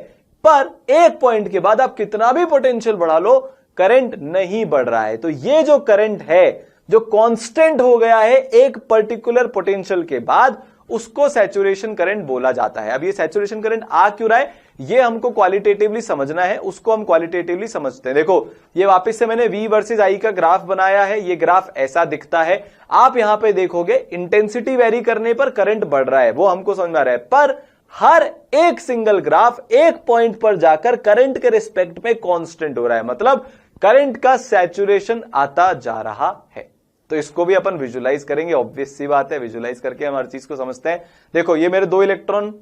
पर एक पॉइंट के बाद आप कितना भी पोटेंशियल बढ़ा लो, करंट नहीं बढ़ रहा है। तो ये जो करंट है, जो कांस्टेंट हो गया है एक पर्टिकुलर पोटेंशियल के बाद, उसको सैचुरेशन करंट बोला जाता है। अब ये सैचुरेशन करंट आ क्यों रहा है, ये हमको क्वालिटेटिवली समझना है, उसको हम क्वालिटेटिवली समझते हैं। देखो ये वापस से मैंने V वर्सेस I का ग्राफ बनाया है, ये ग्राफ ऐसा दिखता है। आप यहां पे देखोगे इंटेंसिटी वेरी करने पर करंट बढ़ रहा है, वो हमको समझ में आ रहा है, पर हर एक सिंगल ग्राफ एक पॉइंट पर जाकर करंट के रिस्पेक्ट में कांस्टेंट हो रहा है, मतलब करंट का सैचुरेशन आता जा रहा है। तो इसको भी अपन विजुलाइज करेंगे, ऑब्वियस सी बात है, विजुलाइज करके हम हर चीज को समझते हैं। देखो ये मेरे 2 इलेक्ट्रॉन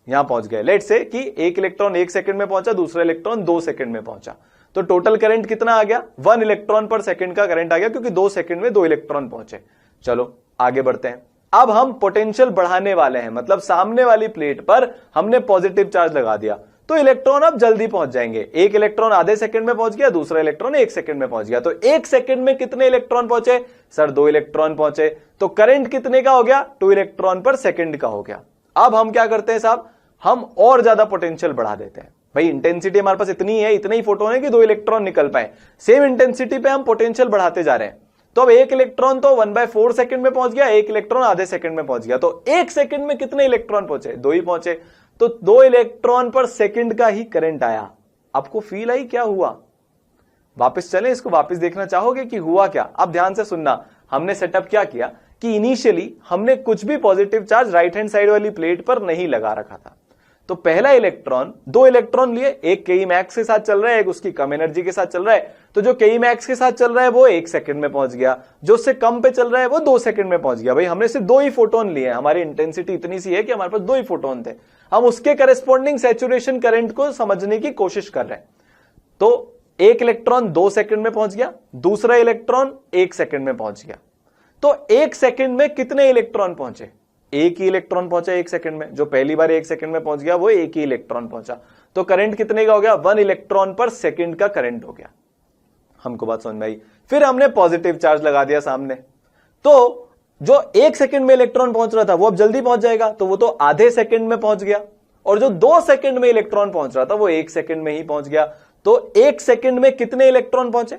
यहां पहुंच गए, लेट से कि एक इलेक्ट्रॉन 1 सेकंड में पहुंचा, दूसरा इलेक्ट्रॉन 2 सेकंड में पहुंचा, तो टोटल करंट कितना आ गया, 1 इलेक्ट्रॉन पर सेकंड का करंट आ गया, क्योंकि 2 सेकंड में 2 इलेक्ट्रॉन पहुंचे। चलो आगे बढ़ते हैं। अब हम पोटेंशियल बढ़ाने वाले हैं, मतलब सामने वाली प्लेट पर हमने पॉजिटिव चार्ज लगा दिया, तो इलेक्ट्रॉन अब जल्दी पहुंच जाएंगे। एक इलेक्ट्रॉन आधे सेकंड में पहुंच गया, दूसरा इलेक्ट्रॉन 1 सेकंड में पहुंच गया, तो 1 सेकंड में कितने इलेक्ट्रॉन पहुंचे, सर 2 इलेक्ट्रॉन पहुंचे, तो करंट कितने का हो गया, 2 इलेक्ट्रॉन पर सेकंड का हो गया। अब हम क्या करते हैं साहब, हम और ज्यादा पोटेंशियल बढ़ा देते हैं। भाई इंटेंसिटी हमारे पास इतनी है, इतने ही फोटोन है कि 2 इलेक्ट्रॉन निकल पाए, सेम इंटेंसिटी पे हम पोटेंशियल बढ़ाते जा रहे हैं। तो अब एक इलेक्ट्रॉन तो 1/4 सेकंड में पहुंच गया, एक इलेक्ट्रॉन आधे सेकंड में पहुंच गया, तो 1 सेकंड में कितने इलेक्ट्रॉन पहुंचे, 2 ही पहुंचे, तो 2 इलेक्ट्रॉन पर सेकंड का ही करंट आया। आपको फील आई क्या हुआ, वापस चले इसको वापस देखना चाहोगे कि हुआ क्या। अब ध्यान से सुनना, हमने सेटअप क्या किया कि इनिशियली हमने कुछ भी positive charge right hand side वाली प्लेट पर नहीं लगा रखा था। तो पहला इलेक्ट्रॉन, 2 इलेक्ट्रॉन लिए, एक के मैक्स के साथ चल रहा है, एक उसकी कम एनर्जी के साथ चल रहा है, तो जो के मैक्स के साथ चल रहा है वो 1 सेकंड में पहुंच गया, जो उससे कम पे चल रहा है वो 2 सेकंड में पहुंच गया। भाई हमने सिर्फ 2 ही फोटोन लिए, हमारी इंटेंसिटी इतनी सी है कि हमारे पास 2 ही फोटोन थे, हम उसके करेस्पॉन्डिंग सैचुरेशन करंट को समझने की कोशिश कर रहे हैं। तो एक इलेक्ट्रॉन 2 सेकंड में पहुंच गया, दूसरा इलेक्ट्रॉन 1 सेकंड में पहुंच गया, तो 1 सेकंड में कितने इलेक्ट्रॉन पहुंचे, एक ही इलेक्ट्रॉन पहुंचा 1 सेकंड में, जो पहली बार 1 सेकंड में पहुंच गया वो एक ही इलेक्ट्रॉन पहुंचा, तो करंट कितने का हो गया, 1 इलेक्ट्रॉन पर सेकंड का करंट हो गया। हमको बात समझ में आई। फिर हमने पॉजिटिव चार्ज लगा दिया सामने, तो जो 1 सेकंड में इलेक्ट्रॉन पहुंच रहा था वो अब जल्दी पहुंच जाएगा, तो वो तो आधे सेकंड में पहुंच गया, और जो 2 सेकंड में इलेक्ट्रॉन पहुंच रहा था वो 1 सेकंड में ही पहुंच गया। तो 1 सेकंड में कितने इलेक्ट्रॉन पहुंचे,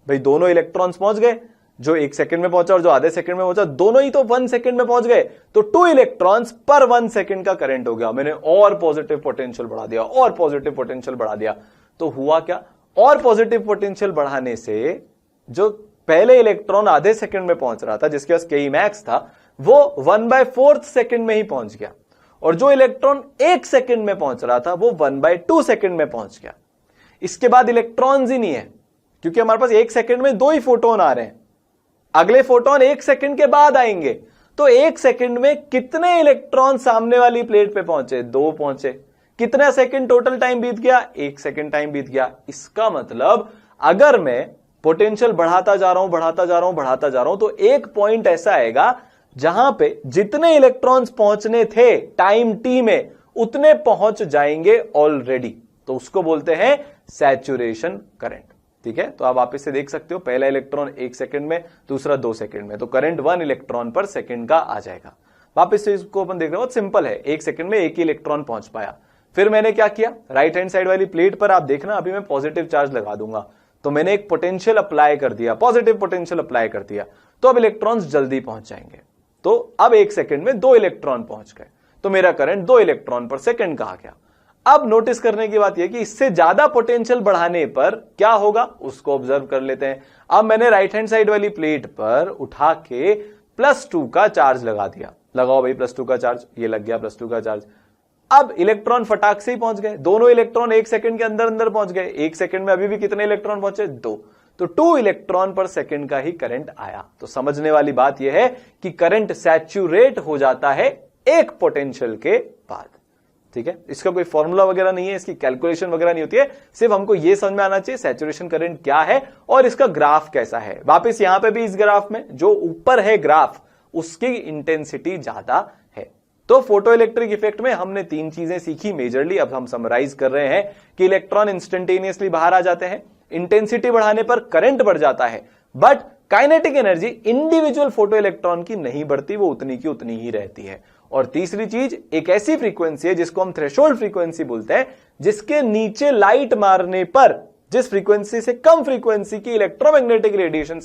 भाई दोनों इलेक्ट्रॉन्स पहुंच गए, जो 1 सेकंड में पहुंचा और जो आधे सेकंड में पहुंचा, दोनों ही तो 1 सेकंड में पहुंच गए, तो 2 इलेक्ट्रॉन्स पर 1 सेकंड का करंट हो गया। मैंने और पॉजिटिव पोटेंशियल बढ़ा दिया, और पॉजिटिव पोटेंशियल बढ़ा दिया, तो हुआ क्या, और पॉजिटिव पोटेंशियल बढ़ाने से जो पहले इलेक्ट्रॉन आधे सेकंड में पहुंच रहा था, जिसके पास के मैक्स था, वो 1/4 सेकंड में ही पहुंच गया, और जो इलेक्ट्रॉन 1 सेकंड में पहुंच रहा था वो 1/2 सेकंड में पहुंच गया। इसके बाद इलेक्ट्रॉन्स ही नहीं है, क्योंकि हमारे पास 1 सेकंड में 2 ही फोटोन आ रहे हैं, अगले फोटोन 1 सेकंड के बाद आएंगे। तो 1 सेकंड में कितने इलेक्ट्रॉन सामने वाली प्लेट पे पहुंचे? 2 पहुंचे। कितना सेकंड टोटल टाइम बीत गया? 1 सेकंड टाइम बीत गया। इसका मतलब अगर मैं पोटेंशियल बढ़ाता जा रहा हूं तो एक पॉइंट ऐसा आएगा जहां पे जितने इलेक्ट्रॉन्स पहुंचने थे टाइम टी में उतने पहुंच जाएंगे ऑलरेडी, तो उसको बोलते हैं सैचुरेशन करंट। ठीक है, तो आप वापस से देख सकते हो, पहला इलेक्ट्रॉन 1 सेकंड में, दूसरा 2 सेकंड में, तो करंट 1 इलेक्ट्रॉन पर सेकंड का आ जाएगा। वापस से इसको अपन देख रहे हो, बहुत सिंपल है, 1 सेकंड में 1 ही इलेक्ट्रॉन पहुंच पाया। फिर मैंने क्या किया, राइट हैंड साइड वाली प्लेट पर आप देखना, अभी मैं पॉजिटिव चार्ज लगा दूंगा, तो मैंने एक पोटेंशियल अप्लाई कर दिया, पॉजिटिव पोटेंशियल अप्लाई कर दिया, तो अब इलेक्ट्रॉन्स जल्दी पहुंच जाएंगे। तो अब 1 सेकंड में 2 इलेक्ट्रॉन पहुंच गए, तो मेरा करंट 2 इलेक्ट्रॉन पर सेकंड का आ गया। अब नोटिस करने की बात यह कि इससे ज्यादा पोटेंशियल बढ़ाने पर क्या होगा, उसको ऑब्जर्व कर लेते हैं। अब मैंने राइट हैंड साइड वाली प्लेट पर उठा के +2 का चार्ज लगा दिया। लगाओ भाई +2 का चार्ज, ये लग गया +2 का चार्ज। अब इलेक्ट्रॉन फटाक से ही पहुंच गए, दोनों इलेक्ट्रॉन 1 सेकंड के अंदर अंदर पहुंच गए। 1 सेकंड में अभी भी कितने इलेक्ट्रॉन पहुंचे? 2, तो 2 इलेक्ट्रॉन पर सेकंड का ही करंट आया। तो समझने वाली बात यह है कि करंट सैचुरेट हो जाता है एक पोटेंशियल के बाद। ठीक है, इसका कोई फॉर्मूला वगैरह नहीं है, इसकी कैलकुलेशन वगैरह नहीं होती है, सिर्फ हमको यह समझ में आना चाहिए सैचुरेशन करंट क्या है और इसका ग्राफ कैसा है। वापस यहां पे भी इस ग्राफ में जो ऊपर है ग्राफ, उसकी इंटेंसिटी ज्यादा है। तो फोटो इलेक्ट्रिक इफेक्ट में हमने 3 चीजें सीखी मेजरली, अब हम समराइज कर रहे हैं कि इलेक्ट्रॉन इंस्टेंटेनियसली बाहर आ जाते हैं, इंटेंसिटी बढ़ाने पर करंट बढ़ जाता है, but kinetic energy individual photo electron की नहीं बढ़ती, वो उतनी की उतनी ही रहती है। और तीसरी चीज, एक ऐसी फ्रीक्वेंसी है जिसको हम थ्रेशोल्ड फ्रीक्वेंसी बोलते हैं, जिसके नीचे लाइट मारने पर, जिस फ्रीक्वेंसी से कम फ्रीक्वेंसी की इलेक्ट्रोमैग्नेटिक रेडिएशन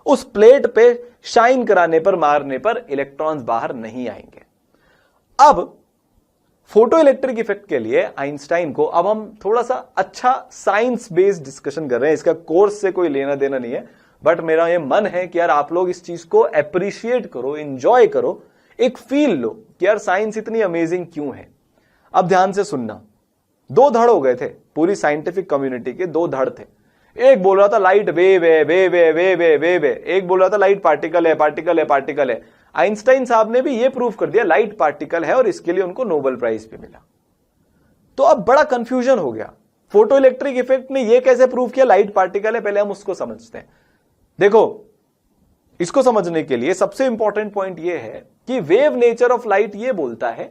उस प्लेट पे शाइन कराने पर, मारने पर इलेक्ट्रॉन्स बाहर नहीं आएंगे। अब फोटो इलेक्ट्रिक इफेक्ट के लिए आइंस्टाइन को, अब हम थोड़ा सा अच्छा साइंस बेस्ड डिस्कशन कर रहे हैं, इसका कोर्स से कोई लेना देना नहीं है, बट मेरा ये मन है कि यार आप लोग इस चीज को अप्रिशिएट करो, एंजॉय करो, एक फील लो कि यार साइंस इतनी अमेजिंग क्यों है। अब ध्यान से सुनना, 2 धड़ हो गए थे, पूरी साइंटिफिक कम्युनिटी के 2 धड़ थे। एक बोल रहा था लाइट वेव है, वेव है, वेव है, वेव है, एक बोल रहा था लाइट पार्टिकल है, पार्टिकल है, पार्टिकल है। आइंस्टाइन साहब ने भी यह प्रूव कर दिया लाइट पार्टिकल है और इसके लिए उनको नोबेल प्राइज भी मिला। तो अब बड़ा कंफ्यूजन हो गया, फोटो इलेक्ट्रिक इफेक्ट ने यह कैसे प्रूव किया लाइट पार्टिकल है, पहले हम उसको समझते हैं। देखो, इसको समझने के लिए सबसे इंपॉर्टेंट पॉइंट यह है कि वेव नेचर ऑफ लाइट यह बोलता है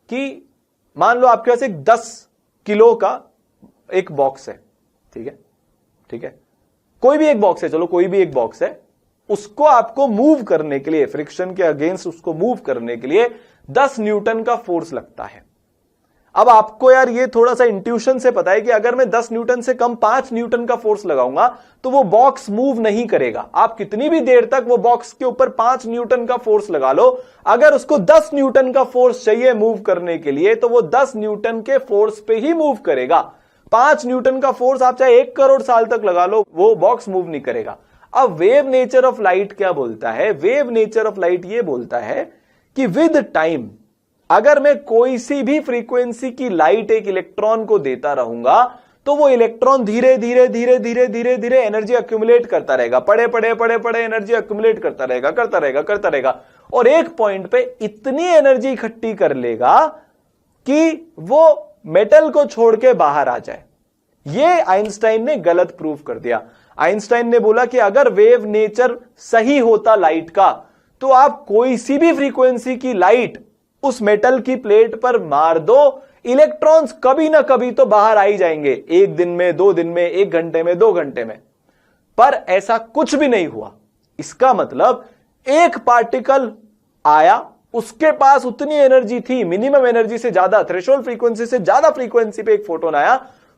कि मान लो आपके पास एक 10 किलो का एक बॉक्स है, ठीक है, ठीक है, कोई भी एक बॉक्स है, चलो कोई भी एक बॉक्स है, उसको आपको मूव करने के लिए, फ्रिक्शन के अगेंस्ट उसको मूव करने के लिए 10 न्यूटन का फोर्स लगता है। अब आपको यार ये थोड़ा सा इंट्यूशन से पता है कि अगर मैं 10 न्यूटन से कम 5 न्यूटन का फोर्स लगाऊंगा तो वो बॉक्स मूव नहीं करेगा। आप कितनी भी देर तक वो बॉक्स के ऊपर 5 न्यूटन का फोर्स लगा लो, अगर उसको 10 न्यूटन का फोर्स चाहिए मूव करने के लिए तो वो 10 न्यूटन के फोर्स पे ही मूव करेगा। 5 न्यूटन का फोर्स आप चाहे 1 करोड़ साल तक लगा लो, वो बॉक्स मूव नहीं करेगा। अब वेव नेचर ऑफ लाइट क्या बोलता है? वेव नेचर ऑफ लाइट ये बोलता है कि विद टाइम अगर मैं कोई सी भी फ्रीक्वेंसी की लाइट एक इलेक्ट्रॉन को देता रहूंगा तो वो इलेक्ट्रॉन धीरे धीरे धीरे धीरे धीरे धीरे एनर्जी अक्यूमुलेट करता रहेगा, पड़े पड़े पड़े पड़े एनर्जी अक्यूमुलेट करता रहेगा, करता रहेगा, करता रहेगा, और एक पॉइंट पे इतनी एनर्जी इकट्ठी कर लेगा कि वो मेटल को छोड़ के बाहर आ जाए। ये आइंस्टाइन ने गलत प्रूफ कर दिया। आइंस्टाइन ने बोला कि अगर वेव नेचर सही होता लाइट का तो आप कोई सी भी फ्रीक्वेंसी की लाइट उस मेटल की प्लेट पर मार दो, इलेक्ट्रॉन्स कभी ना कभी तो बाहर आ ही जाएंगे, 1 दिन में, 2 दिन में, 1 घंटे में, 2 घंटे में। पर ऐसा कुछ भी नहीं हुआ। इसका मतलब एक पार्टिकल आया, उसके पास उतनी एनर्जी थी, मिनिमम एनर्जी से ज्यादा, थ्रेशोल्ड फ्रीक्वेंसी से ज्यादा फ्रीक्वेंसी पे एक फोटोन आया,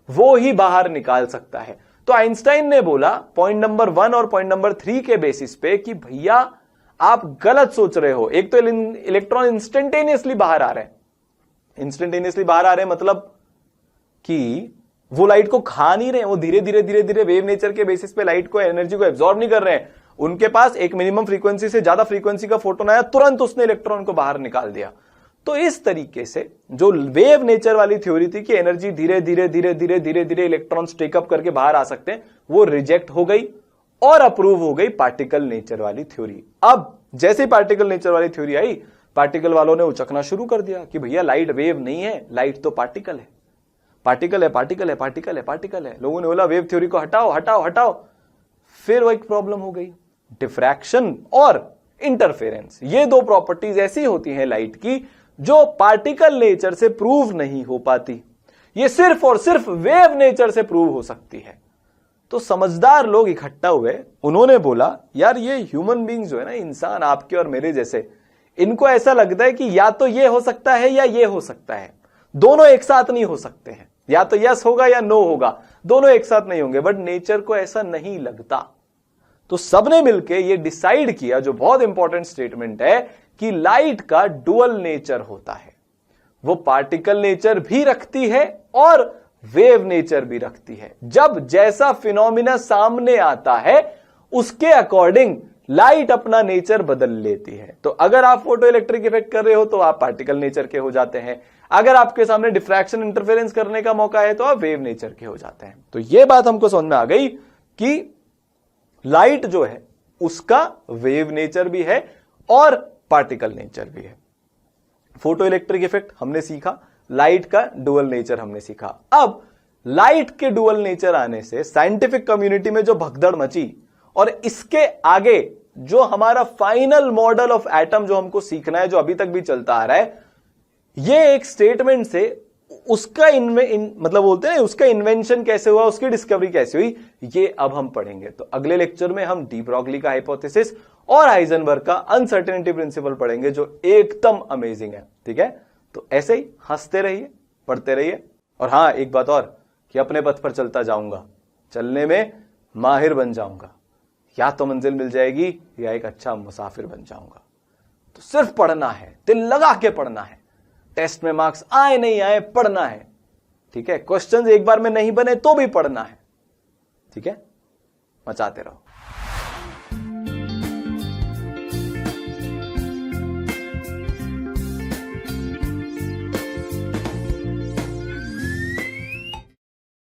वो ही बाहर निकाल सकता है। तो आइंस्टाइन ने बोला पॉइंट नंबर 1 और पॉइंट नंबर 3 के बेसिस पे कि भैया आप गलत सोच रहे हो। एक तो इलेक्ट्रॉन इंस्टेंटेनियसली बाहर आ रहे हैं, इंस्टेंटेनियसली बाहर आ रहे हैं मतलब कि वो लाइट को खा नहीं रहे हैं, वो धीरे धीरे धीरे धीरे वेव नेचर के बेसिस पे लाइट को, एनर्जी को एब्जॉर्ब नहीं कर रहे हैं। उनके पास एक मिनिमम फ्रीक्वेंसी से ज्यादा फ्रीक्वेंसी का फोटोन आया, तुरंत उसने इलेक्ट्रॉन को बाहर निकाल दिया। तो इस तरीके से जो वेव नेचर वाली थ्योरी थी कि एनर्जी धीरे धीरे धीरे धीरे धीरे धीरे इलेक्ट्रॉन्स टेकअप करके बाहर आ सकते हैं, वो रिजेक्ट हो गई और अप्रूव हो गई पार्टिकल नेचर वाली थ्योरी। अब जैसे पार्टिकल नेचर वाली थ्योरी आई, पार्टिकल वालों ने उचकना शुरू कर दिया कि भैया लाइट वेव नहीं है, लाइट तो पार्टिकल है, पार्टिकल है, पार्टिकल है, पार्टिकल है, पार्टिकल है। लोगों ने बोला वेव थ्योरी को हटाओ हटाओ हटाओ। फिर वो एक प्रॉब्लम हो गई, डिफ्रैक्शन और इंटरफेरेंस। ये दो प्रॉपर्टीज ऐसी होती हैं लाइट की जो पार्टिकल नेचर से प्रूव नहीं हो पाती, ये सिर्फ और सिर्फ वेव नेचर से प्रूव हो सकती है। तो समझदार लोग इकट्ठा हुए, उन्होंने बोला यार ये ह्यूमन बींग्स जो है ना, इंसान आपके और मेरे जैसे, इनको ऐसा लगता है कि या तो ये हो सकता है या ये हो सकता है, दोनों एक साथ नहीं हो सकते हैं, या तो यस होगा या नो होगा, दोनों एक साथ नहीं होंगे। बट नेचर को ऐसा नहीं लगता। तो सबने मिलकर ये डिसाइड किया, जो बहुत इंपॉर्टेंट स्टेटमेंट है, कि लाइट का डुअल नेचर होता है। वो पार्टिकल नेचर भी रखती है और वेव नेचर भी रखती है। जब जैसा फिनोमिना सामने आता है उसके अकॉर्डिंग लाइट अपना नेचर बदल लेती है। तो अगर आप फोटो इलेक्ट्रिक इफेक्ट कर रहे हो तो आप पार्टिकल नेचर के हो जाते हैं, अगर आपके सामने डिफ्रैक्शन इंटरफेरेंस करने का मौका है तो आप वेव नेचर के हो जाते हैं। तो यह बात हमको समझ में आ गई कि लाइट जो है उसका वेव नेचर भी है और पार्टिकल नेचर भी है। फोटो इलेक्ट्रिक इफेक्ट हमने सीखा, लाइट का डुअल नेचर हमने सीखा। अब लाइट के डुअल नेचर आने से साइंटिफिक कम्युनिटी में जो भगदड़ मची, और इसके आगे जो हमारा फाइनल मॉडल ऑफ एटम जो हमको सीखना है, जो अभी तक भी चलता आ रहा है, ये एक स्टेटमेंट से उसका मतलब बोलते हैं उसका इन्वेंशन कैसे हुआ, उसकी डिस्कवरी कैसे हुई, ये अब हम पढ़ेंगे। तो अगले लेक्चर में हम डी ब्रॉगली का हाइपोथेसिस और हाइजेनबर्ग का अनसर्टेनिटी प्रिंसिपल पढ़ेंगे, जो एकदम अमेजिंग है। ठीक है, तो ऐसे ही हंसते रहिए, पढ़ते रहिए, और हां एक बात और, कि अपने पथ पर चलता जाऊंगा, चलने में माहिर बन जाऊंगा, या तो मंजिल मिल जाएगी या एक अच्छा मुसाफिर बन जाऊंगा। तो सिर्फ पढ़ना है, दिल लगा के पढ़ना है, टेस्ट में मार्क्स आए नहीं आए पढ़ना है। ठीक है, क्वेश्चंस एक बार में नहीं बने तो भी पढ़ना है। ठीक है, मचाते रहो।